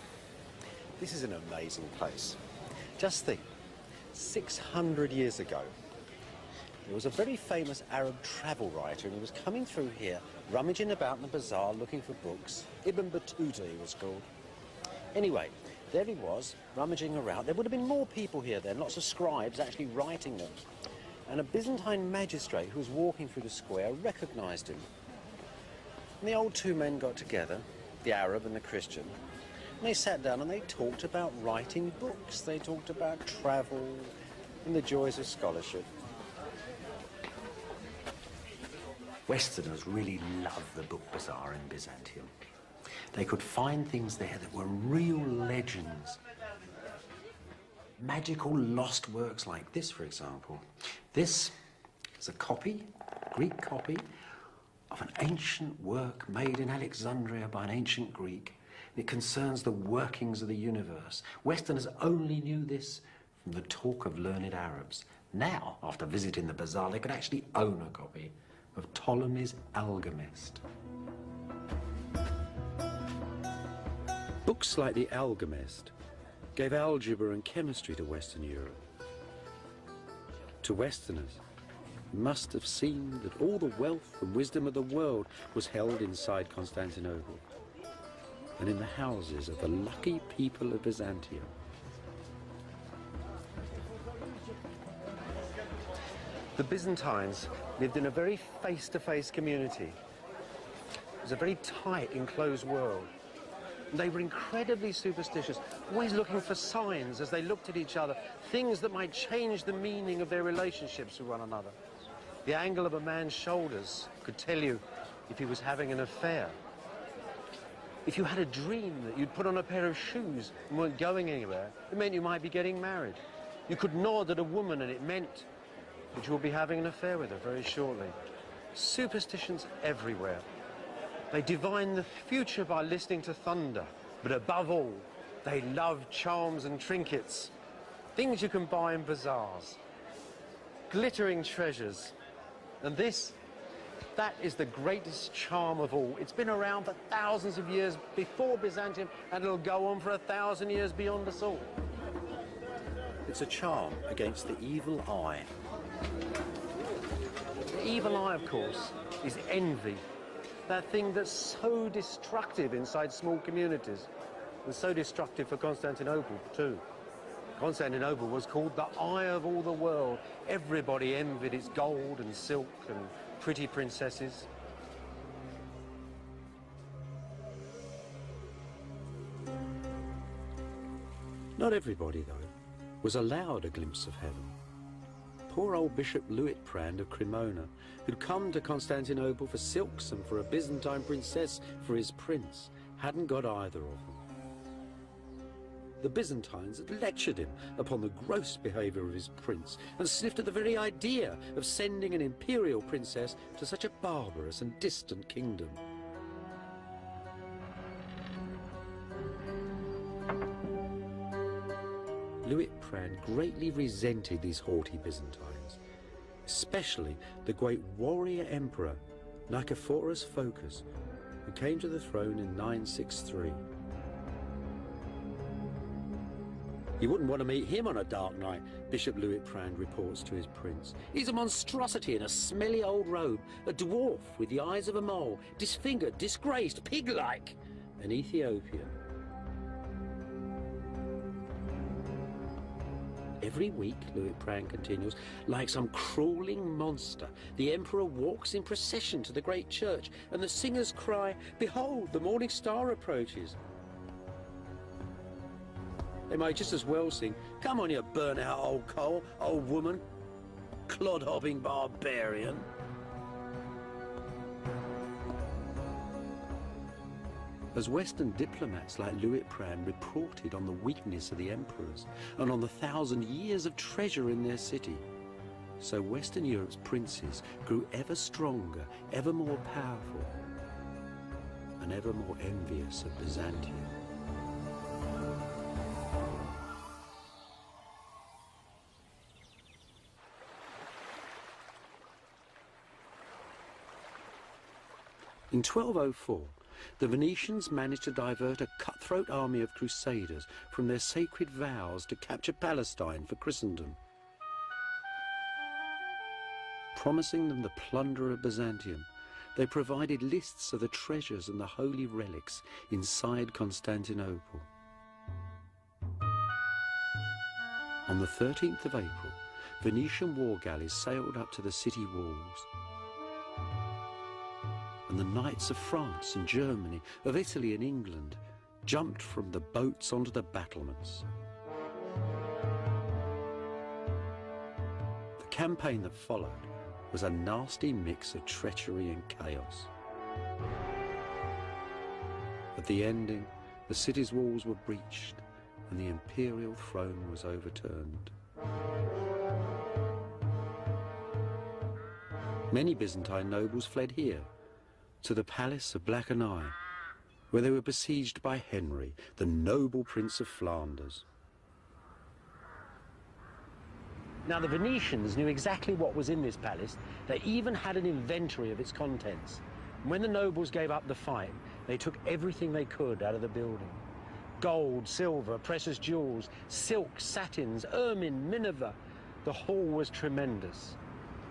this is an amazing place. Just think, 600 years ago, there was a very famous Arab travel writer, and he was coming through here, rummaging about in the bazaar looking for books. Ibn Battuta, he was called. Anyway, there he was, rummaging around. There would have been more people here then, lots of scribes actually writing them. And a Byzantine magistrate who was walking through the square recognised him. And the old two men got together, the Arab and the Christian, and they sat down and they talked about writing books. They talked about travel and the joys of scholarship. Westerners really loved the book bazaar in Byzantium. They could find things there that were real legends. Magical lost works like this, for example. This is a copy, a Greek copy, of an ancient work made in Alexandria by an ancient Greek. It concerns the workings of the universe. Westerners only knew this from the talk of learned Arabs. Now, after visiting the bazaar, they could actually own a copy of Ptolemy's Almagest. Books like the Almagest gave algebra and chemistry to Western Europe. To Westerners, it must have seemed that all the wealth and wisdom of the world was held inside Constantinople and in the houses of the lucky people of Byzantium. The Byzantines lived in a very face-to-face community. It was a very tight, enclosed world. They were incredibly superstitious. always looking for signs as they looked at each other, things that might change the meaning of their relationships with one another. The angle of a man's shoulders could tell you if he was having an affair. If you had a dream that you'd put on a pair of shoes and weren't going anywhere, it meant you might be getting married. You could nod at a woman and it meant that you would be having an affair with her very shortly. Superstitions everywhere. They divine the future by listening to thunder, but above all, they love charms and trinkets, things you can buy in bazaars, glittering treasures. And that is the greatest charm of all. It's been around for thousands of years before Byzantium, and it'll go on for 1,000 years beyond us all. It's a charm against the evil eye. The evil eye, of course, is envy. That thing that's so destructive inside small communities, and so destructive for Constantinople, too. Constantinople was called the eye of all the world. Everybody envied its gold and silk and pretty princesses. Not everybody, though, was allowed a glimpse of heaven. Poor old Bishop Luitprand of Cremona, who'd come to Constantinople for silks and for a Byzantine princess for his prince, hadn't got either of them. The Byzantines had lectured him upon the gross behaviour of his prince and sniffed at the very idea of sending an imperial princess to such a barbarous and distant kingdom. Luitprand greatly resented these haughty Byzantines, especially the great warrior emperor Nicephorus Phocas, who came to the throne in 963. You wouldn't want to meet him on a dark night, Bishop Luitprand reports to his prince. He's a monstrosity in a smelly old robe, a dwarf with the eyes of a mole, disfigured, disgraced, pig-like, an Ethiopian. Every week, Luitprand continues, like some crawling monster, the emperor walks in procession to the great church, and the singers cry, "Behold, the morning star approaches." They might just as well sing, "Come on, you burnt-out old coal, old woman, clod-hopping barbarian." As Western diplomats like Luitprand reported on the weakness of the emperors and on the 1,000 years of treasure in their city, so Western Europe's princes grew ever stronger, ever more powerful, and ever more envious of Byzantium. In 1204, the Venetians managed to divert a cutthroat army of crusaders from their sacred vows to capture Palestine for Christendom. Promising them the plunder of Byzantium, they provided lists of the treasures and the holy relics inside Constantinople. On the 13th of April, Venetian war galleys sailed up to the city walls. And the knights of France and Germany, of Italy and England, jumped from the boats onto the battlements. The campaign that followed was a nasty mix of treachery and chaos. At the ending, the city's walls were breached and the imperial throne was overturned. Many Byzantine nobles fled here, to the palace of Black and Eye, where they were besieged by Henry, the noble Prince of Flanders. Now, the Venetians knew exactly what was in this palace. They even had an inventory of its contents. And when the nobles gave up the fight, they took everything they could out of the building. Gold, silver, precious jewels, silk, satins, ermine, minever. The haul was tremendous.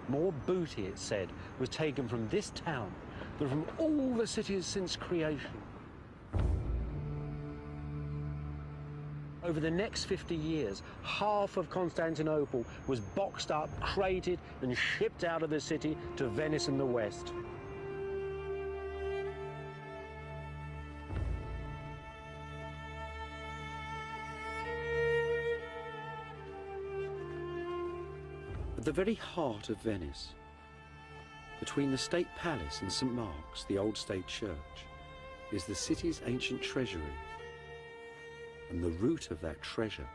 More booty, it said, was taken from this town than from all the cities since creation. Over the next 50 years, half of Constantinople was boxed up, crated, and shipped out of the city to Venice and the West. At the very heart of Venice, between the State Palace and St. Mark's, the old state church, is the city's ancient treasury. And the root of that treasure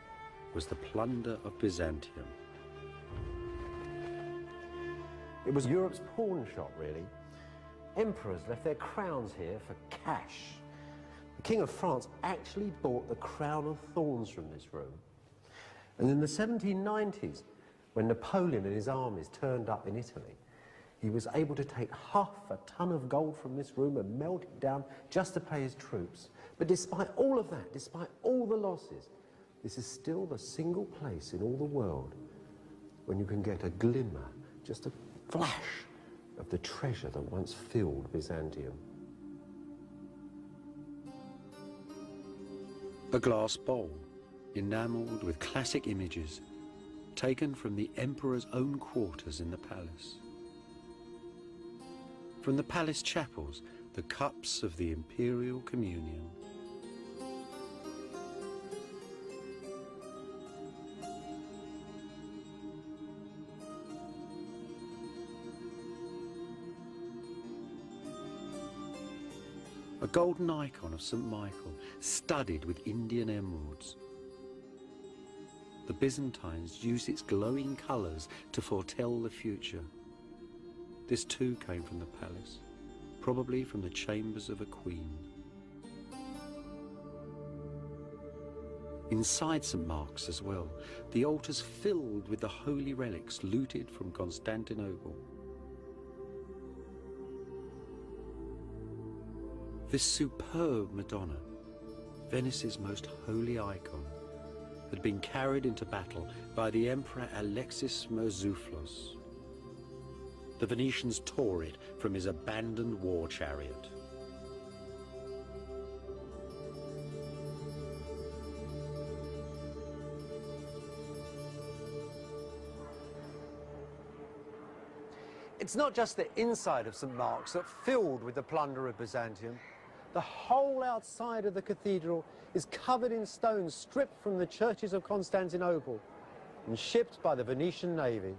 was the plunder of Byzantium. It was Europe's pawn shop, really. Emperors left their crowns here for cash. The King of France actually bought the crown of thorns from this room. And in the 1790s, when Napoleon and his armies turned up in Italy, he was able to take half a ton of gold from this room and melt it down just to pay his troops. But despite all of that, despite all the losses, this is still the single place in all the world when you can get a glimmer, just a flash of the treasure that once filled Byzantium. A glass bowl, enamelled with classic images, taken from the emperor's own quarters in the palace. From the palace chapels, the cups of the imperial communion. A golden icon of St. Michael, studded with Indian emeralds. The Byzantines used its glowing colours to foretell the future. This too came from the palace, probably from the chambers of a queen. Inside St. Mark's as well, the altars filled with the holy relics looted from Constantinople. This superb Madonna, Venice's most holy icon, had been carried into battle by the Emperor Alexis Mourzouflos. The Venetians tore it from his abandoned war chariot. It's not just the inside of St. Mark's that's filled with the plunder of Byzantium. The whole outside of the cathedral is covered in stones stripped from the churches of Constantinople and shipped by the Venetian navy.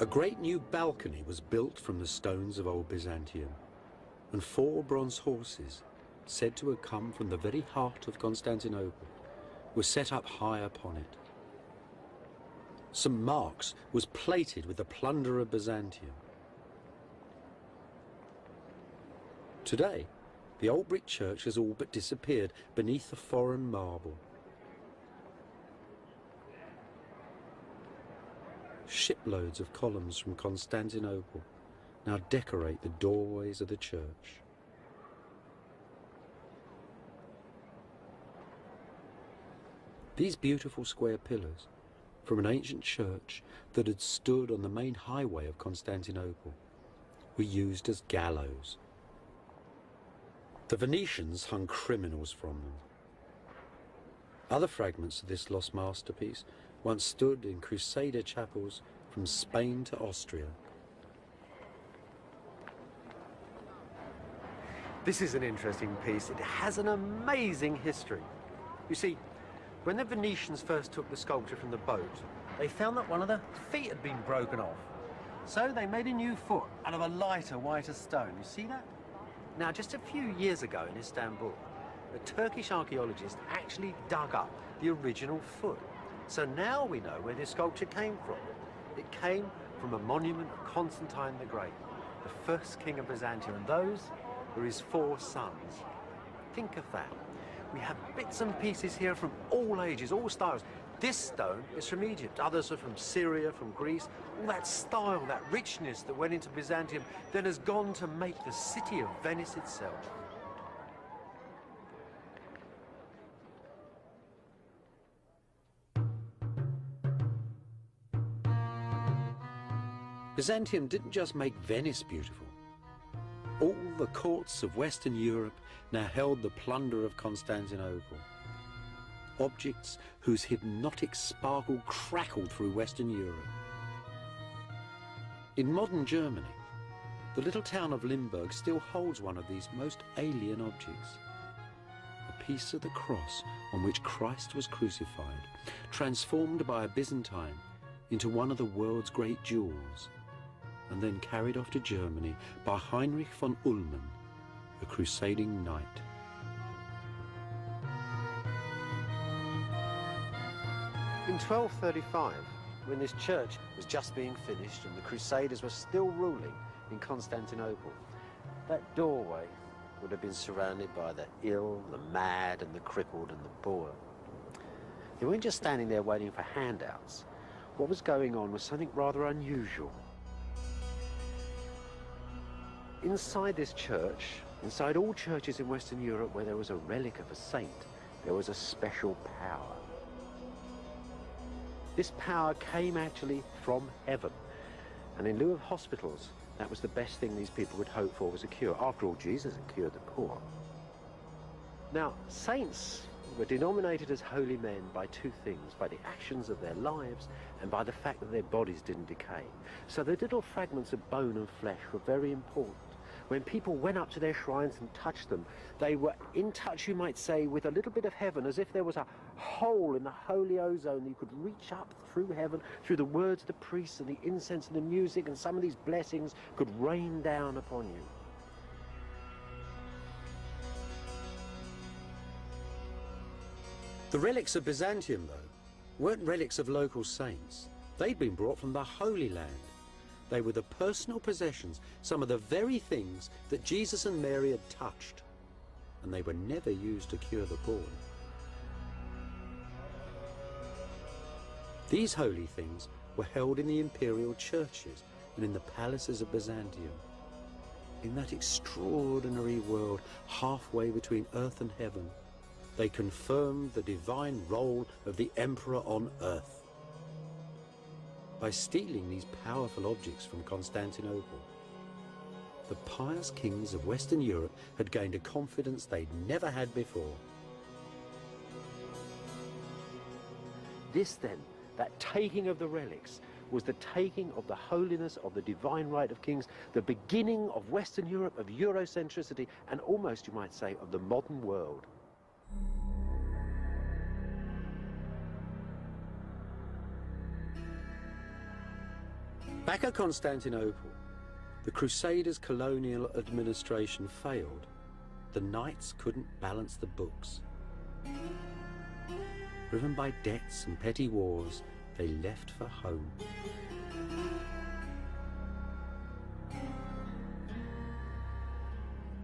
A great new balcony was built from the stones of old Byzantium, and 4 bronze horses, said to have come from the very heart of Constantinople, were set up high upon it. St. Mark's was plated with the plunder of Byzantium. Today, the old brick church has all but disappeared beneath the foreign marble. Shiploads of columns from Constantinople now decorate the doorways of the church. These beautiful square pillars from an ancient church that had stood on the main highway of Constantinople were used as gallows. The Venetians hung criminals from them. Other fragments of this lost masterpiece once stood in crusader chapels from Spain to Austria. This is an interesting piece. It has an amazing history. You see, when the Venetians first took the sculpture from the boat, they found that one of the feet had been broken off. So they made a new foot out of a lighter, whiter stone. You see that? Now, just a few years ago in Istanbul, a Turkish archaeologist actually dug up the original foot. So now we know where this sculpture came from. It came from a monument of Constantine the Great, the first king of Byzantium, and those were his 4 sons. Think of that. We have bits and pieces here from all ages, all styles. This stone is from Egypt, others are from Syria, from Greece. All that style, that richness that went into Byzantium then has gone to make the city of Venice itself. Byzantium didn't just make Venice beautiful. All the courts of Western Europe now held the plunder of Constantinople. Objects whose hypnotic sparkle crackled through Western Europe. In modern Germany, The little town of Limburg still holds one of these most alien objects. A piece of the cross on which Christ was crucified, transformed by a Byzantine into one of the world's great jewels, and then carried off to Germany by Heinrich von Ullmann, a crusading knight. In 1235, when this church was just being finished and the Crusaders were still ruling in Constantinople, that doorway would have been surrounded by the ill, the mad, and the crippled, and the poor. They weren't just standing there waiting for handouts. What was going on was something rather unusual. Inside this church, inside all churches in Western Europe where there was a relic of a saint, there was a special power. This power came actually from heaven, and in lieu of hospitals, that was the best thing these people would hope for, was a cure. After all, Jesus had cured the poor. Now, saints were denominated as holy men by two things: by the actions of their lives and by the fact that their bodies didn't decay. So the little fragments of bone and flesh were very important. When people went up to their shrines and touched them, they were in touch, you might say, with a little bit of heaven, as if there was a hole in the holy ozone that you could reach up through heaven, through the words of the priests and the incense and the music, and some of these blessings could rain down upon you. The relics of Byzantium, though, weren't relics of local saints. They'd been brought from the Holy Land. They were the personal possessions, some of the very things that Jesus and Mary had touched, and they were never used to cure the poor. These holy things were held in the imperial churches and in the palaces of Byzantium. In that extraordinary world halfway between earth and heaven, they confirmed the divine role of the emperor on earth. By stealing these powerful objects from Constantinople, the pious kings of Western Europe had gained a confidence they'd never had before. This then, that taking of the relics, was the taking of the holiness of the divine right of kings, the beginning of Western Europe, of Eurocentricity, and almost, you might say, of the modern world. Back at Constantinople, the Crusaders' colonial administration failed. The knights couldn't balance the books. Driven by debts and petty wars, they left for home.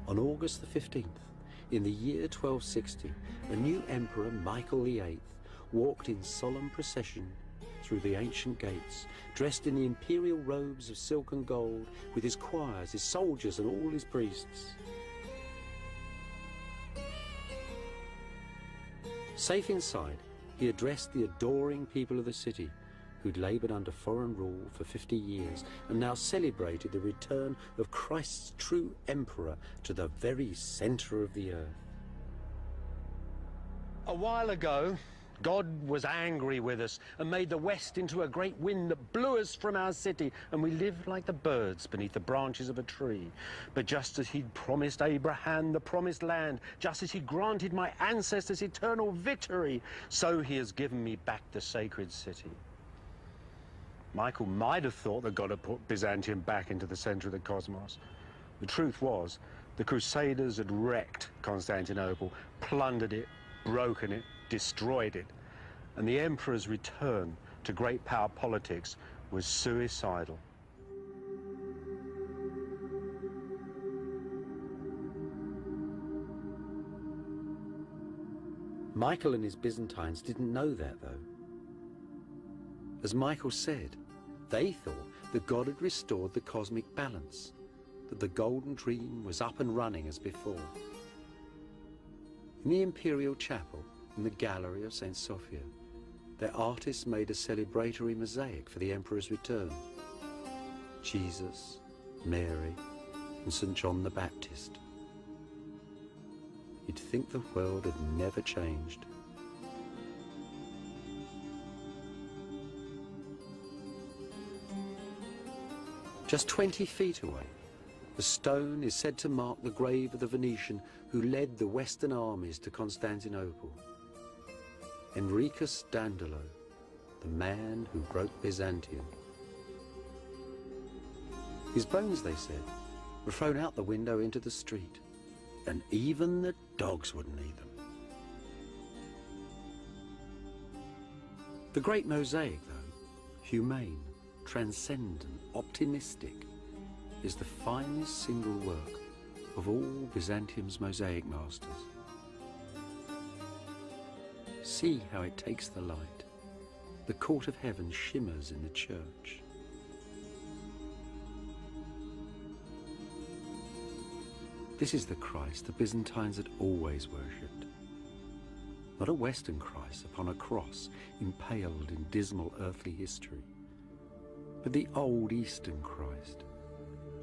On August the 15th, in the year 1260, a new emperor, Michael VIII, walked in solemn procession through the ancient gates, dressed in the imperial robes of silk and gold, with his choirs, his soldiers, and all his priests. Safe inside, he addressed the adoring people of the city, who'd laboured under foreign rule for 50 years and now celebrated the return of Christ's true emperor to the very centre of the earth. A while ago, God was angry with us and made the west into a great wind that blew us from our city, and we lived like the birds beneath the branches of a tree. But just as he'd promised Abraham the promised land, just as he granted my ancestors eternal victory, so he has given me back the sacred city. Michael might have thought that God had put Byzantium back into the centre of the cosmos. The truth was, the Crusaders had wrecked Constantinople, plundered it, broken it, destroyed it, and the emperor's return to great power politics was suicidal. Michael and his Byzantines didn't know that, though. As Michael said, they thought that God had restored the cosmic balance, that the golden dream was up and running as before. In the imperial chapel, in the gallery of St. Sophia, their artists made a celebratory mosaic for the emperor's return. Jesus, Mary, and St. John the Baptist. You'd think the world had never changed. Just 20 feet away, The stone is said to mark the grave of the Venetian who led the Western armies to Constantinople. Enricus Dandolo, the man who broke Byzantium. His bones, they said, were thrown out the window into the street, and even the dogs wouldn't eat them. The great mosaic, though, humane, transcendent, optimistic, is the finest single work of all Byzantium's mosaic masters. See how it takes the light. The court of heaven shimmers in the church. This is the Christ the Byzantines had always worshipped. Not a Western Christ upon a cross impaled in dismal earthly history, but the old Eastern Christ,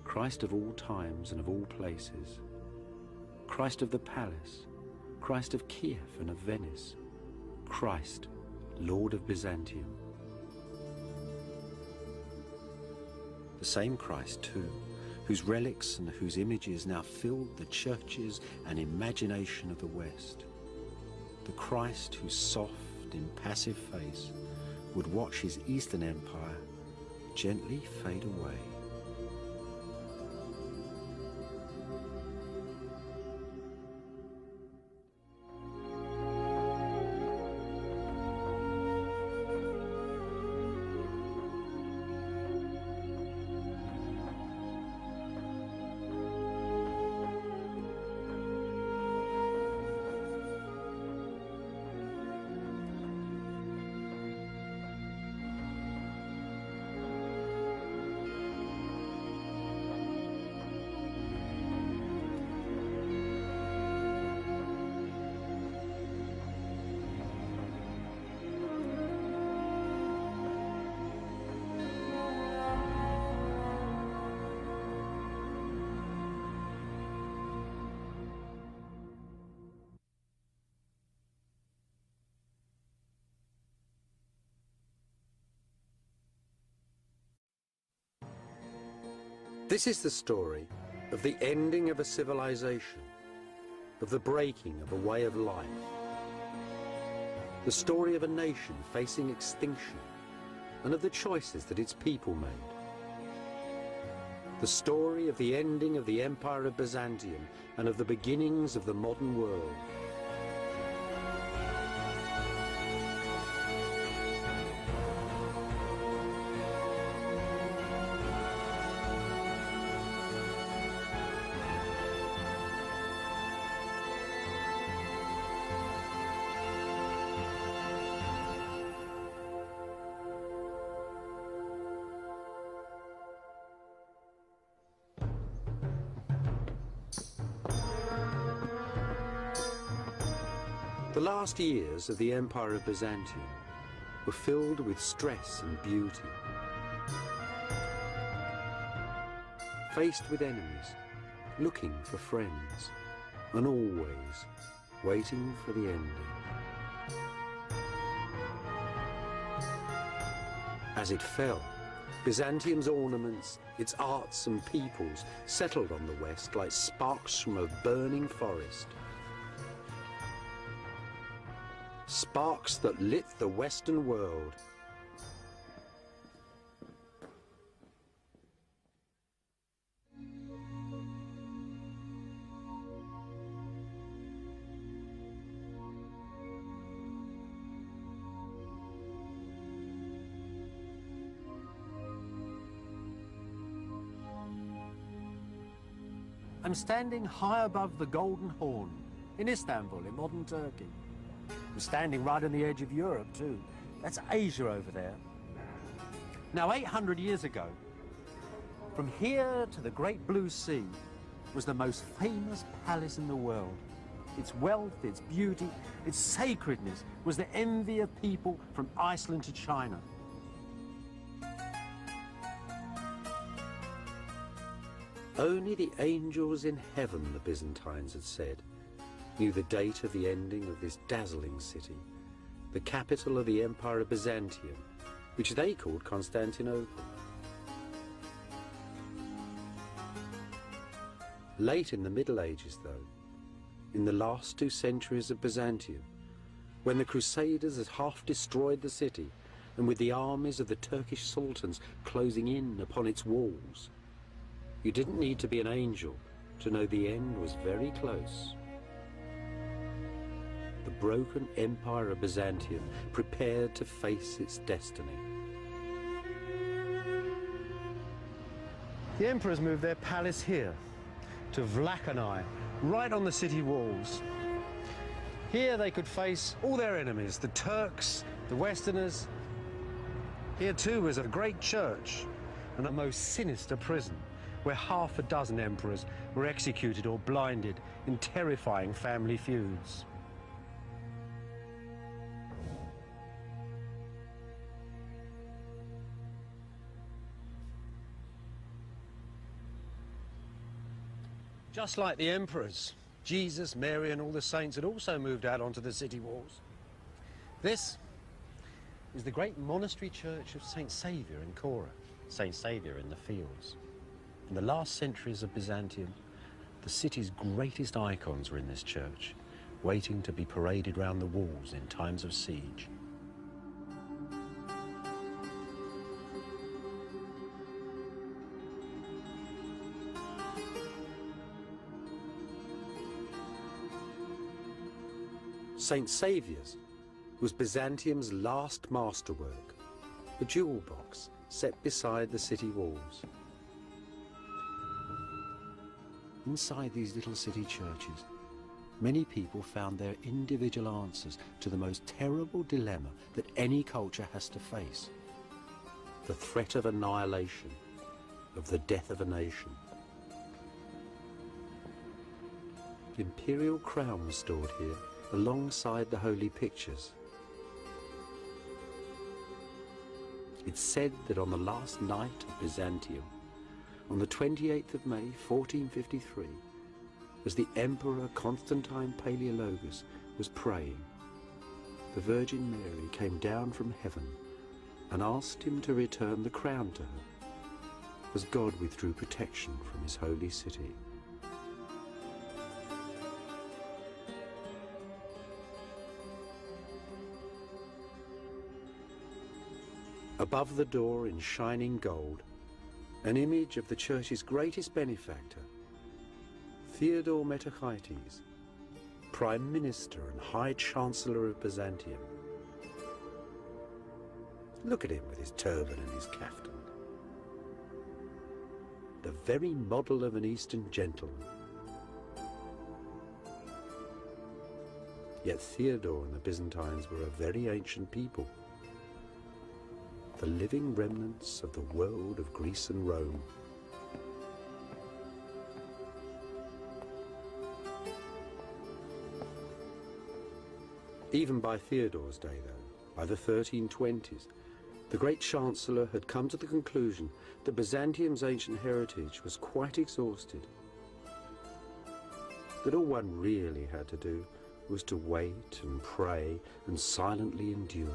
Christ of all times and of all places, Christ of the palace, Christ of Kiev and of Venice, Christ, Lord of Byzantium. The same Christ, too, whose relics and whose images now filled the churches and imagination of the West. The Christ whose soft, impassive face would watch his Eastern Empire gently fade away. This is the story of the ending of a civilization, of the breaking of a way of life, the story of a nation facing extinction, and of the choices that its people made. The story of the ending of the Empire of Byzantium and of the beginnings of the modern world. The last years of the Empire of Byzantium were filled with stress and beauty. Faced with enemies, looking for friends, and always waiting for the ending. As it fell, Byzantium's ornaments, its arts and peoples settled on the West like sparks from a burning forest. Sparks that lit the Western world. I'm standing high above the Golden Horn in Istanbul, in modern Turkey. I'm standing right on the edge of Europe, too. That's Asia over there. Now, 800 years ago, from here to the Great Blue Sea was the most famous palace in the world. Its wealth, its beauty, its sacredness was the envy of people from Iceland to China. Only the angels in heaven, the Byzantines had said, knew the date of the ending of this dazzling city, the capital of the Empire of Byzantium, which they called Constantinople. Late in the Middle Ages, though, in the last 2 centuries of Byzantium, when the crusaders had half destroyed the city, and with the armies of the Turkish sultans closing in upon its walls, you didn't need to be an angel to know the end was very close. The broken empire of Byzantium prepared to face its destiny. The emperors moved their palace here, to Vlakanai, right on the city walls. Here they could face all their enemies, the Turks, the Westerners. Here too was a great church and a most sinister prison, where half a dozen emperors were executed or blinded in terrifying family feuds. Just like the emperors, Jesus, Mary and all the saints had also moved out onto the city walls. This is the great monastery church of St. Saviour in Cora, St. Saviour in the fields. In the last centuries of Byzantium, the city's greatest icons were in this church, waiting to be paraded round the walls in times of siege. St. Saviour's was Byzantium's last masterwork, a jewel box set beside the city walls. Inside these little city churches, many people found their individual answers to the most terrible dilemma that any culture has to face: the threat of annihilation, of the death of a nation. The imperial crown was stored here, alongside the holy pictures. It's said that on the last night of Byzantium, on the 28th of May 1453, as the Emperor Constantine Palaeologus was praying, the Virgin Mary came down from heaven and asked him to return the crown to her, as God withdrew protection from his holy city. Above the door in shining gold, an image of the church's greatest benefactor, Theodore Metachites, Prime Minister and High Chancellor of Byzantium. Look at him with his turban and his caftan. The very model of an Eastern gentleman. Yet Theodore and the Byzantines were a very ancient people, the living remnants of the world of Greece and Rome. Even by Theodore's day, though, by the 1320s, the great Chancellor had come to the conclusion that Byzantium's ancient heritage was quite exhausted, that all one really had to do was to wait and pray and silently endure.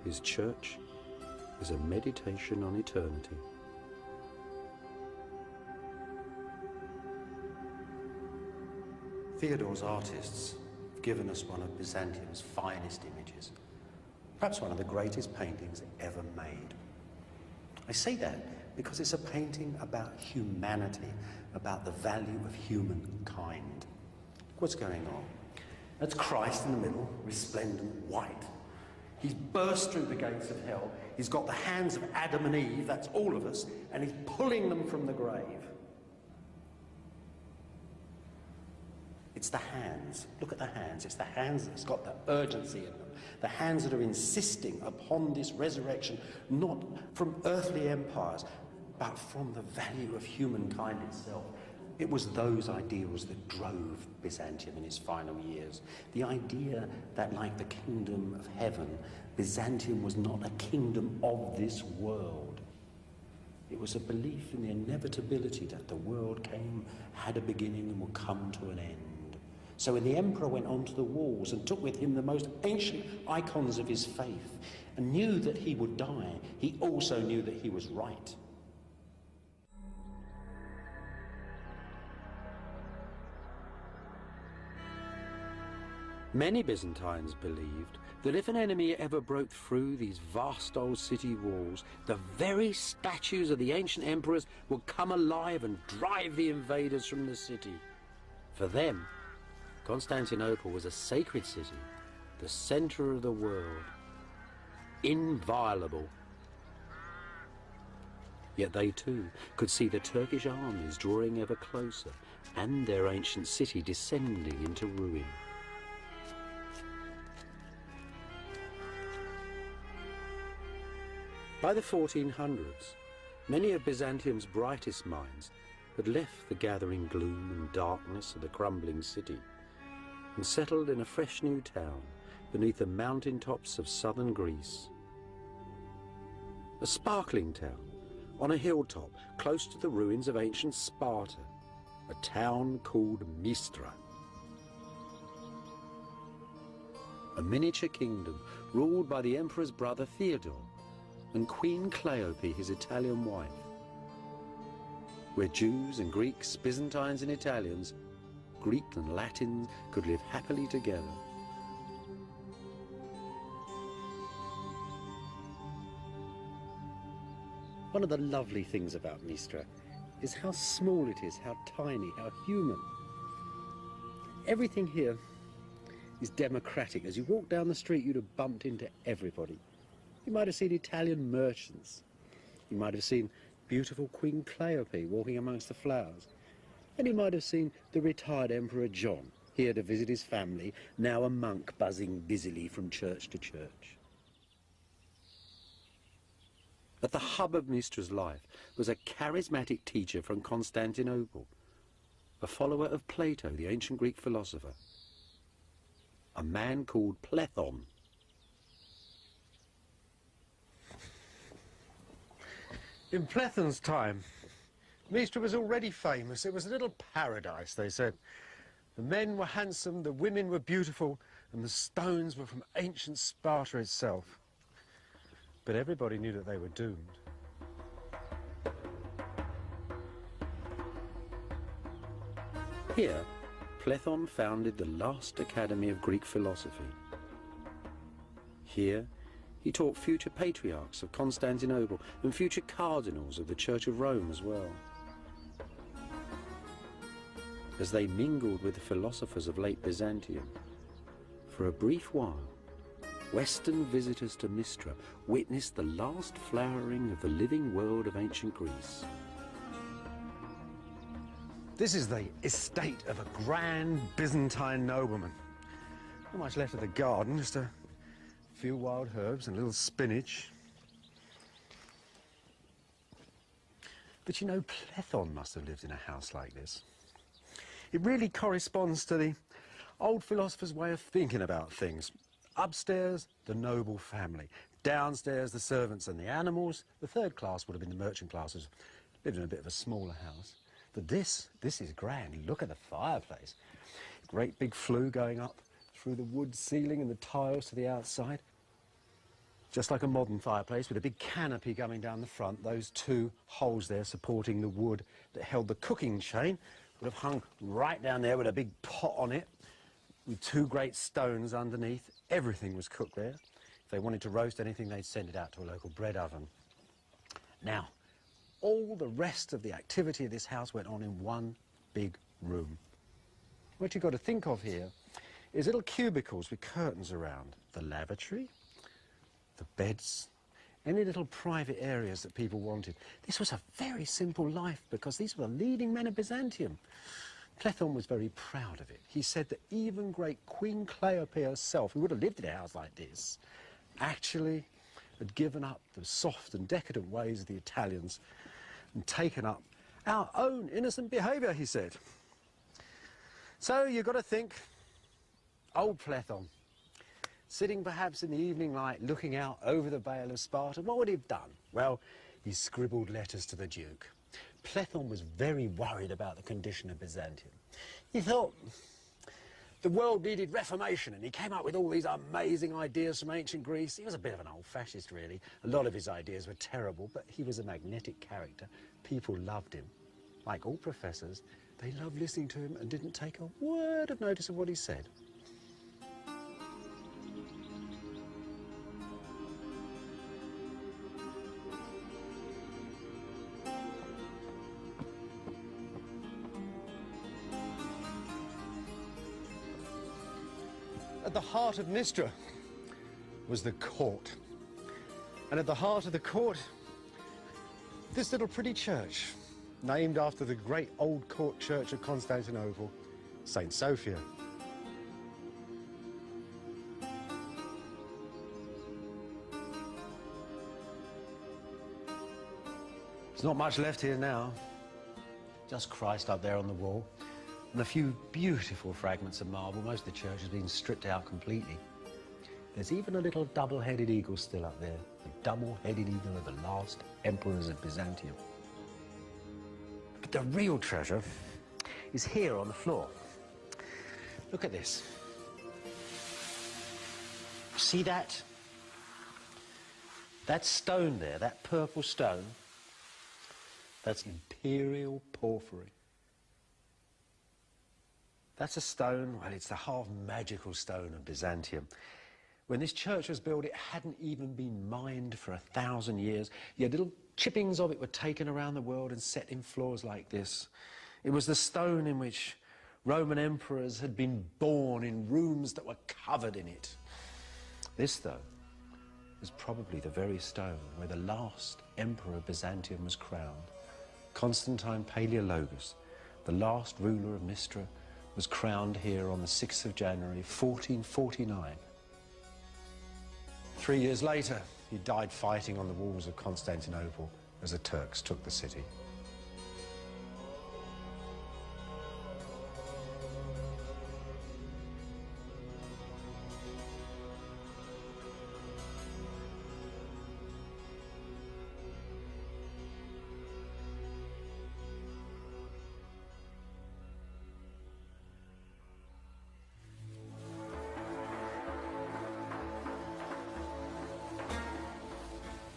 His church is a meditation on eternity. Theodore's artists have given us one of Byzantium's finest images, perhaps one of the greatest paintings ever made. I say that because it's a painting about humanity, about the value of humankind. What's going on? That's Christ in the middle, resplendent white. He's burst through the gates of hell. He's got the hands of Adam and Eve, that's all of us, and he's pulling them from the grave. It's the hands. Look at the hands. It's the hands that's got the urgency in them. The hands that are insisting upon this resurrection, not from earthly empires, but from the value of humankind itself. It was those ideals that drove Byzantium in its final years. The idea that, like the kingdom of heaven, Byzantium was not a kingdom of this world. It was a belief in the inevitability that the world had a beginning and would come to an end. So when the emperor went onto the walls and took with him the most ancient icons of his faith and knew that he would die, he also knew that he was right. Many Byzantines believed that if an enemy ever broke through these vast old city walls, the very statues of the ancient emperors would come alive and drive the invaders from the city. For them, Constantinople was a sacred city, the center of the world, inviolable. Yet they too could see the Turkish armies drawing ever closer and their ancient city descending into ruin. By the 1400s, many of Byzantium's brightest minds had left the gathering gloom and darkness of the crumbling city and settled in a fresh new town beneath the mountain tops of southern Greece. A sparkling town on a hilltop close to the ruins of ancient Sparta, a town called Mistra. A miniature kingdom ruled by the emperor's brother Theodore and Queen Cleope, his Italian wife, where Jews and Greeks, Byzantines and Italians, Greek and Latins could live happily together. One of the lovely things about Mistra is how small it is, how tiny, how human. Everything here is democratic. As you walk down the street, you'd have bumped into everybody. You might have seen Italian merchants. You might have seen beautiful Queen Cleope walking amongst the flowers. And you might have seen the retired Emperor John, here to visit his family, now a monk buzzing busily from church to church. At the hub of Mistra's life was a charismatic teacher from Constantinople, a follower of Plato, the ancient Greek philosopher, a man called Plethon. In Plethon's time, Mistra was already famous. It was a little paradise, they said. The men were handsome, the women were beautiful, and the stones were from ancient Sparta itself. But everybody knew that they were doomed. Here, Plethon founded the last academy of Greek philosophy. Here, he taught future patriarchs of Constantinople and future cardinals of the Church of Rome as well. As they mingled with the philosophers of late Byzantium, for a brief while, Western visitors to Mistra witnessed the last flowering of the living world of ancient Greece. This is the estate of a grand Byzantine nobleman. Not much left of the garden, just a few wild herbs and a little spinach. But you know, Plethon must have lived in a house like this. It really corresponds to the old philosopher's way of thinking about things. Upstairs, the noble family. Downstairs, the servants and the animals. The third class would have been the merchant classes. Lived in a bit of a smaller house. But this is grand. Look at the fireplace. Great big flue going up through the wood ceiling and the tiles to the outside. Just like a modern fireplace with a big canopy coming down the front. Those two holes there supporting the wood that held the cooking chain would have hung right down there with a big pot on it with two great stones underneath. Everything was cooked there. If they wanted to roast anything, they'd send it out to a local bread oven. Now, all the rest of the activity of this house went on in one big room. What you've got to think of here is little cubicles with curtains around. The lavatory, the beds, any little private areas that people wanted. This was a very simple life because these were the leading men of Byzantium. Plethon was very proud of it. He said that even great Queen Cleope herself, who would have lived in a house like this, actually had given up the soft and decadent ways of the Italians and taken up our own innocent behaviour, he said. So you've got to think, old Plethon, sitting perhaps in the evening light, looking out over the Vale of Sparta, what would he have done? Well, he scribbled letters to the Duke. Plethon was very worried about the condition of Byzantium. He thought the world needed reformation, and he came up with all these amazing ideas from ancient Greece. He was a bit of an old fascist, really. A lot of his ideas were terrible, but he was a magnetic character. People loved him. Like all professors, they loved listening to him and didn't take a word of notice of what he said. At the heart of Mistra was the court. And at the heart of the court, this little pretty church, named after the great old court church of Constantinople, St. Sophia. There's not much left here now. Just Christ up there on the wall, and a few beautiful fragments of marble. Most of the church has been stripped out completely. There's even a little double-headed eagle still up there, the double-headed eagle of the last emperors of Byzantium. But the real treasure is here on the floor. Look at this. See that? That stone there, that purple stone, that's imperial porphyry. That's a stone, well, it's the half-magical stone of Byzantium. When this church was built, it hadn't even been mined for 1,000 years. Yet little chippings of it were taken around the world and set in floors like this. It was the stone in which Roman emperors had been born in rooms that were covered in it. This, though, was probably the very stone where the last emperor of Byzantium was crowned. Constantine Palaeologus, the last ruler of Mistra, was crowned here on the 6th of January, 1449. 3 years later, he died fighting on the walls of Constantinople as the Turks took the city.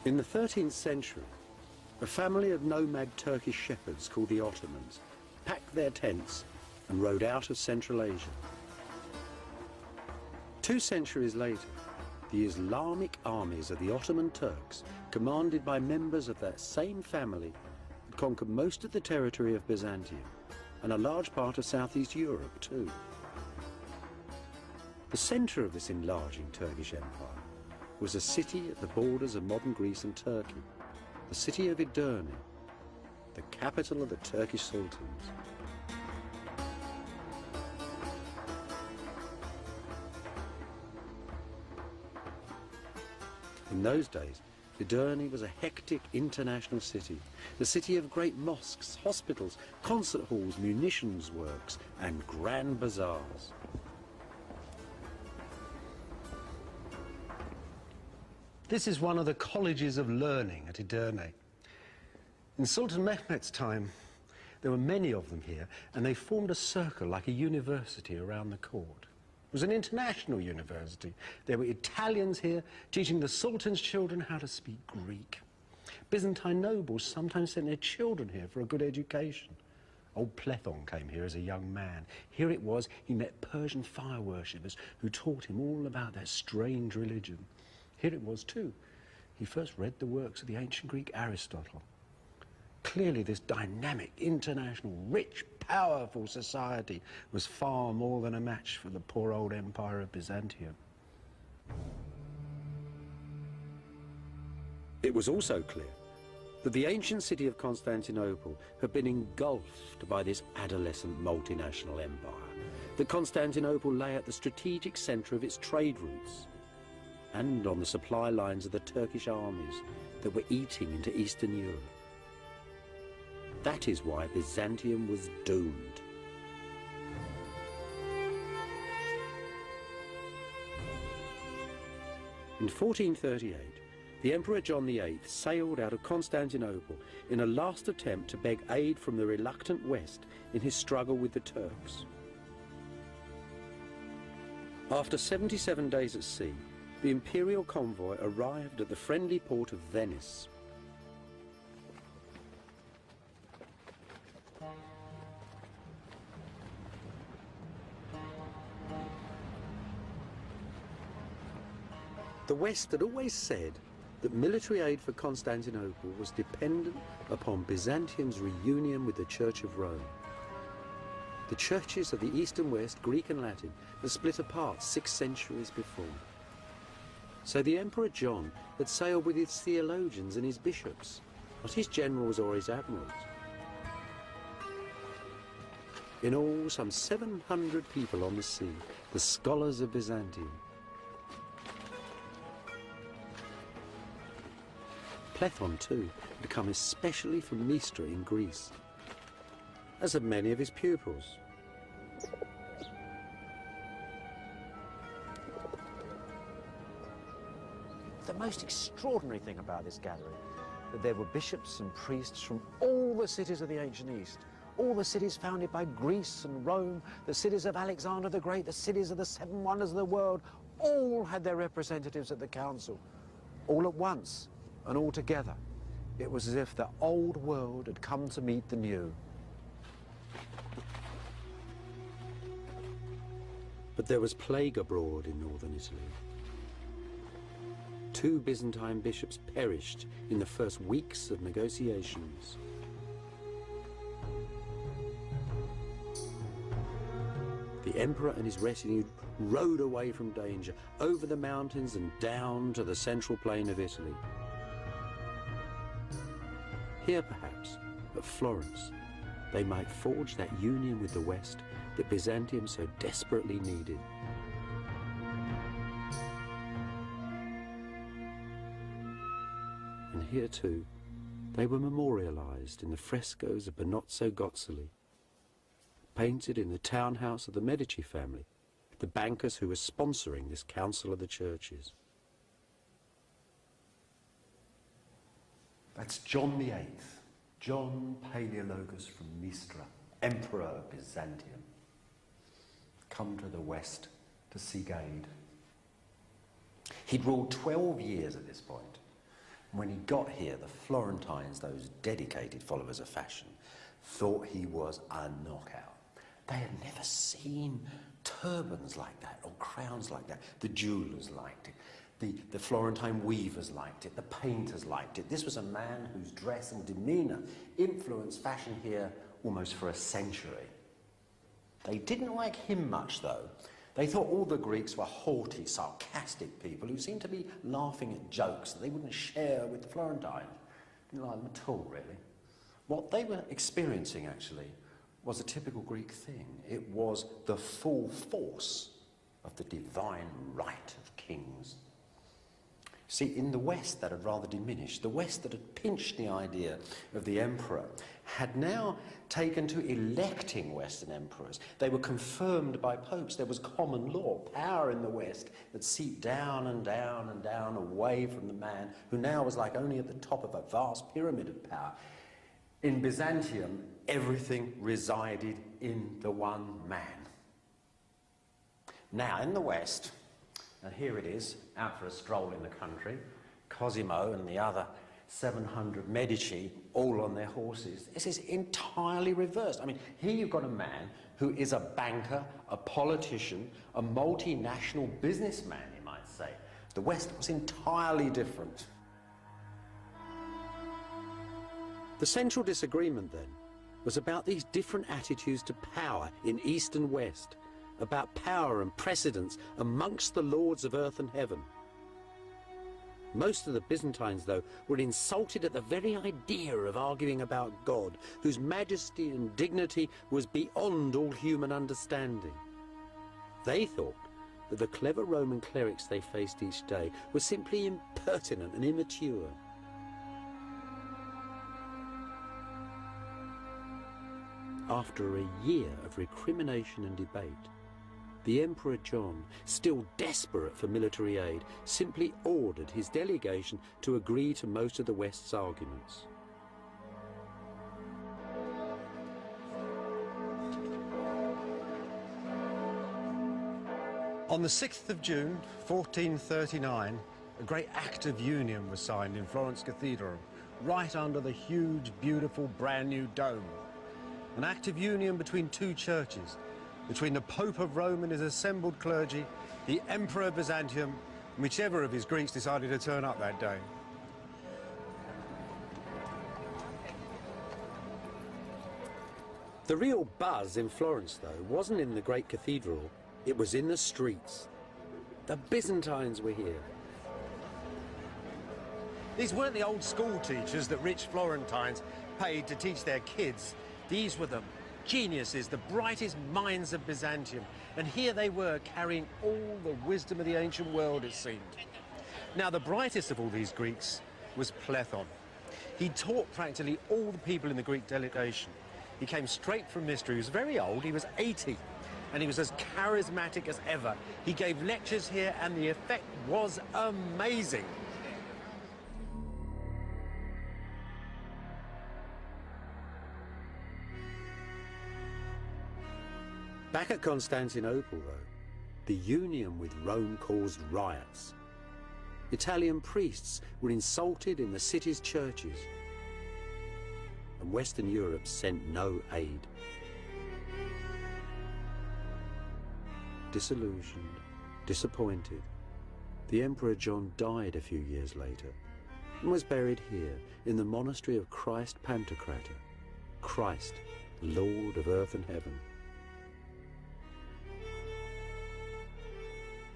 In the 13th century, a family of nomad Turkish shepherds called the Ottomans packed their tents and rode out of Central Asia. 2 centuries later, the Islamic armies of the Ottoman Turks, commanded by members of that same family, had conquered most of the territory of Byzantium and a large part of Southeast Europe too. The centre of this enlarging Turkish empire was a city at the borders of modern Greece and Turkey, the city of Edirne, the capital of the Turkish sultans. In those days, Edirne was a hectic international city, the city of great mosques, hospitals, concert halls, munitions works, and grand bazaars. This is one of the colleges of learning at Edirne. In Sultan Mehmet's time, there were many of them here, and they formed a circle like a university around the court. It was an international university. There were Italians here teaching the Sultan's children how to speak Greek. Byzantine nobles sometimes sent their children here for a good education. Old Plethon came here as a young man. Here it was, he met Persian fire worshippers who taught him all about their strange religion. Here it was too. He first read the works of the ancient Greek Aristotle. Clearly this dynamic, international, rich, powerful society was far more than a match for the poor old empire of Byzantium. It was also clear that the ancient city of Constantinople had been engulfed by this adolescent multinational empire, that Constantinople lay at the strategic centre of its trade routes and on the supply lines of the Turkish armies that were eating into Eastern Europe. That is why Byzantium was doomed. In 1438, the Emperor John VIII sailed out of Constantinople in a last attempt to beg aid from the reluctant West in his struggle with the Turks. After 77 days at sea, the imperial convoy arrived at the friendly port of Venice. The West had always said that military aid for Constantinople was dependent upon Byzantium's reunion with the Church of Rome. The churches of the East and West, Greek and Latin, were split apart 6 centuries before. So the Emperor John had sailed with his theologians and his bishops, not his generals or his admirals. In all, some 700 people on the sea, the scholars of Byzantium. Plethon, too, had come especially from Mystra in Greece, as had many of his pupils. The most extraordinary thing about this gathering, that there were bishops and priests from all the cities of the ancient East, all the cities founded by Greece and Rome, the cities of Alexander the Great, the cities of the 7 wonders of the world, all had their representatives at the council, all at once and all together. It was as if the old world had come to meet the new. But there was plague abroad in northern Italy. 2 Byzantine bishops perished in the first weeks of negotiations. The emperor and his retinue rode away from danger, over the mountains and down to the central plain of Italy. Here, perhaps, at Florence, they might forge that union with the West that Byzantium so desperately needed. And here, too, they were memorialized in the frescoes of Benozzo Gozzoli, painted in the townhouse of the Medici family, the bankers who were sponsoring this Council of the Churches. That's John VIII, John Palaeologus from Mystra, Emperor of Byzantium, come to the West to seek aid. He'd ruled 12 years at this point. When he got here, the Florentines, those dedicated followers of fashion, thought he was a knockout. They had never seen turbans like that or crowns like that. The jewelers liked it. The Florentine weavers liked it. The painters liked it. This was a man whose dress and demeanour influenced fashion here almost for a century. They didn't like him much, though. They thought all the Greeks were haughty, sarcastic people who seemed to be laughing at jokes that they wouldn't share with the Florentines. Didn't like them at all, really. What they were experiencing, actually, was a typical Greek thing. It was the full force of the divine right of kings. See, in the West, that had rather diminished. The West that had pinched the idea of the emperor had now taken to electing Western emperors. They were confirmed by popes. There was common law, power in the West that seeped down and down and down away from the man who now was like only at the top of a vast pyramid of power. In Byzantium, everything resided in the one man. Now, in the West, and here it is, out for a stroll in the country, Cosimo and the other 700 Medici, all on their horses. This is entirely reversed. I mean, here you've got a man who is a banker, a politician, a multinational businessman, you might say. The West was entirely different. The central disagreement, then, was about these different attitudes to power in East and West, about power and precedence amongst the lords of earth and heaven. Most of the Byzantines, though, were insulted at the very idea of arguing about God, whose majesty and dignity was beyond all human understanding. They thought that the clever Roman clerics they faced each day were simply impertinent and immature. After a year of recrimination and debate, the Emperor John, still desperate for military aid, simply ordered his delegation to agree to most of the West's arguments. On the 6th of June, 1439, a great act of union was signed in Florence Cathedral, right under the huge, beautiful, brand new dome. An act of union between 2 churches, between the Pope of Rome and his assembled clergy, the Emperor of Byzantium, and whichever of his Greeks decided to turn up that day. The real buzz in Florence, though, wasn't in the great cathedral, it was in the streets. The Byzantines were here. These weren't the old school teachers that rich Florentines paid to teach their kids. These were the geniuses, the brightest minds of Byzantium. And here they were, carrying all the wisdom of the ancient world, it seemed. Now, the brightest of all these Greeks was Plethon. He taught practically all the people in the Greek delegation. He came straight from Mystery. He was very old, he was 80, and he was as charismatic as ever. He gave lectures here, and the effect was amazing. Back at Constantinople, though, the union with Rome caused riots. Italian priests were insulted in the city's churches, and Western Europe sent no aid. Disillusioned, disappointed, the Emperor John died a few years later and was buried here in the monastery of Christ Pantocrator, Christ, Lord of earth and heaven.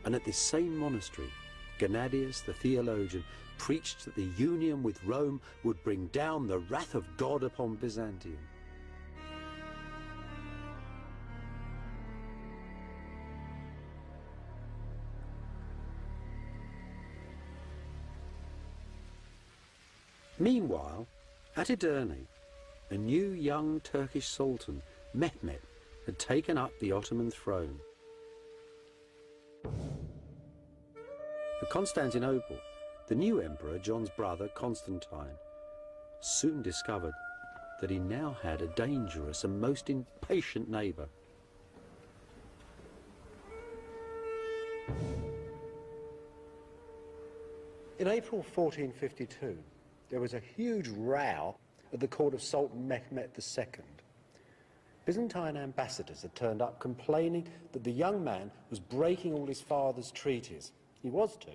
And at this same monastery, Gennadius the theologian preached that the union with Rome would bring down the wrath of God upon Byzantium. Meanwhile, at Edirne, a new young Turkish sultan, Mehmet, had taken up the Ottoman throne. At Constantinople, the new emperor, John's brother, Constantine, soon discovered that he now had a dangerous and most impatient neighbour. In April 1452, there was a huge row at the court of Sultan Mehmet II. Byzantine ambassadors had turned up complaining that the young man was breaking all his father's treaties. He was too.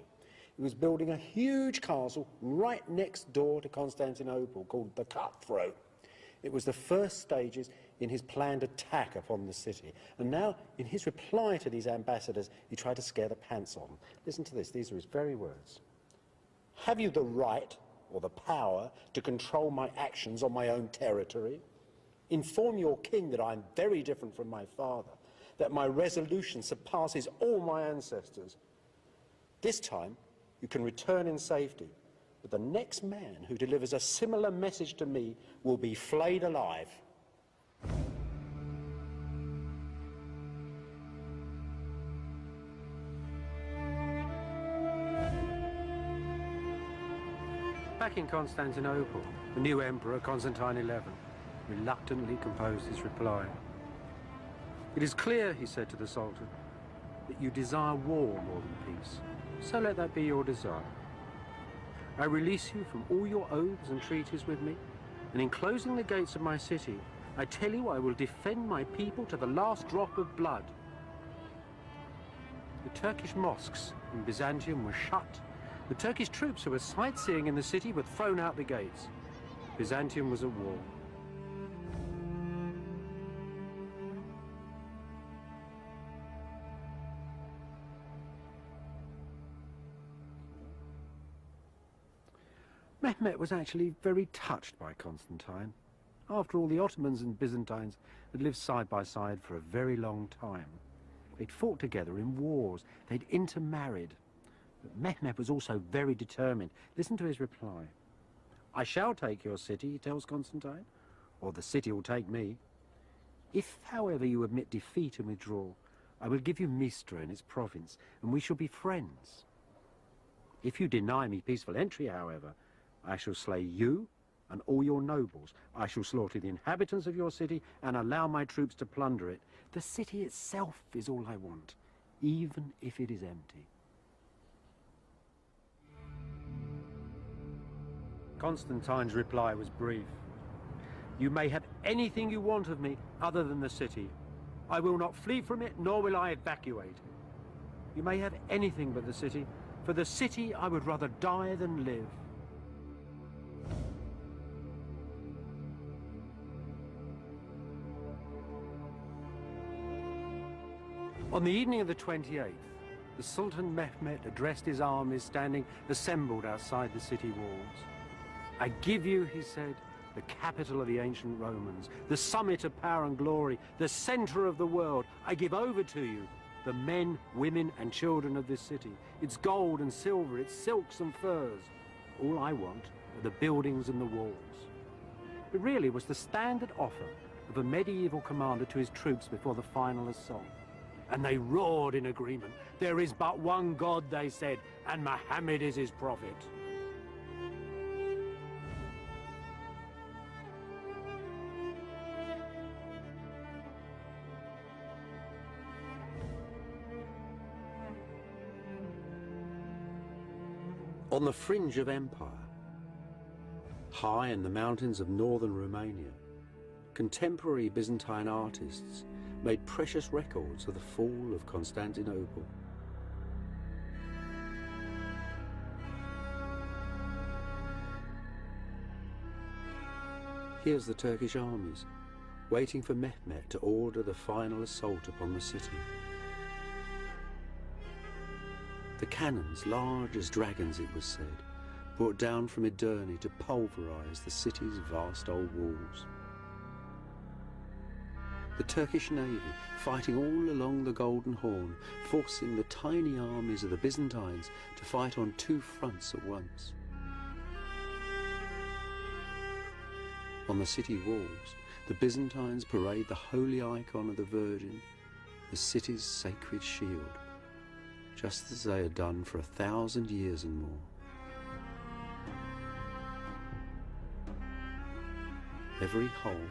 He was building a huge castle right next door to Constantinople called the Cutthroat. It was the first stages in his planned attack upon the city. And now, in his reply to these ambassadors, he tried to scare the pants on them. Listen to this, these are his very words. "Have you the right or the power to control my actions on my own territory? Inform your king that I am very different from my father, that my resolution surpasses all my ancestors. This time, you can return in safety, but the next man who delivers a similar message to me will be flayed alive." Back in Constantinople, the new emperor, Constantine XI, reluctantly composed his reply. "It is clear," he said to the Sultan, "that you desire war more than peace. So let that be your desire. I release you from all your oaths and treaties with me, and in closing the gates of my city, I tell you I will defend my people to the last drop of blood." The Turkish mosques in Byzantium were shut. The Turkish troops who were sightseeing in the city were thrown out the gates. Byzantium was at war. Mehmet was actually very touched by Constantine. After all, the Ottomans and Byzantines had lived side by side for a very long time. They'd fought together in wars, they'd intermarried. But Mehmet was also very determined. Listen to his reply. "I shall take your city," he tells Constantine, "or the city will take me. If, however, you admit defeat and withdraw, I will give you Mistra and its province, and we shall be friends. If you deny me peaceful entry, however, I shall slay you and all your nobles. I shall slaughter the inhabitants of your city and allow my troops to plunder it. The city itself is all I want, even if it is empty." Constantine's reply was brief. "You may have anything you want of me other than the city. I will not flee from it, nor will I evacuate it. You may have anything but the city. For the city I would rather die than live." On the evening of the 28th, the Sultan Mehmet addressed his armies standing assembled outside the city walls. "I give you," he said, "the capital of the ancient Romans, the summit of power and glory, the center of the world. I give over to you the men, women, and children of this city, its gold and silver, its silks and furs. All I want are the buildings and the walls." It really was the standard offer of a medieval commander to his troops before the final assault. And they roared in agreement. "There is but one God," they said, "and Muhammad is his prophet." On the fringe of empire, high in the mountains of northern Romania, contemporary Byzantine artists made precious records of the fall of Constantinople. Here's the Turkish armies, waiting for Mehmet to order the final assault upon the city. The cannons, large as dragons it was said, brought down from Edirne to pulverize the city's vast old walls. The Turkish navy, fighting all along the Golden Horn, forcing the tiny armies of the Byzantines to fight on two fronts at once. On the city walls, the Byzantines parade the holy icon of the Virgin, the city's sacred shield, just as they had done for 1,000 years and more. Every hole,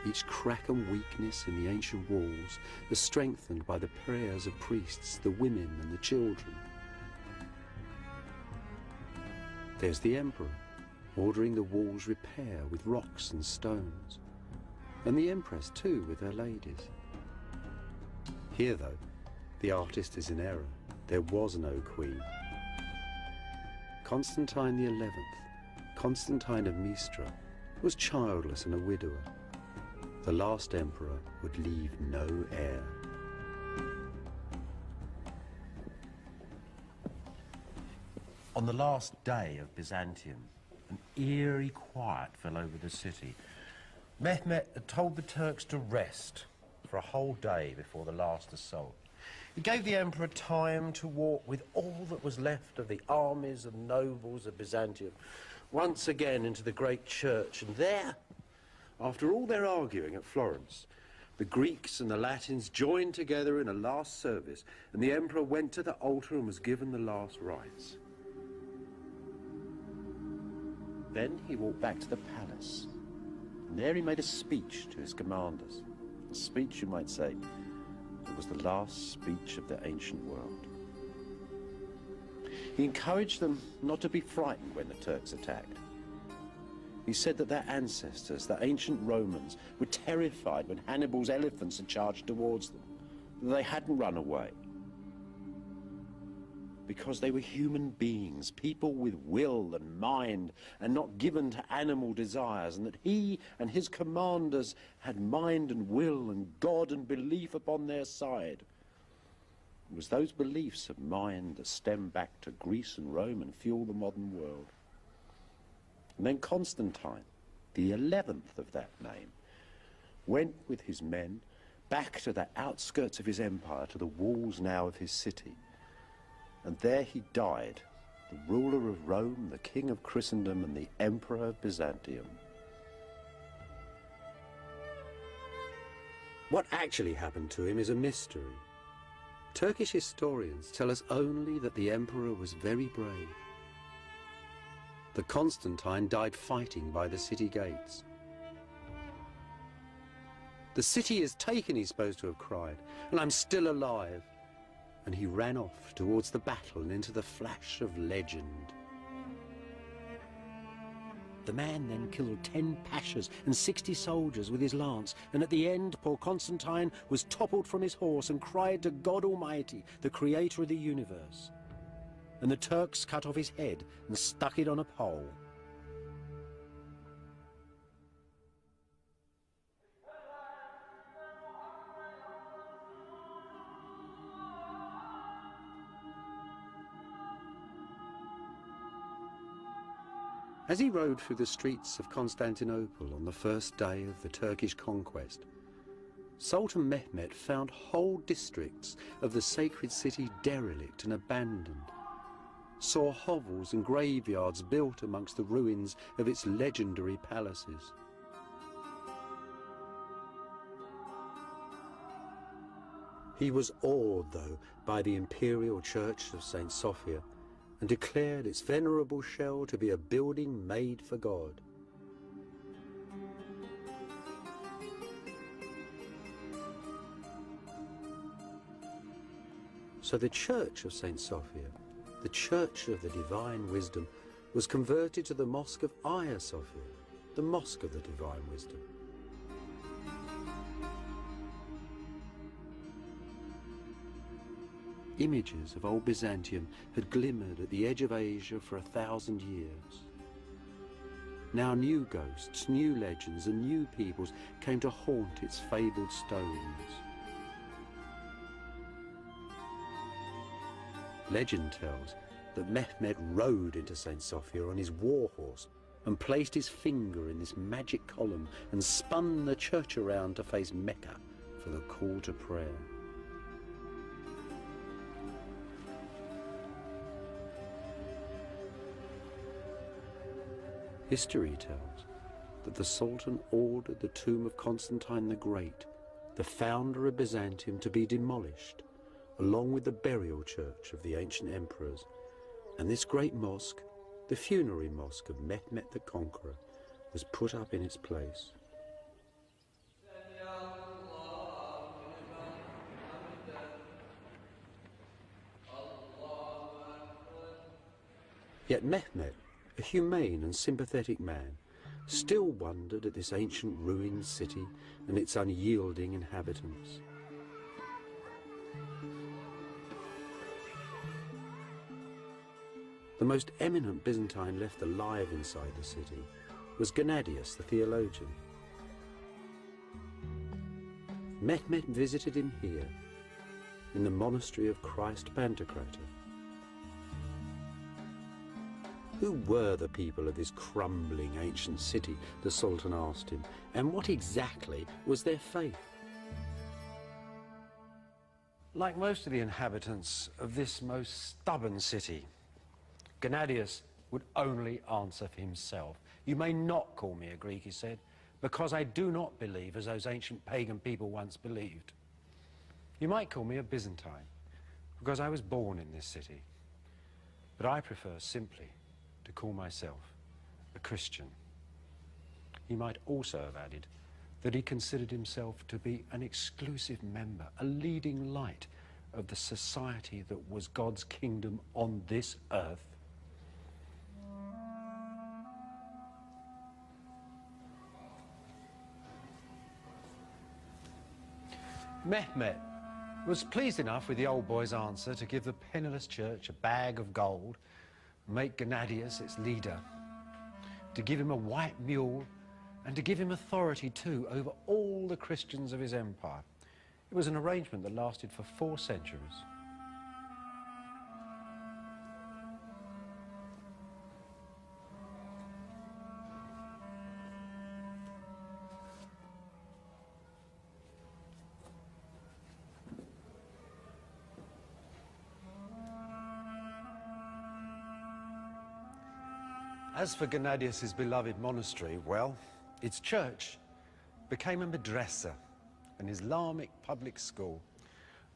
each crack and weakness in the ancient walls are strengthened by the prayers of priests, the women and the children. There's the emperor, ordering the walls repair with rocks and stones, and the empress too with her ladies. Here though, the artist is in error. There was no queen. Constantine XI, Constantine of Mistra, was childless and a widower. The last emperor would leave no heir. On the last day of Byzantium, an eerie quiet fell over the city. Mehmet had told the Turks to rest for a whole day before the last assault. He gave the emperor time to walk with all that was left of the armies and nobles of Byzantium once again into the great church, and there, after all their arguing at Florence, the Greeks and the Latins joined together in a last service, and the emperor went to the altar and was given the last rites. Then he walked back to the palace, and there he made a speech to his commanders. A speech, you might say, that was the last speech of the ancient world. He encouraged them not to be frightened when the Turks attacked. He said that their ancestors, the ancient Romans, were terrified when Hannibal's elephants had charged towards them, that they hadn't run away. Because they were human beings, people with will and mind, and not given to animal desires, and that he and his commanders had mind and will and God and belief upon their side. It was those beliefs of mind that stem back to Greece and Rome and fuel the modern world. And then Constantine, the 11th of that name, went with his men back to the outskirts of his empire, to the walls now of his city. And there he died, the ruler of Rome, the king of Christendom, and the emperor of Byzantium. What actually happened to him is a mystery. Turkish historians tell us only that the emperor was very brave. The Constantine died fighting by the city gates. "The city is taken," he's supposed to have cried, "and I'm still alive." And he ran off towards the battle and into the flash of legend. The man then killed 10 pashas and 60 soldiers with his lance, and at the end poor Constantine was toppled from his horse and cried to God Almighty, the creator of the universe. And the Turks cut off his head and stuck it on a pole. As he rode through the streets of Constantinople on the first day of the Turkish conquest, Sultan Mehmet found whole districts of the sacred city derelict and abandoned, saw hovels and graveyards built amongst the ruins of its legendary palaces. He was awed, though, by the imperial church of St. Sophia, and declared its venerable shell to be a building made for God. So the church of St. Sophia, the church of the divine wisdom, was converted to the mosque of Hagia Sophia, the mosque of the divine wisdom. Images of old Byzantium had glimmered at the edge of Asia for 1,000 years. Now new ghosts, new legends and new peoples came to haunt its fabled stones. Legend tells that Mehmet rode into St. Sophia on his war horse and placed his finger in this magic column and spun the church around to face Mecca for the call to prayer. History tells that the Sultan ordered the tomb of Constantine the Great, the founder of Byzantium, to be demolished, along with the burial church of the ancient emperors, and this great mosque, the funerary mosque of Mehmet the Conqueror, was put up in its place. Yet Mehmet, a humane and sympathetic man, still wondered at this ancient ruined city and its unyielding inhabitants. The most eminent Byzantine left alive inside the city was Gennadius the theologian. Mehmet visited him here, in the monastery of Christ Pantocrator. Who were the people of this crumbling ancient city, the Sultan asked him, and what exactly was their faith? Like most of the inhabitants of this most stubborn city, Gennadius would only answer for himself. You may not call me a Greek, he said, because I do not believe as those ancient pagan people once believed. You might call me a Byzantine, because I was born in this city. But I prefer simply to call myself a Christian. He might also have added that he considered himself to be an exclusive member, a leading light of the society that was God's kingdom on this earth. Mehmet was pleased enough with the old boy's answer to give the penniless church a bag of gold, make Gennadius its leader, to give him a white mule, and to give him authority too over all the Christians of his empire. It was an arrangement that lasted for 4 centuries. As for Gennadius's beloved monastery, well, its church became a madrasa, an Islamic public school,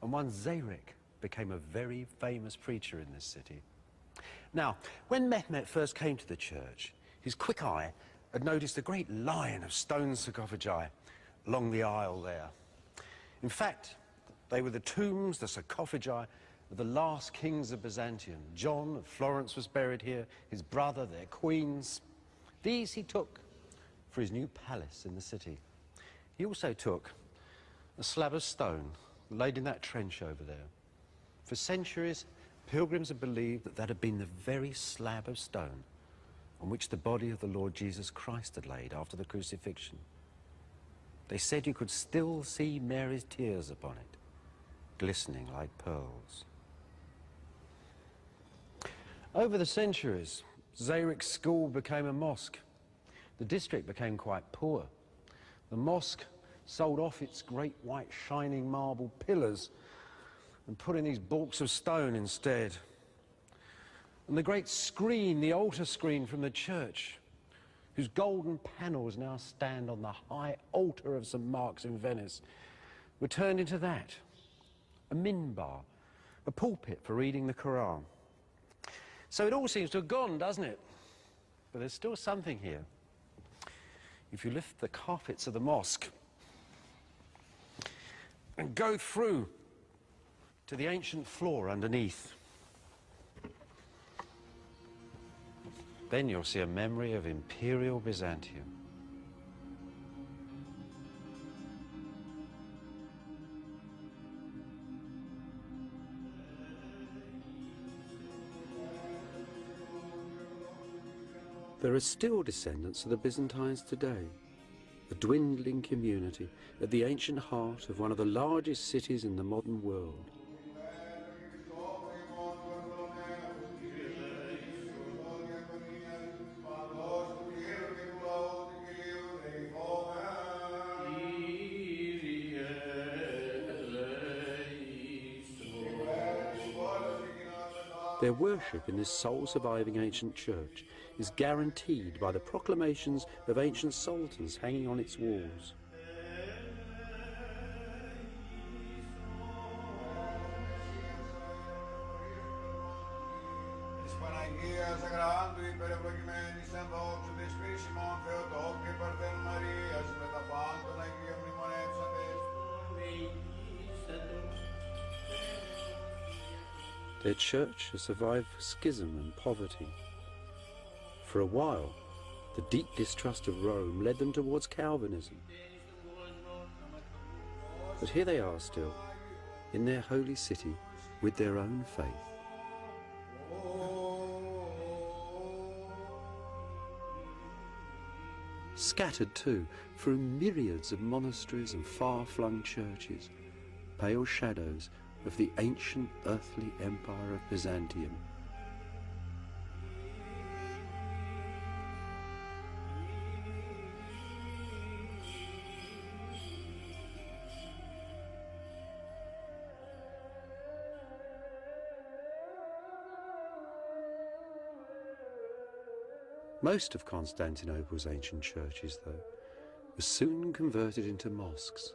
and one Zarek became a very famous preacher in this city. Now, when Mehmet first came to the church, his quick eye had noticed a great line of stone sarcophagi along the aisle there. In fact, they were the tombs, the sarcophagi, of the last kings of Byzantium. John of Florence was buried here, his brother, their queens. These he took for his new palace in the city. He also took a slab of stone laid in that trench over there. For centuries, pilgrims had believed that that had been the very slab of stone on which the body of the Lord Jesus Christ had laid after the crucifixion. They said you could still see Mary's tears upon it, glistening like pearls. Over the centuries, Zayrek's school became a mosque. The district became quite poor. The mosque sold off its great white shining marble pillars and put in these baulks of stone instead. And the great screen, the altar screen from the church, whose golden panels now stand on the high altar of St. Mark's in Venice, were turned into that, a minbar, a pulpit for reading the Quran. So it all seems to have gone, doesn't it? But there's still something here. If you lift the carpets of the mosque and go through to the ancient floor underneath, then you'll see a memory of imperial Byzantium. There are still descendants of the Byzantines today, a dwindling community at the ancient heart of one of the largest cities in the modern world. Their worship in this sole surviving ancient church is guaranteed by the proclamations of ancient sultans hanging on its walls. Their church has survived schism and poverty. For a while, the deep distrust of Rome led them towards Calvinism. But here they are still, in their holy city, with their own faith. Scattered too, through myriads of monasteries and far-flung churches, pale shadows of the ancient earthly empire of Byzantium. Most of Constantinople's ancient churches, though, were soon converted into mosques.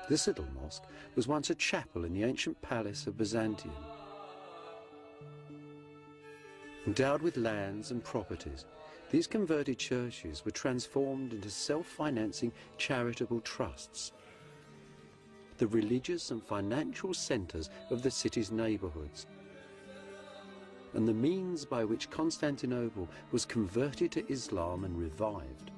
This little mosque was once a chapel in the ancient palace of Byzantium. Endowed with lands and properties, these converted churches were transformed into self-financing charitable trusts, the religious and financial centres of the city's neighbourhoods, and the means by which Constantinople was converted to Islam and revived.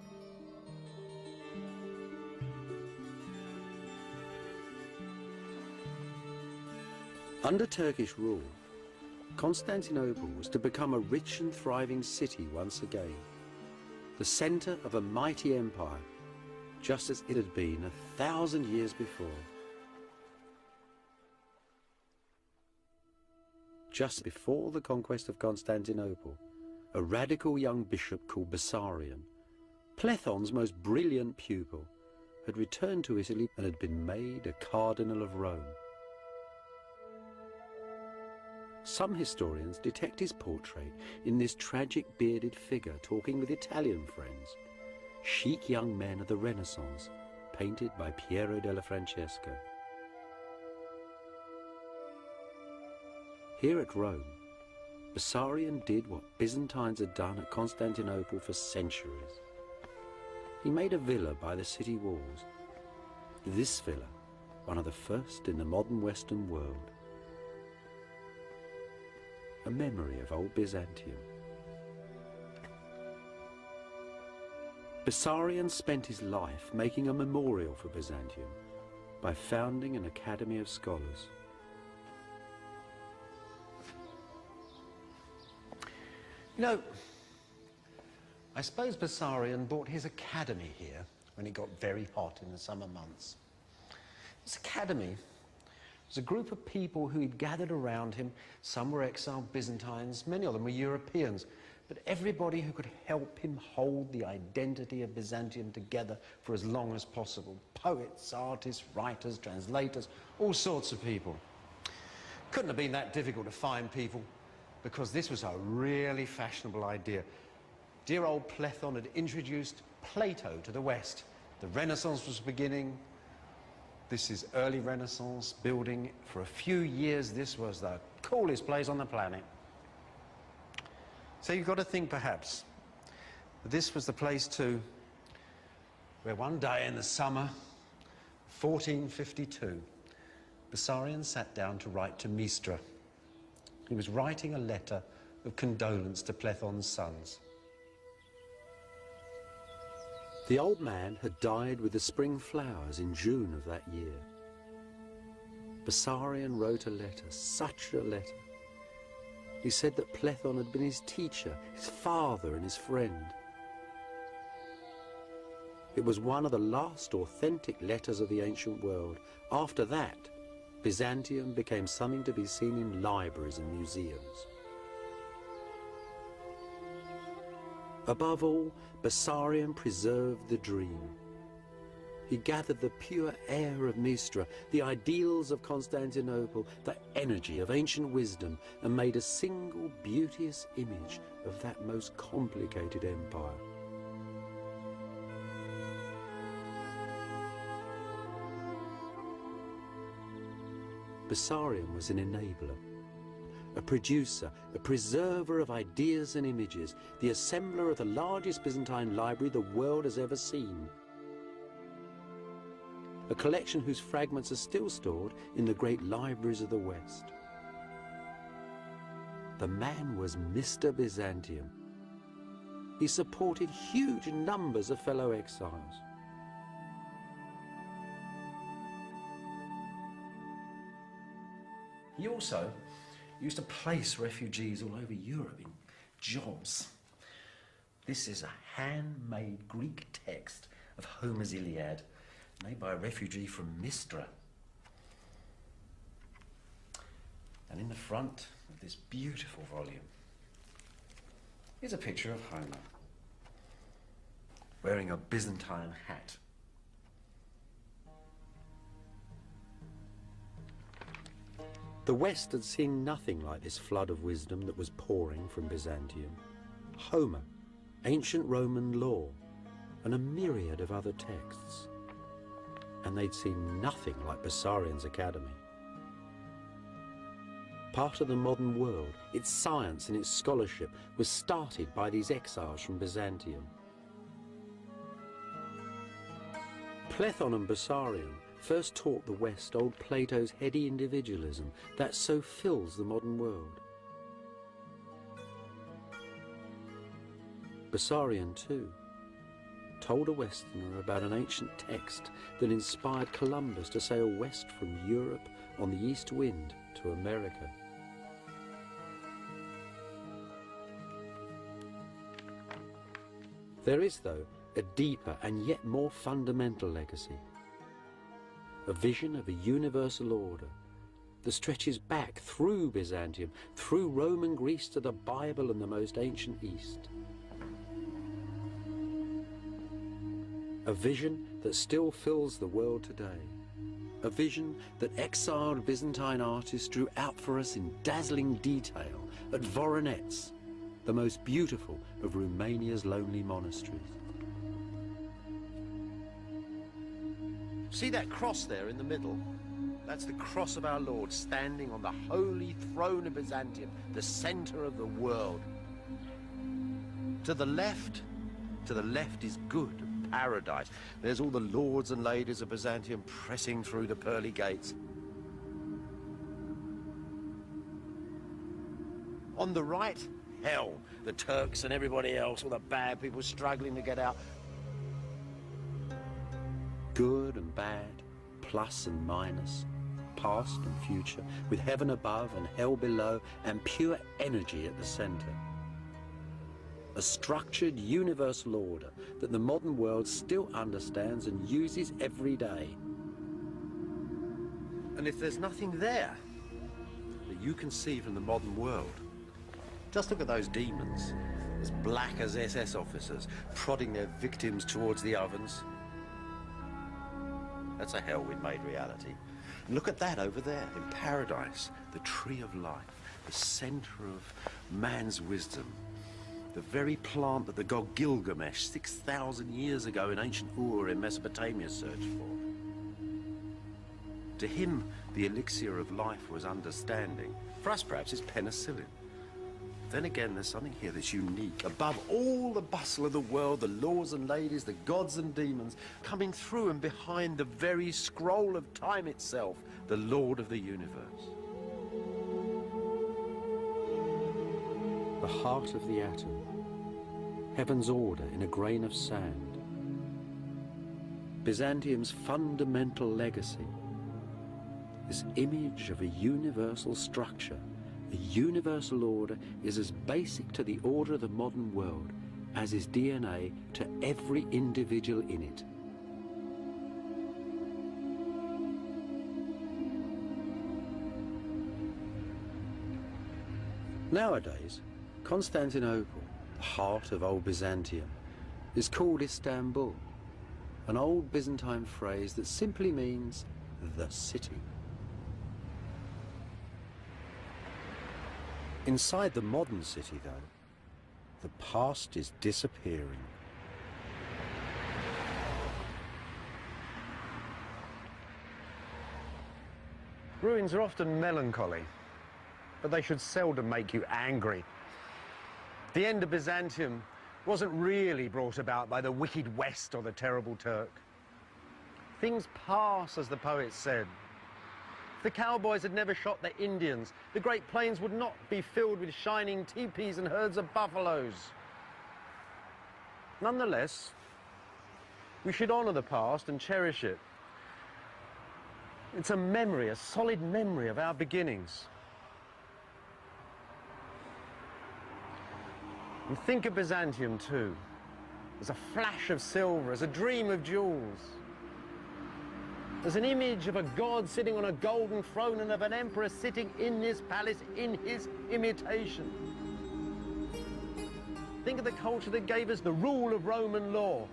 Under Turkish rule, Constantinople was to become a rich and thriving city once again, the centre of a mighty empire, just as it had been 1,000 years before. Just before the conquest of Constantinople, a radical young bishop called Bessarion, Plethon's most brilliant pupil, had returned to Italy and had been made a cardinal of Rome. Some historians detect his portrait in this tragic bearded figure talking with Italian friends, chic young men of the Renaissance, painted by Piero della Francesca. Here at Rome, Bessarion did what Byzantines had done at Constantinople for centuries. He made a villa by the city walls. This villa, one of the first in the modern Western world. A memory of old Byzantium. Bessarion spent his life making a memorial for Byzantium by founding an academy of scholars. You know, I suppose Bessarion bought his academy here when it got very hot in the summer months. This academy It was a group of people who he'd gathered around him. Some were exiled Byzantines, many of them were Europeans, but everybody who could help him hold the identity of Byzantium together for as long as possible. Poets, artists, writers, translators, all sorts of people. Couldn't have been that difficult to find people, because this was a really fashionable idea. Dear old Platon had introduced Plato to the West. The Renaissance was beginning. This is early Renaissance building. For a few years, this was the coolest place on the planet. So you've got to think, perhaps, that this was the place, too, where one day in the summer, 1452, Bessarion sat down to write to Mistra. He was writing a letter of condolence to Platon's sons. The old man had died with the spring flowers in June of that year. Bessarion wrote a letter, such a letter. He said that Platon had been his teacher, his father and his friend. It was one of the last authentic letters of the ancient world. After that, Byzantium became something to be seen in libraries and museums. Above all, Bessarion preserved the dream. He gathered the pure air of Mistra, the ideals of Constantinople, the energy of ancient wisdom, and made a single beauteous image of that most complicated empire. Bessarion was an enabler, a producer, a preserver of ideas and images, the assembler of the largest Byzantine library the world has ever seen. A collection whose fragments are still stored in the great libraries of the West. The man was Mr. Byzantium. He supported huge numbers of fellow exiles. He also used to place refugees all over Europe in jobs. This is a handmade Greek text of Homer's Iliad, made by a refugee from Mistra. And in the front of this beautiful volume is a picture of Homer wearing a Byzantine hat. The West had seen nothing like this flood of wisdom that was pouring from Byzantium. Homer, ancient Roman law, and a myriad of other texts. And they'd seen nothing like Bessarion's academy. Part of the modern world, its science and its scholarship, was started by these exiles from Byzantium. Platon and Bessarion first taught the West old Plato's heady individualism that so fills the modern world. Bessarion, too, told a Westerner about an ancient text that inspired Columbus to sail west from Europe on the east wind to America. There is, though, a deeper and yet more fundamental legacy. A vision of a universal order that stretches back through Byzantium, through Roman Greece to the Bible and the most ancient East. A vision that still fills the world today. A vision that exiled Byzantine artists drew out for us in dazzling detail at Voronezh, the most beautiful of Romania's lonely monasteries. See that cross there in the middle? That's the cross of our Lord standing on the holy throne of Byzantium, the center of the world. To the left is good, paradise. There's all the lords and ladies of Byzantium pressing through the pearly gates. On the right, hell, the Turks and everybody else, all the bad people struggling to get out. Good and bad, plus and minus, past and future, with heaven above and hell below, and pure energy at the center. A structured universal order that the modern world still understands and uses every day. And if there's nothing there that you can see from the modern world, just look at those demons, as black as SS officers, prodding their victims towards the ovens. That's a hell we'd made reality. And look at that over there, in paradise, the tree of life, the center of man's wisdom, the very plant that the god Gilgamesh 6,000 years ago in ancient Ur in Mesopotamia searched for. To him, the elixir of life was understanding. For us, perhaps, it's penicillin. Then again, there's something here that's unique. Above all the bustle of the world, the lords and ladies, the gods and demons, coming through and behind the very scroll of time itself, the Lord of the universe. The heart of the atom, heaven's order in a grain of sand. Byzantium's fundamental legacy, this image of a universal structure, a universal order, is as basic to the order of the modern world as is DNA to every individual in it. Nowadays, Constantinople, the heart of old Byzantium, is called Istanbul, an old Byzantine phrase that simply means the city. Inside the modern city, though, the past is disappearing. Ruins are often melancholy, but they should seldom make you angry. The end of Byzantium wasn't really brought about by the wicked West or the terrible Turk. Things pass, as the poet said. If the cowboys had never shot the Indians, the Great Plains would not be filled with shining teepees and herds of buffaloes. Nonetheless, we should honor the past and cherish it. It's a memory, a solid memory of our beginnings. And think of Byzantium too, as a flash of silver, as a dream of jewels, as an image of a god sitting on a golden throne and of an emperor sitting in this palace in his imitation. Think of the culture that gave us the rule of Roman law,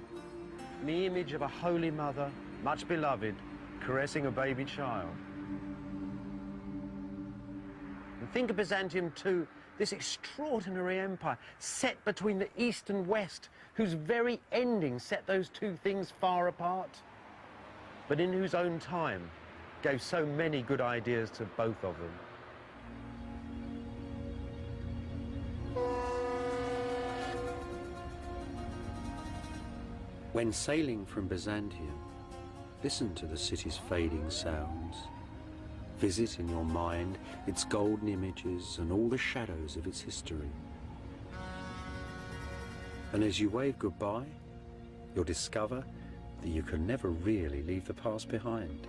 and the image of a holy mother, much beloved, caressing a baby child. And think of Byzantium too, this extraordinary empire set between the East and West, whose very ending set those two things far apart, but in whose own time gave so many good ideas to both of them. When sailing from Byzantium, listen to the city's fading sounds. Visit in your mind its golden images and all the shadows of its history. And as you wave goodbye, you'll discover that you can never really leave the past behind.